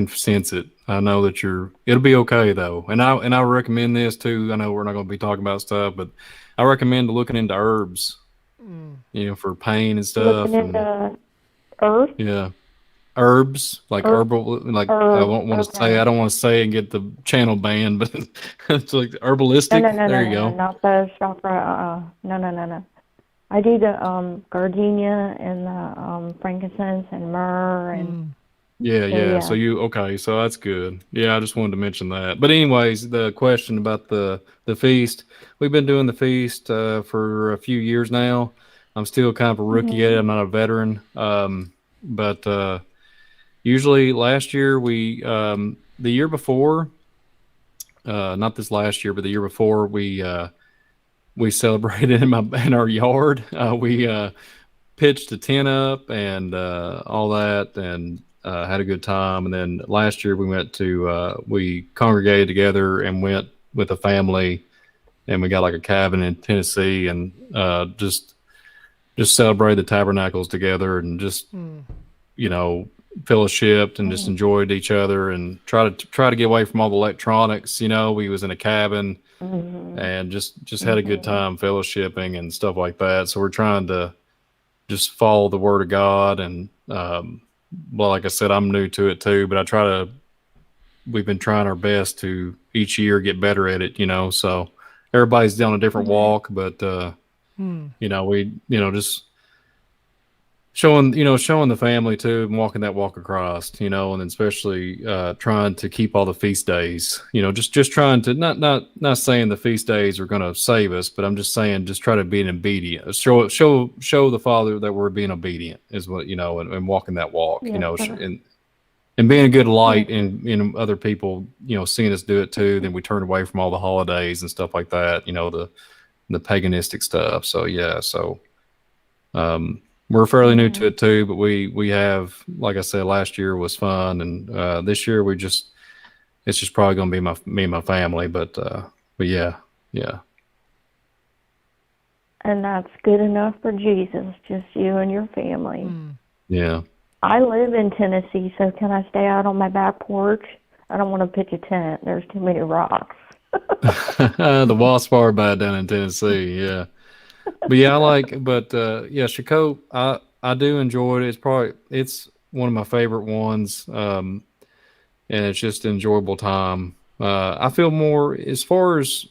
sense it. I know that it'll be okay though. And I recommend this too. I know we're not going to be talking about stuff, but I recommend looking into herbs, for pain and stuff. Looking into herbs? Yeah. Herbs, like herbal, like I don't want to say and get the channel banned, but it's like herbalistic. There you go. Not those chakra. No. I do the gardenia and the frankincense and myrrh and yeah. So so that's good. Yeah, I just wanted to mention that. But anyways, the question about the feast, we've been doing the feast for a few years now. I'm still kind of a rookie at it. I'm not a veteran. But usually last year the year before, not this last year, but the year before we celebrated in our yard. We pitched a tent up and all that, and had a good time. And then last year we congregated together and went with a family, and we got like a cabin in Tennessee, and just celebrated the tabernacles together, and just fellowshipped and just enjoyed each other, and try to get away from all the electronics. We was in a cabin. And just had a good time fellowshipping and stuff like that. So we're trying to just follow the word of God. And like I said, I'm new to it too, but we've been trying our best to each year get better at it, so everybody's on a different walk, but just showing the family too, and walking that walk across, and especially trying to keep all the feast days, just trying to not saying the feast days are going to save us, but I'm just saying, just try to be obedient, show the Father that we're being obedient is what, and walking that walk, and being a good light in other people, seeing us do it too. Then we turn away from all the holidays and stuff like that, the paganistic stuff. So we're fairly new to it too, but we have, like I said, last year was fun, and this year it's just probably going to be me and my family, but yeah. And that's good enough for Jesus, just you and your family. Yeah. I live in Tennessee, so can I stay out on my back porch? I don't want to pitch a tent. There's too many rocks. The wasp are bad down in Tennessee, yeah. But yeah, Sukkot, I do enjoy it. It's one of my favorite ones, and it's just an enjoyable time. I feel more as far as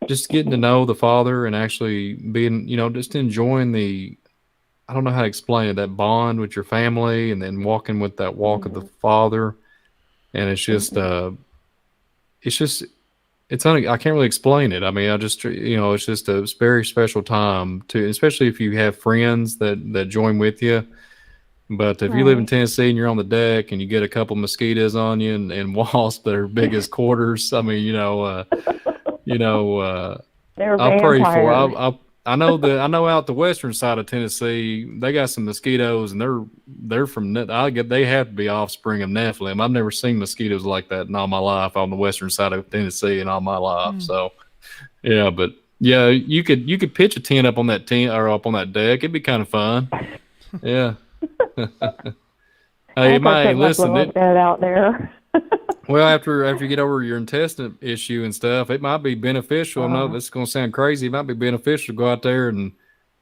just getting to know the Father and actually being, just enjoying I don't know how to explain it, that bond with your family and then walking with that walk of the Father. And it's just, I can't really explain it. I mean, it's just a very special time to, especially if you have friends that join with you. But if you live in Tennessee and you're on the deck and you get a couple mosquitoes on you and wasps that are big as quarters, I mean, They're I'll pray for. vampires. I know out the western side of Tennessee they got some mosquitoes and they're from. I get they have to be offspring of Nephilim. I've never seen mosquitoes like that in all my life on the western side of Tennessee in all my life. So yeah, but yeah, you could pitch a tent up on that tent or up on that deck. It'd be kind of fun. Yeah. Hey, listen. Bed out there. Well, after you get over your intestine issue and stuff, it might be beneficial. I know this is going to sound crazy. It might be beneficial to go out there and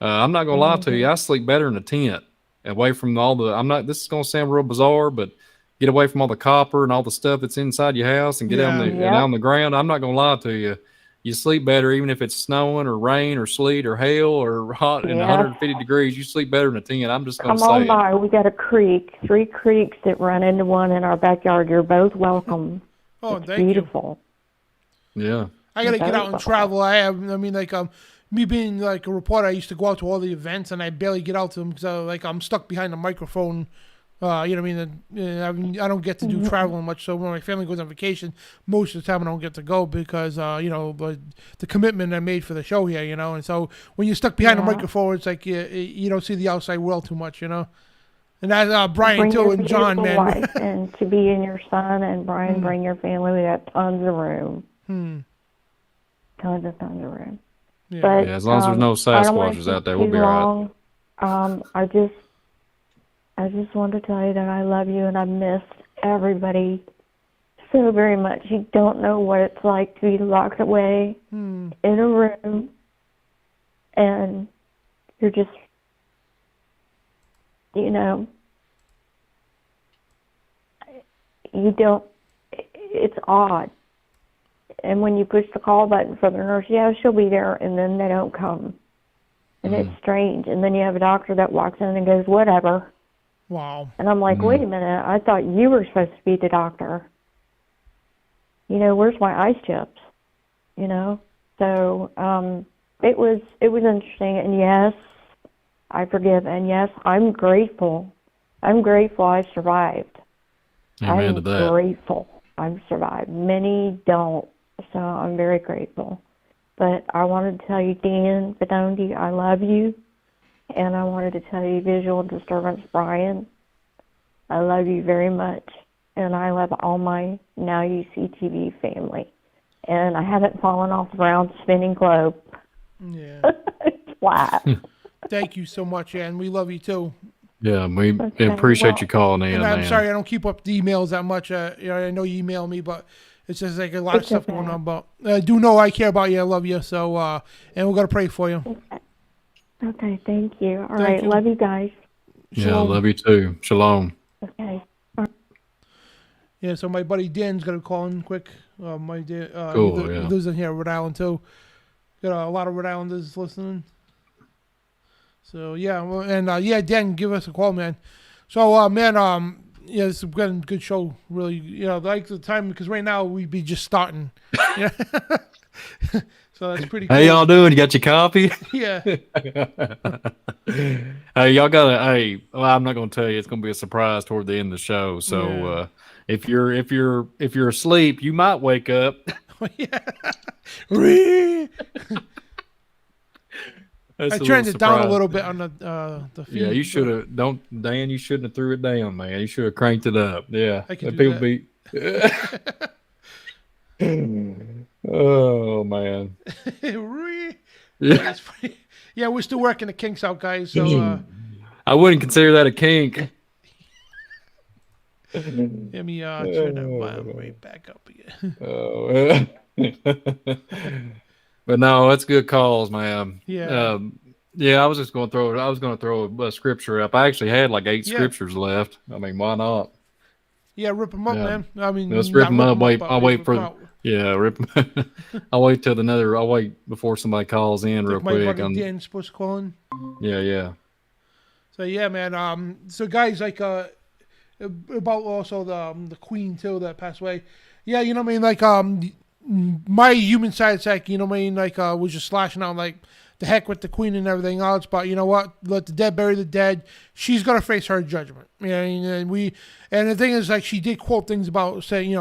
I'm not going to lie to you. I sleep better in a tent, away from all the. This is going to sound real bizarre, but get away from all the copper and all the stuff that's inside your house and get out on the ground. I'm not going to lie to you. You sleep better even if it's snowing or rain or sleet or hail or hot and 150 degrees. You sleep better in a tent. I'm just going to say Come on by. We got a creek, 3 creeks that run into one in our backyard. You're both welcome. Oh, it's thank beautiful. you. Yeah. I got to get out and travel. Me being like a reporter, I used to go out to all the events and I barely get out to them because I'm stuck behind the microphone. You know what I mean? I don't get to do traveling much. So when my family goes on vacation, most of the time I don't get to go because, the commitment I made for the show here, And so when you're stuck behind the microphone, it's like you don't see the outside world too much, And that's Brian, too, and John, man. Wife, and to be in your son and Brian, bring your family. We got tons of room. Tons of room. Yeah. But, As long as there's no Sasquatches out there, we'll be all right. I just want to tell you that I love you and I miss everybody so very much. You don't know what it's like to be locked away in a room and you're just, it's odd. And when you push the call button for the nurse, she'll be there, and then they don't come. And it's strange. And then you have a doctor that walks in and goes, whatever. Wow. And I'm like, wait a minute, I thought you were supposed to be the doctor. Where's my ice chips? So it was interesting. And yes, I forgive. And yes, I'm grateful. I'm grateful I survived. Amen to that. I'm grateful I've survived. Many don't. So I'm very grateful. But I wanted to tell you, Dan Bidondi, I love you. And I wanted to tell you, Visual Disturbance Brian, I love you very much. And I love all my Now You See TV family. And I haven't fallen off the round spinning globe. Yeah. It's flat. Thank you so much, and we love you too. Yeah, we appreciate you calling in, and man. I'm sorry I don't keep up the emails that much. I know you email me, but it's just like a lot of stuff going on. But I do know I care about you. I love you. So, and we're going to pray for you. Okay, thank you. All right, love you guys. Yeah, love you too. Shalom. Okay. Yeah, so my buddy Dan's going to call in quick. My Dan, cool, he lives in here, Rhode Island too. Got a lot of Rhode Islanders listening. So yeah, and Dan, give us a call, man. So it's been a good show, really. Like the time because right now we'd be just starting. Yeah. So that's pretty cool. How y'all doing? You got your coffee? Yeah. Hey, y'all gotta. Well, I'm not gonna tell you. It's gonna be a surprise toward the end of the show. So if you're asleep, you might wake up. Yeah. I turned it down a little bit on the feed. Yeah, you should have. Dan, you shouldn't have threw it down, man. You should have cranked it up. Yeah, I can do that. Oh man. Yeah. Yeah, we're still working the kinks out, guys. So I wouldn't consider that a kink. Let me turn that volume right back up again. But no, that's good calls, man. Yeah. I was just going to throw a scripture up. I actually had like 8 scriptures left. I mean, why not? Yeah, rip them up, man. I mean, let's rip them up. I'll wait for. Yeah, rip. I'll wait till I'll wait before somebody calls in real quick. My buddy Dan's supposed to call in. Yeah. So yeah, man. So guys, like about also the Queen too that passed away. Yeah, you know what I mean. Like my human side's like, you know what I mean. Like was just slashing out like the heck with the Queen and everything else. But you know what? Let the dead bury the dead. She's gonna face her judgment. You know, and the thing is, like, she did quote things about saying,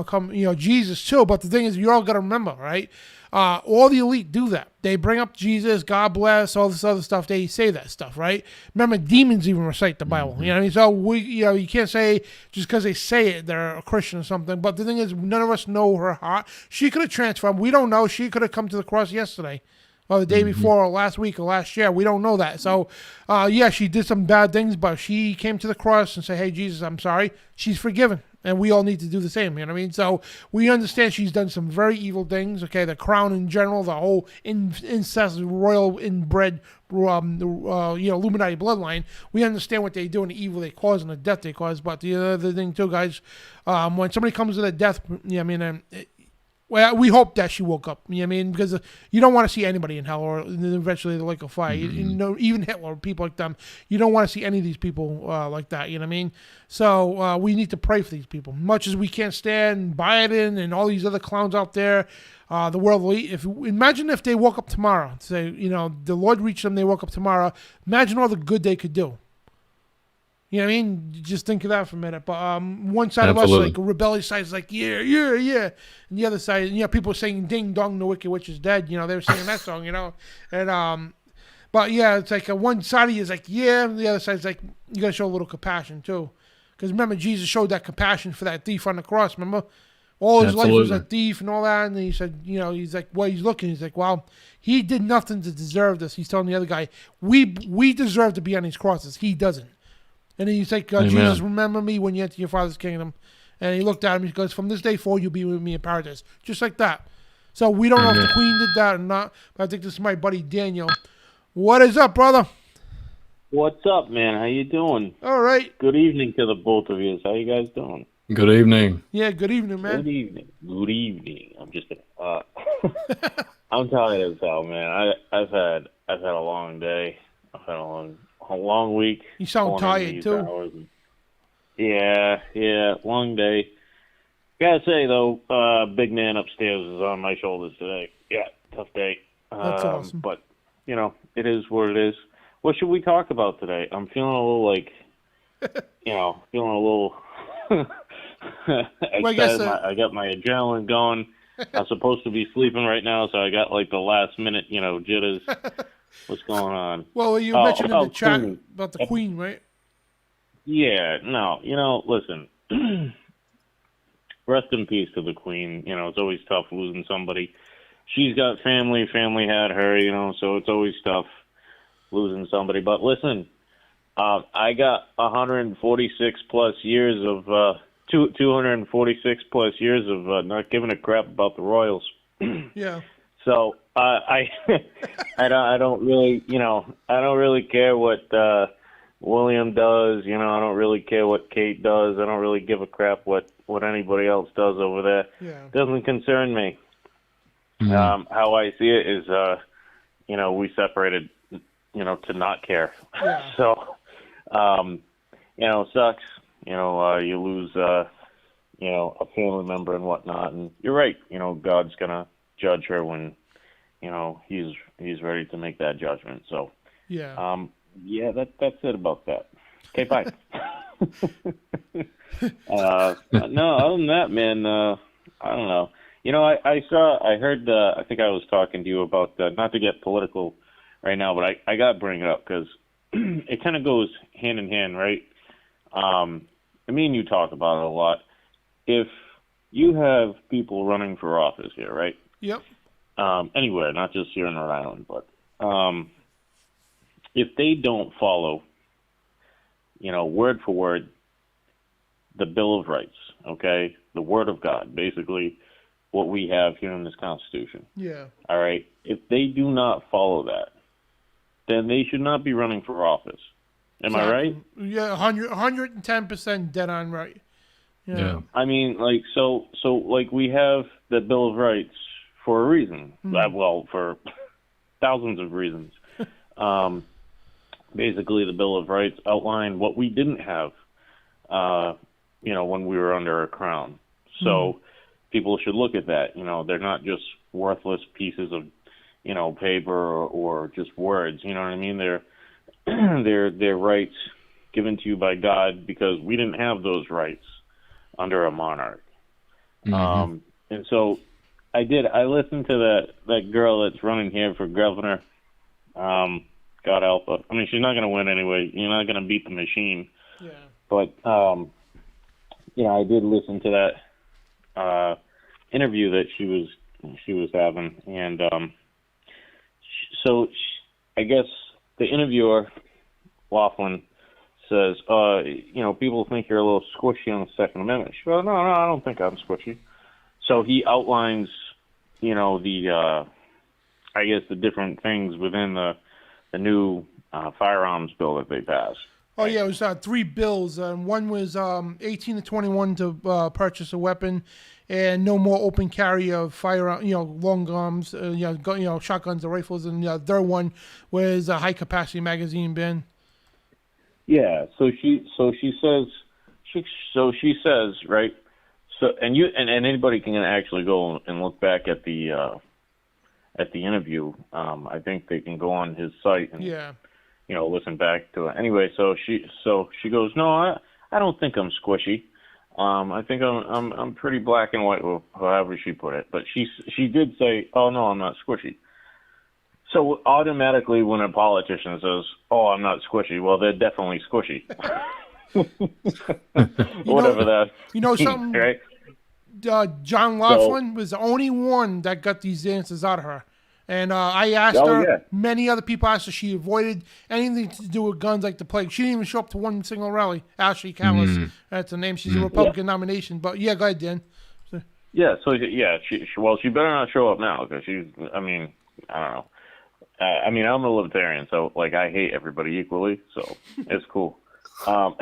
Jesus too. But the thing is, you all gotta remember, right? All the elite do that. They bring up Jesus, God bless, all this other stuff. They say that stuff, right? Remember, demons even recite the Bible. You know what I mean? So you can't say just because they say it they're a Christian or something. But the thing is, none of us know her heart. She could have transformed. We don't know. She could have come to the cross yesterday, or the day before, or last week, or last year. We don't know that. So, yeah, she did some bad things, but she came to the cross and said, "Hey, Jesus, I'm sorry." She's forgiven. And we all need to do the same, you know what I mean? So we understand she's done some very evil things, okay? The crown in general, the whole incest, royal inbred, Illuminati bloodline. We understand what they do and the evil they cause and the death they cause. But the other thing, too, guys, when somebody comes to their death, well, we hope that she woke up. You know what I mean? Because you don't want to see anybody in hell or eventually the lake of fire. Even Hitler, people like them. You don't want to see any of these people like that. You know what I mean? So we need to pray for these people. Much as we can't stand Biden and all these other clowns out there, the world elite. Imagine if they woke up tomorrow. Say, the Lord reached them, they woke up tomorrow. Imagine all the good they could do. You know what I mean? Just think of that for a minute. But one side Absolutely. of us, like a rebellious side, is like, yeah. And the other side, people are saying, ding dong, the wicked witch is dead. They were singing that song, And, but yeah, it's like one side of you is like, yeah. And the other side is like, you got to show a little compassion too. Because remember, Jesus showed that compassion for that thief on the cross, remember? All his life was a thief and all that. And he said, he's like, well, he's looking. He's like, well, he did nothing to deserve this. He's telling the other guy, we deserve to be on these crosses. He doesn't. And then he's like, Jesus, remember me when you enter your Father's kingdom. And he looked at him. He goes, from this day forward, you'll be with me in paradise. Just like that. So we don't know if the Queen did that or not. But I think this is my buddy Daniel. What is up, brother? What's up, man? How you doing? All right. Good evening to the both of you. How you guys doing? Good evening. Yeah, good evening, man. Good evening. Good evening. I'm just I'm tired as hell, man. I've had a long day. I've had a long week. You sound tired too. Yeah, long day. Gotta say though, big man upstairs is on my shoulders today. Yeah, tough day. That's awesome. But it is what it is. What should we talk about today? I'm feeling a little excited. I got my adrenaline going. I'm supposed to be sleeping right now, so I got like the last minute, jitters. What's going on? Well, you mentioned in the chat about the Queen, right? Yeah, no, listen. Rest in peace to the Queen. It's always tough losing somebody. She's got family had her, so it's always tough losing somebody. But listen, I got 146 plus years of 246 plus years of not giving a crap about the Royals. Yeah. So I don't really care what William does. I don't really care what Kate does. I don't really give a crap what anybody else does over there. Yeah. Doesn't concern me. How I see it is, we separated, to not care. Yeah. So, sucks. You lose, a family member and whatnot. And you're right. God's gonna judge her when, he's ready to make that judgment. So, yeah. That's it about that. Okay, bye. No, other than that, man, I don't know. I heard, I think I was talking to you about, not to get political right now, but I got to bring it up because it kind of goes hand in hand, right? Me and you talk about it a lot. If you have people running for office here, right? Yep. Anywhere, not just here in Rhode Island, but if they don't follow, word for word, the Bill of Rights, okay, the Word of God, basically what we have here in this Constitution. Yeah. All right. If they do not follow that, then they should not be running for office. Am I right? Yeah, 110% dead on right. Yeah. I mean, so we have the Bill of Rights for a reason. Well, for thousands of reasons. basically the Bill of Rights outlined what we didn't have, when we were under a crown. So people should look at that. They're not just worthless pieces of, paper or just words. You know what I mean? They're rights given to you by God, because we didn't have those rights under a monarch. And so I listened to that girl that's running here for governor. God help her. I mean, she's not going to win anyway. You're not going to beat the machine. Yeah. But, I did listen to that interview that she was having. And I guess the interviewer, Laughlin, says, people think you're a little squishy on the Second Amendment. She goes, no, I don't think I'm squishy. So he outlines, the different things within the new firearms bill that they passed. Oh, yeah, it was 3 bills. One was 18 to 21 to purchase a weapon, and no more open carry of firearm, long arms, shotguns or rifles. And the third one was a high-capacity magazine bin. Yeah, so she says, right? So and anybody can actually go and look back at the interview. I think they can go on his site and listen back to it. Anyway, so she goes, no, I don't think I'm squishy. I think I'm pretty black and white, however she put it. But she did say, oh no, I'm not squishy. So automatically, when a politician says, "Oh, I'm not squishy," well, they're definitely squishy. Whatever that. Something. Right? John Laughlin was the only one that got these answers out of her. And I asked her. Yeah. Many other people asked her. She avoided anything to do with guns like the plague. She didn't even show up to one single rally. Ashley Callis, that's her name. She's a Republican nomination. But yeah, go ahead, Dan. Yeah. So she better not show up now, because she's. I mean, I don't know. I'm a libertarian, so I hate everybody equally, so it's cool. So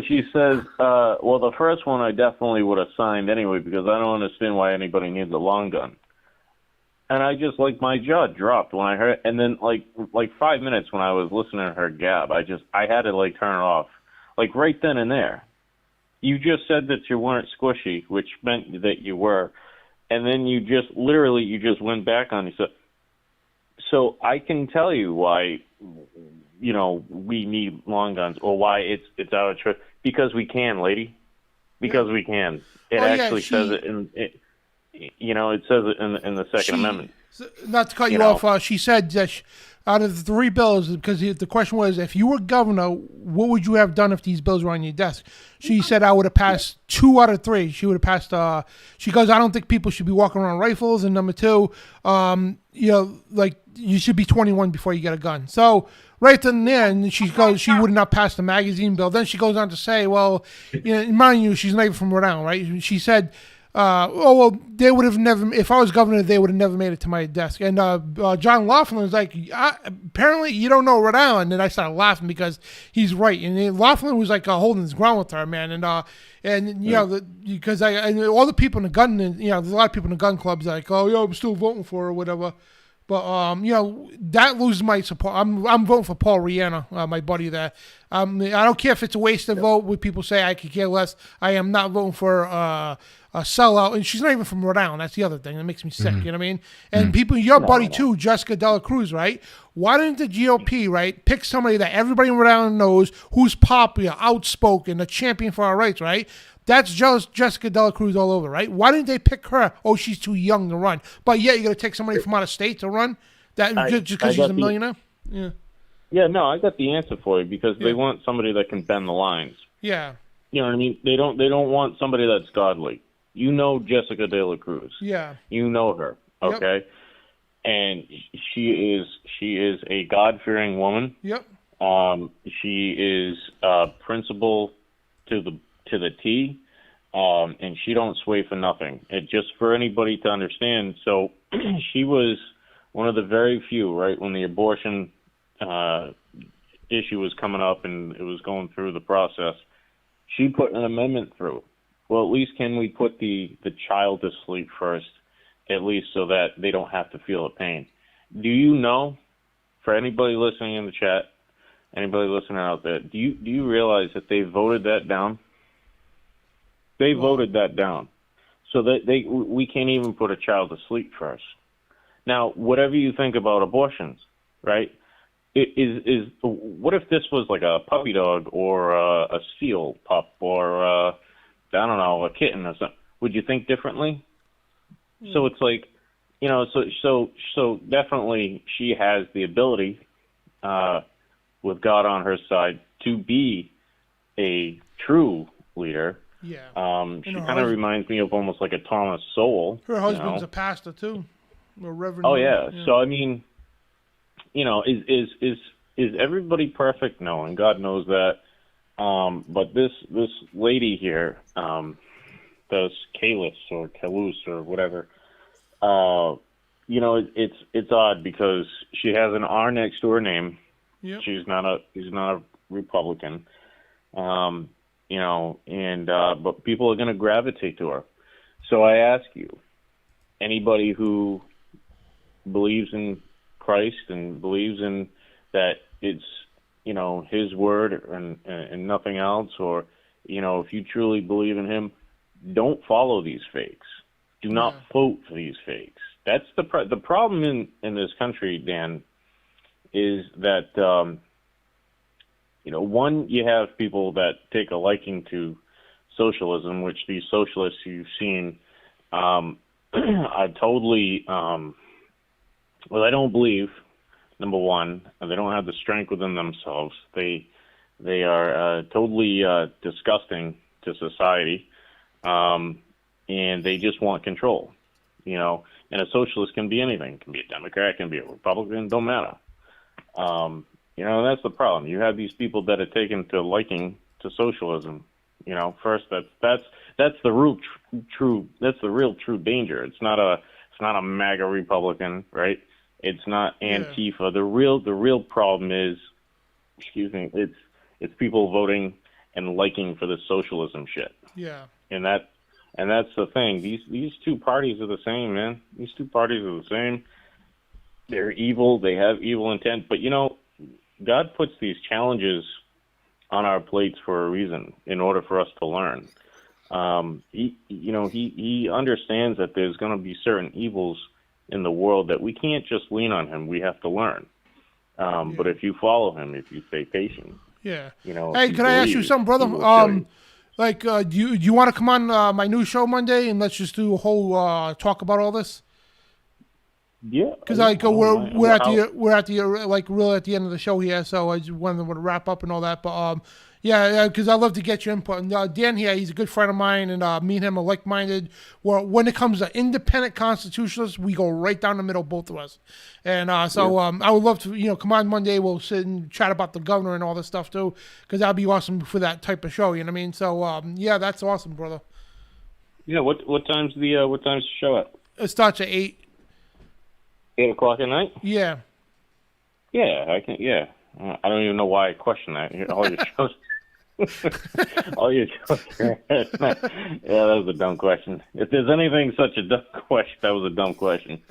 she says, well, the first one I definitely would have signed anyway, because I don't understand why anybody needs a long gun. And I just, my jaw dropped when I heard it. And then, 5 minutes when I was listening to her gab, I had to, turn it off. Right then and there. You just said that you weren't squishy, which meant that you were. And then you just went back on yourself. So I can tell you why, we need long guns, or why it's our choice. Because we can, lady. Because we can. It says it in, it says it in the Second Amendment. Not to cut you off, she said that out of the 3 bills, because the question was, if you were governor, what would you have done if these bills were on your desk? She said, I would have passed 2 out of 3. She would have passed, she goes, I don't think people should be walking around rifles. And number 2, you should be 21 before you get a gun. So right then and there, and she goes, she would not pass the magazine bill. Then she goes on to say, well, mind you, she's not even from Rhode Island, right? She said, they would have never, if I was governor, they would have never made it to my desk. And John Laughlin was like, apparently you don't know Rhode Island. And I started laughing because he's right. And Laughlin was holding his ground with her, man. Because all the people in the gun, there's a lot of people in the gun clubs like, oh, I'm still voting for her or whatever. But that loses my support. I'm voting for Paul Rihanna, my buddy there. I don't care if it's a wasted vote. What people say, I could care less. I am not voting for a sellout, and she's not even from Rhode Island. That's the other thing that makes me sick. You know what I mean? And people, your buddy too, Jessica Dela Cruz, right? Why didn't the GOP, right, pick somebody that everybody in Rhode Island knows, who's popular, outspoken, a champion for our rights, right? That's just Jessica Dela Cruz all over, right? Why didn't they pick her? Oh, she's too young to run. But yeah, you're going to take somebody from out of state to run? Just because she's a millionaire? Yeah. Yeah, no, I got the answer for you, because they want somebody that can bend the lines. Yeah. You know what I mean? They don't want somebody that's godly. You know Jessica Dela Cruz. Yeah. You know her, okay? Yep. And she is a God-fearing woman. Yep. She is principled to the T, and she don't sway for nothing. And just for anybody to understand, so she was one of the very few, right, when the abortion issue was coming up and it was going through the process, she put an amendment through. Well, at least can we put the child to sleep first, at least so that they don't have to feel the pain. Do you know for anybody listening in the chat, anybody listening out there, do you realize that they voted that down? They voted that down, so that we can't even put a child to sleep first. Now, whatever you think about abortions, right? Is what if this was like a puppy dog or a seal pup or I don't know, a kitten or something? Would you think differently? So it's like, you know, so definitely she has the ability, with God on her side, to be a true leader. Yeah. She kind of reminds me of almost like a Thomas Sowell. Her husband's a pastor too, a reverend. Oh yeah. So I mean, you know, is everybody perfect? No, and God knows that. But this lady here, this Kalis or Kalus or whatever, you know, it's odd because she has an R next to her name. Yep. She's not a Republican. You know, and but people are going to gravitate to her. So I ask you, anybody who believes in Christ and believes in that it's, you know, His word and nothing else, or, you know, if you truly believe in Him, don't follow these fakes. Do not vote for these fakes. That's the problem in this country, Dan, is that you know, one, you have people that take a liking to socialism, which these socialists you've seen are totally, well, I don't believe, number one, and they don't have the strength within themselves. They are totally disgusting to society, and they just want control, you know. And a socialist can be anything. It can be a Democrat, can be a Republican, don't matter. You know, that's the problem. You have these people that are taken to liking to socialism. You know, first that's the real true danger. It's not a MAGA Republican, right? It's not Antifa. Yeah. The real problem is, excuse me, it's people voting and liking for the socialism shit. Yeah. And that's the thing. These two parties are the same, man. These two parties are the same. They're evil. They have evil intent. But you know, God puts these challenges on our plates for a reason, in order for us to learn. He understands that there's going to be certain evils in the world that we can't just lean on Him. We have to learn. But if you follow Him, if you stay patient, yeah. You know. Hey, can I ask you something, brother? Do you want to come on my new show Monday and let's just do a whole talk about all this? Yeah, because we're at the like really at the end of the show here, so I just wanted to wrap up and all that. But because I'd love to get your input. And Dan here, he's a good friend of mine, and me and him are like-minded. Well, when it comes to independent constitutionalists, we go right down the middle, both of us. And I would love to come on Monday. We'll sit and chat about the governor and all this stuff too, because that'd be awesome for that type of show. You know what I mean? So that's awesome, brother. Yeah. What time's the show at? It starts at 8. 8 o'clock at night? Yeah. Yeah, I can. Yeah, I don't even know why I question that. All your shows, all your shows. Yeah, that was a dumb question. If there's anything such a dumb question, that was a dumb question.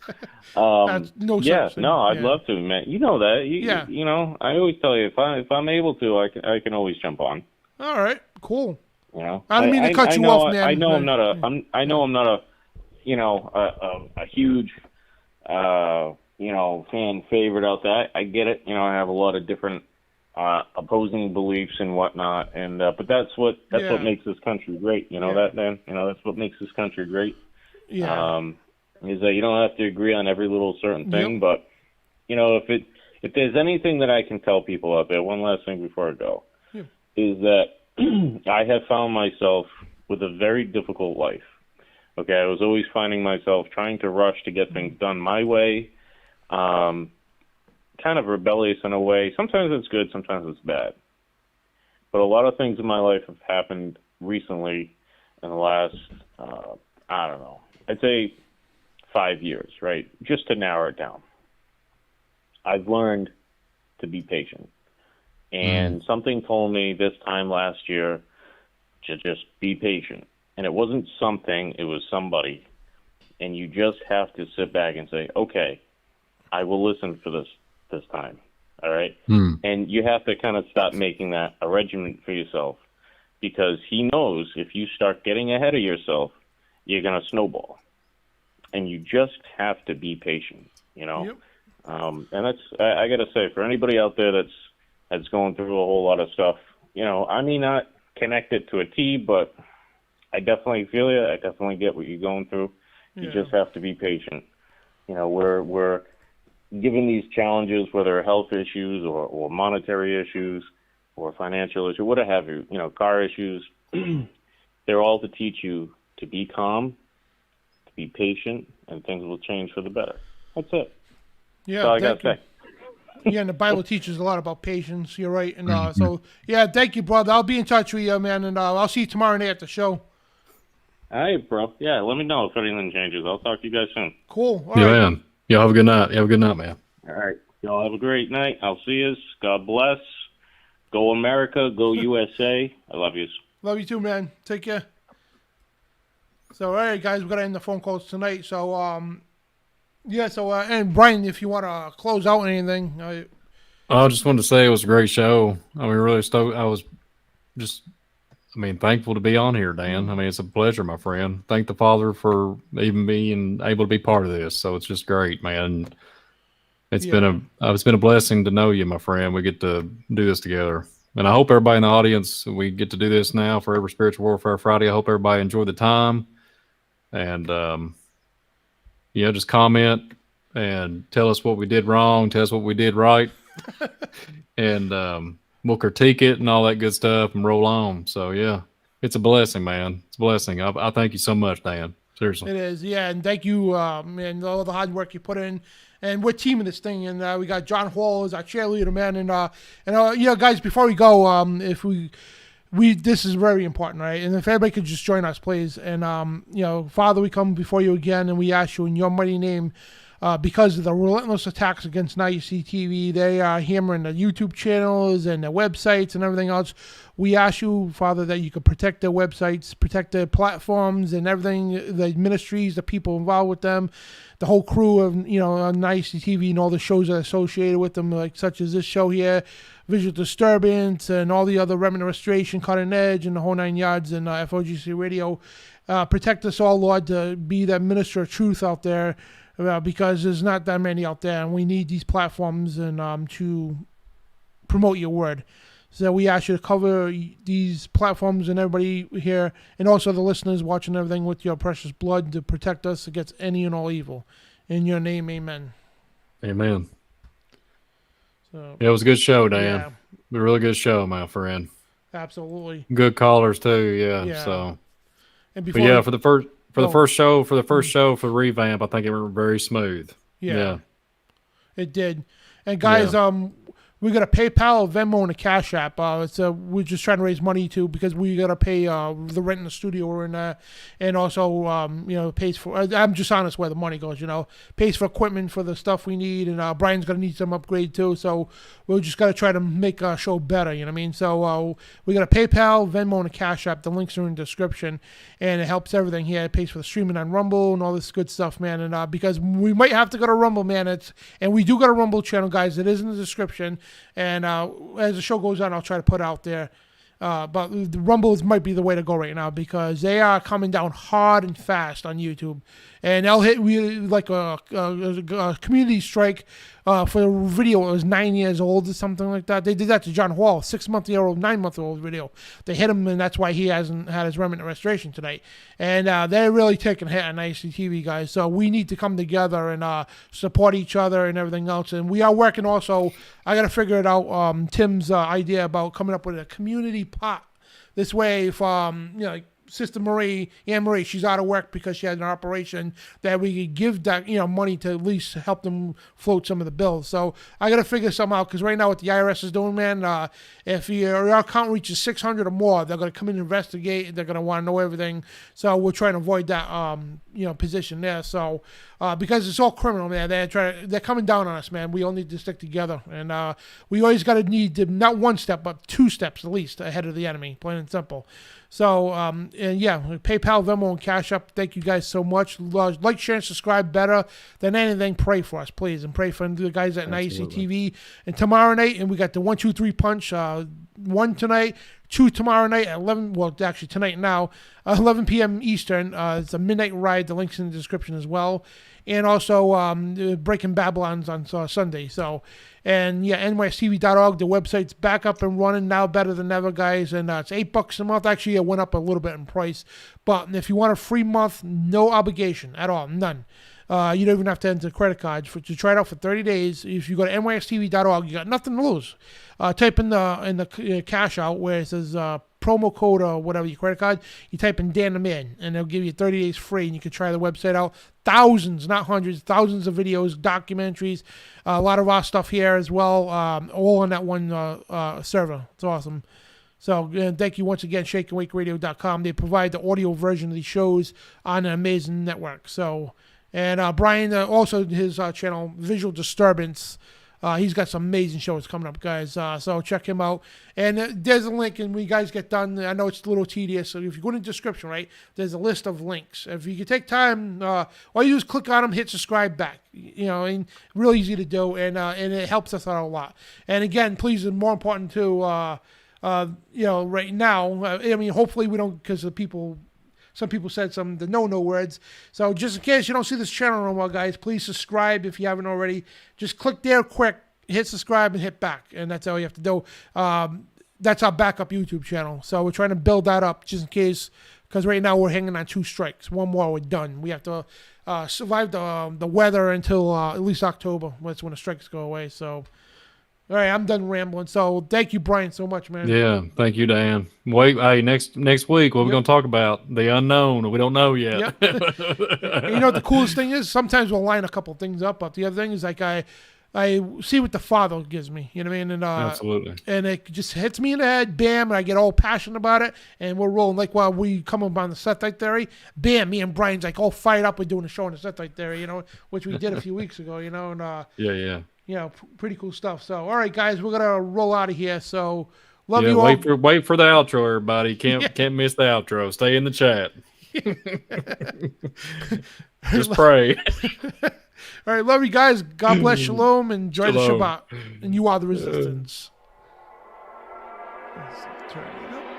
I'd love to, man. You know that. You know, I always tell you if I'm able to, I can always jump on. All right, cool. You know, I didn't mean to cut you off, man. I know I'm not a a huge fan favorite out there. I get it. You know, I have a lot of different opposing beliefs and whatnot, and but that's what makes this country great. You know that, man. You know, that's what makes this country great. Yeah. Is that you don't have to agree on every little certain thing, but you know, if there's anything that I can tell people out there, one last thing before I go, is that I have found myself with a very difficult life. Okay, I was always finding myself trying to rush to get things done my way, kind of rebellious in a way. Sometimes it's good, sometimes it's bad. But a lot of things in my life have happened recently in the last, I'd say 5 years, right? Just to narrow it down. I've learned to be patient. And something told me this time last year to just be patient. And it wasn't something, it was somebody. And you just have to sit back and say, okay, I will listen for this this time. All right? Hmm. And you have to kind of stop making that a regimen for yourself, because he knows if you start getting ahead of yourself, you're going to snowball. And you just have to be patient, you know? Yep. And that's, I got to say, for anybody out there that's going through a whole lot of stuff, you know, I may not connect it to a T, but I definitely feel you. I definitely get what you're going through. You just have to be patient. You know, we're given these challenges, whether health issues or monetary issues or financial issues, whatever have you, you know, car issues, they're all to teach you to be calm, to be patient, and things will change for the better. That's it. Yeah, That's all I got to say. Yeah, and the Bible teaches a lot about patience. You're right. And so, yeah, thank you, brother. I'll be in touch with you, man, and I'll see you tomorrow night at the show. All right, bro. Yeah, let me know if anything changes. I'll talk to you guys soon. Cool. All Yeah, right. man. Y'all have a good night. You have a good night, man. All right. Y'all have a great night. I'll see you. God bless. Go America. Go USA. I love you. Love you too, man. Take care. So, all right, guys, we're going to end the phone calls tonight. So, yeah, so, and Brian, if you want to close out anything. I just wanted to say it was a great show. I mean, really stoked. I was just, thankful to be on here, Dan. I mean, it's a pleasure, my friend. Thank the Father for even being able to be part of this. So it's just great, man. It's been a blessing to know you, my friend. We get to do this together. And I hope everybody in the audience, we get to do this now for every Spiritual Warfare Friday. I hope everybody enjoyed the time. And, just comment and tell us what we did wrong. Tell us what we did right. And we'll critique it and all that good stuff and roll on. So, yeah, it's a blessing, man. It's a blessing. I thank you so much, Dan. Seriously. It is, yeah. And thank you, man, all the hard work you put in. And we're teaming this thing. And we got John Hall as our cheerleader, man. And guys, before we go, if we this is very important, right? And if everybody could just join us, please. And, Father, we come before you again, and we ask you in your mighty name, because of the relentless attacks against Now You See TV, they are hammering the YouTube channels and the websites and everything else. We ask you, Father, that you could protect their websites, protect their platforms and everything, the ministries, the people involved with them, the whole crew of, on Now You See TV and all the shows that are associated with them, like such as this show here, Visual Disturbance, and all the other Remnant Restoration, Cutting Edge, and the whole 9 yards, and FOJCRadio. Protect us all, Lord, to be that minister of truth out there, because there's not that many out there, and we need these platforms and to promote your word. So we ask you to cover these platforms and everybody here, and also the listeners watching everything, with your precious blood to protect us against any and all evil. In your name, amen. Amen. So, yeah, it was a good show, Dan. Yeah. A really good show, my friend. Absolutely. Good callers too, yeah. So, and for the first show for the revamp, I think it went very smooth. Yeah. It did. And guys, we got a PayPal, Venmo, and a Cash App. We're just trying to raise money too, because we got to pay the rent in the studio we're in, and also pays for. I'm just honest where the money goes. Pays for equipment for the stuff we need, and Brian's gonna need some upgrade too. So we're just gotta try to make our show better. You know what I mean? So we got a PayPal, Venmo, and a Cash App. The links are in the description, and it helps everything here. It pays for the streaming on Rumble and all this good stuff, man. And because we might have to go to Rumble, man, and we do got a Rumble channel, guys. It is in the description. And as the show goes on, I'll try to put out there. But the Rumbles might be the way to go right now, because they are coming down hard and fast on YouTube. And they'll hit like a community strike for a video that was 9 years old or something like that. They did that to John Hall, 6-month-old, 9-month-old video. They hit him, and that's why he hasn't had his remnant restoration tonight. And they're really taking a hit on ICTV, guys. So we need to come together and support each other and everything else. And we are working also. I got to figure it out. Tim's idea about coming up with a community pot. This way, if like Sister Anne Marie, she's out of work because she had an operation, that we could give that money to at least help them float some of the bills. So I got to figure something out, because right now what the IRS is doing, man, if your account reaches 600 or more, they're going to come in and investigate. They're going to want to know everything. So we're trying to avoid that position there. So because it's all criminal, man, they're coming down on us, man. We all need to stick together, and we always got to need to, not one step but 2 steps at least ahead of the enemy, plain and simple. So yeah, PayPal, Venmo, and Cash App. Thank you guys so much. Like, share, and subscribe. Better than anything, pray for us, please, and pray for the guys at NICTV. And tomorrow night, and we got the 1, 2, 3 punch. 1 tonight, 2 tomorrow night at 11. Well, actually tonight now, 11 p.m. Eastern. It's a midnight ride. The link's in the description as well. And also Breaking Babylon's on Sunday. So, and yeah, nystv.org. The website's back up and running now, better than ever, guys. And it's $8 a month. Actually, it went up a little bit in price. But if you want a free month, no obligation at all, none. You don't even have to enter credit cards to try it out for 30 days. If you go to nystv.org, you got nothing to lose. Type in the cash out where it says promo code or whatever, your credit card. You type in Dan the Man, and they'll give you 30 days free, and you can try the website out. Thousands, not hundreds, thousands of videos, documentaries, a lot of our stuff here as well, all on that one server. It's awesome. So thank you once again, ShakeAndWakeRadio.com. They provide the audio version of these shows on an amazing network. So. And Brian, also his channel, Visual Disturbance. He's got some amazing shows coming up, guys. So check him out. And there's a link, and when you guys get done, I know it's a little tedious. So if you go in the description, right, there's a list of links. If you can take time, all you do is click on them, hit subscribe back. You know, and real easy to do, and it helps us out a lot. And again, please, and more important too, you know, right now, I mean, hopefully we don't, because the people. Some people said the no words. So just in case you don't see this channel no more, guys, please subscribe if you haven't already. Just click there quick, hit subscribe, and hit back. And that's all you have to do. That's our backup YouTube channel. So we're trying to build that up just in case, because right now we're hanging on 2 strikes. One more, we're done. We have to survive the weather until at least October. That's when the strikes go away. So... All right, I'm done rambling. So thank you, Brian, so much, man. Yeah, thank you, Dan. Wait, hey, next week, what are we going to talk about? The unknown. We don't know yet. Yep. You know what the coolest thing is? Sometimes we'll line a couple things up, but the other thing is like I see what the Father gives me. You know what I mean? And absolutely. And it just hits me in the head, bam, and I get all passionate about it, and we're rolling. Like while we come up on the Setite theory, bam, me and Brian's like all fired up. We're doing a show on the Setite theory, you know, which we did a few weeks ago, you know, and yeah. You know, pretty cool stuff. So, all right, guys, we're gonna roll out of here. So, love you all. Wait for the outro, everybody. Can't miss the outro. Stay in the chat. Just pray. All right, love you guys. God bless. Shalom. Enjoy the Shabbat. And you are the resistance. Let's turn it up.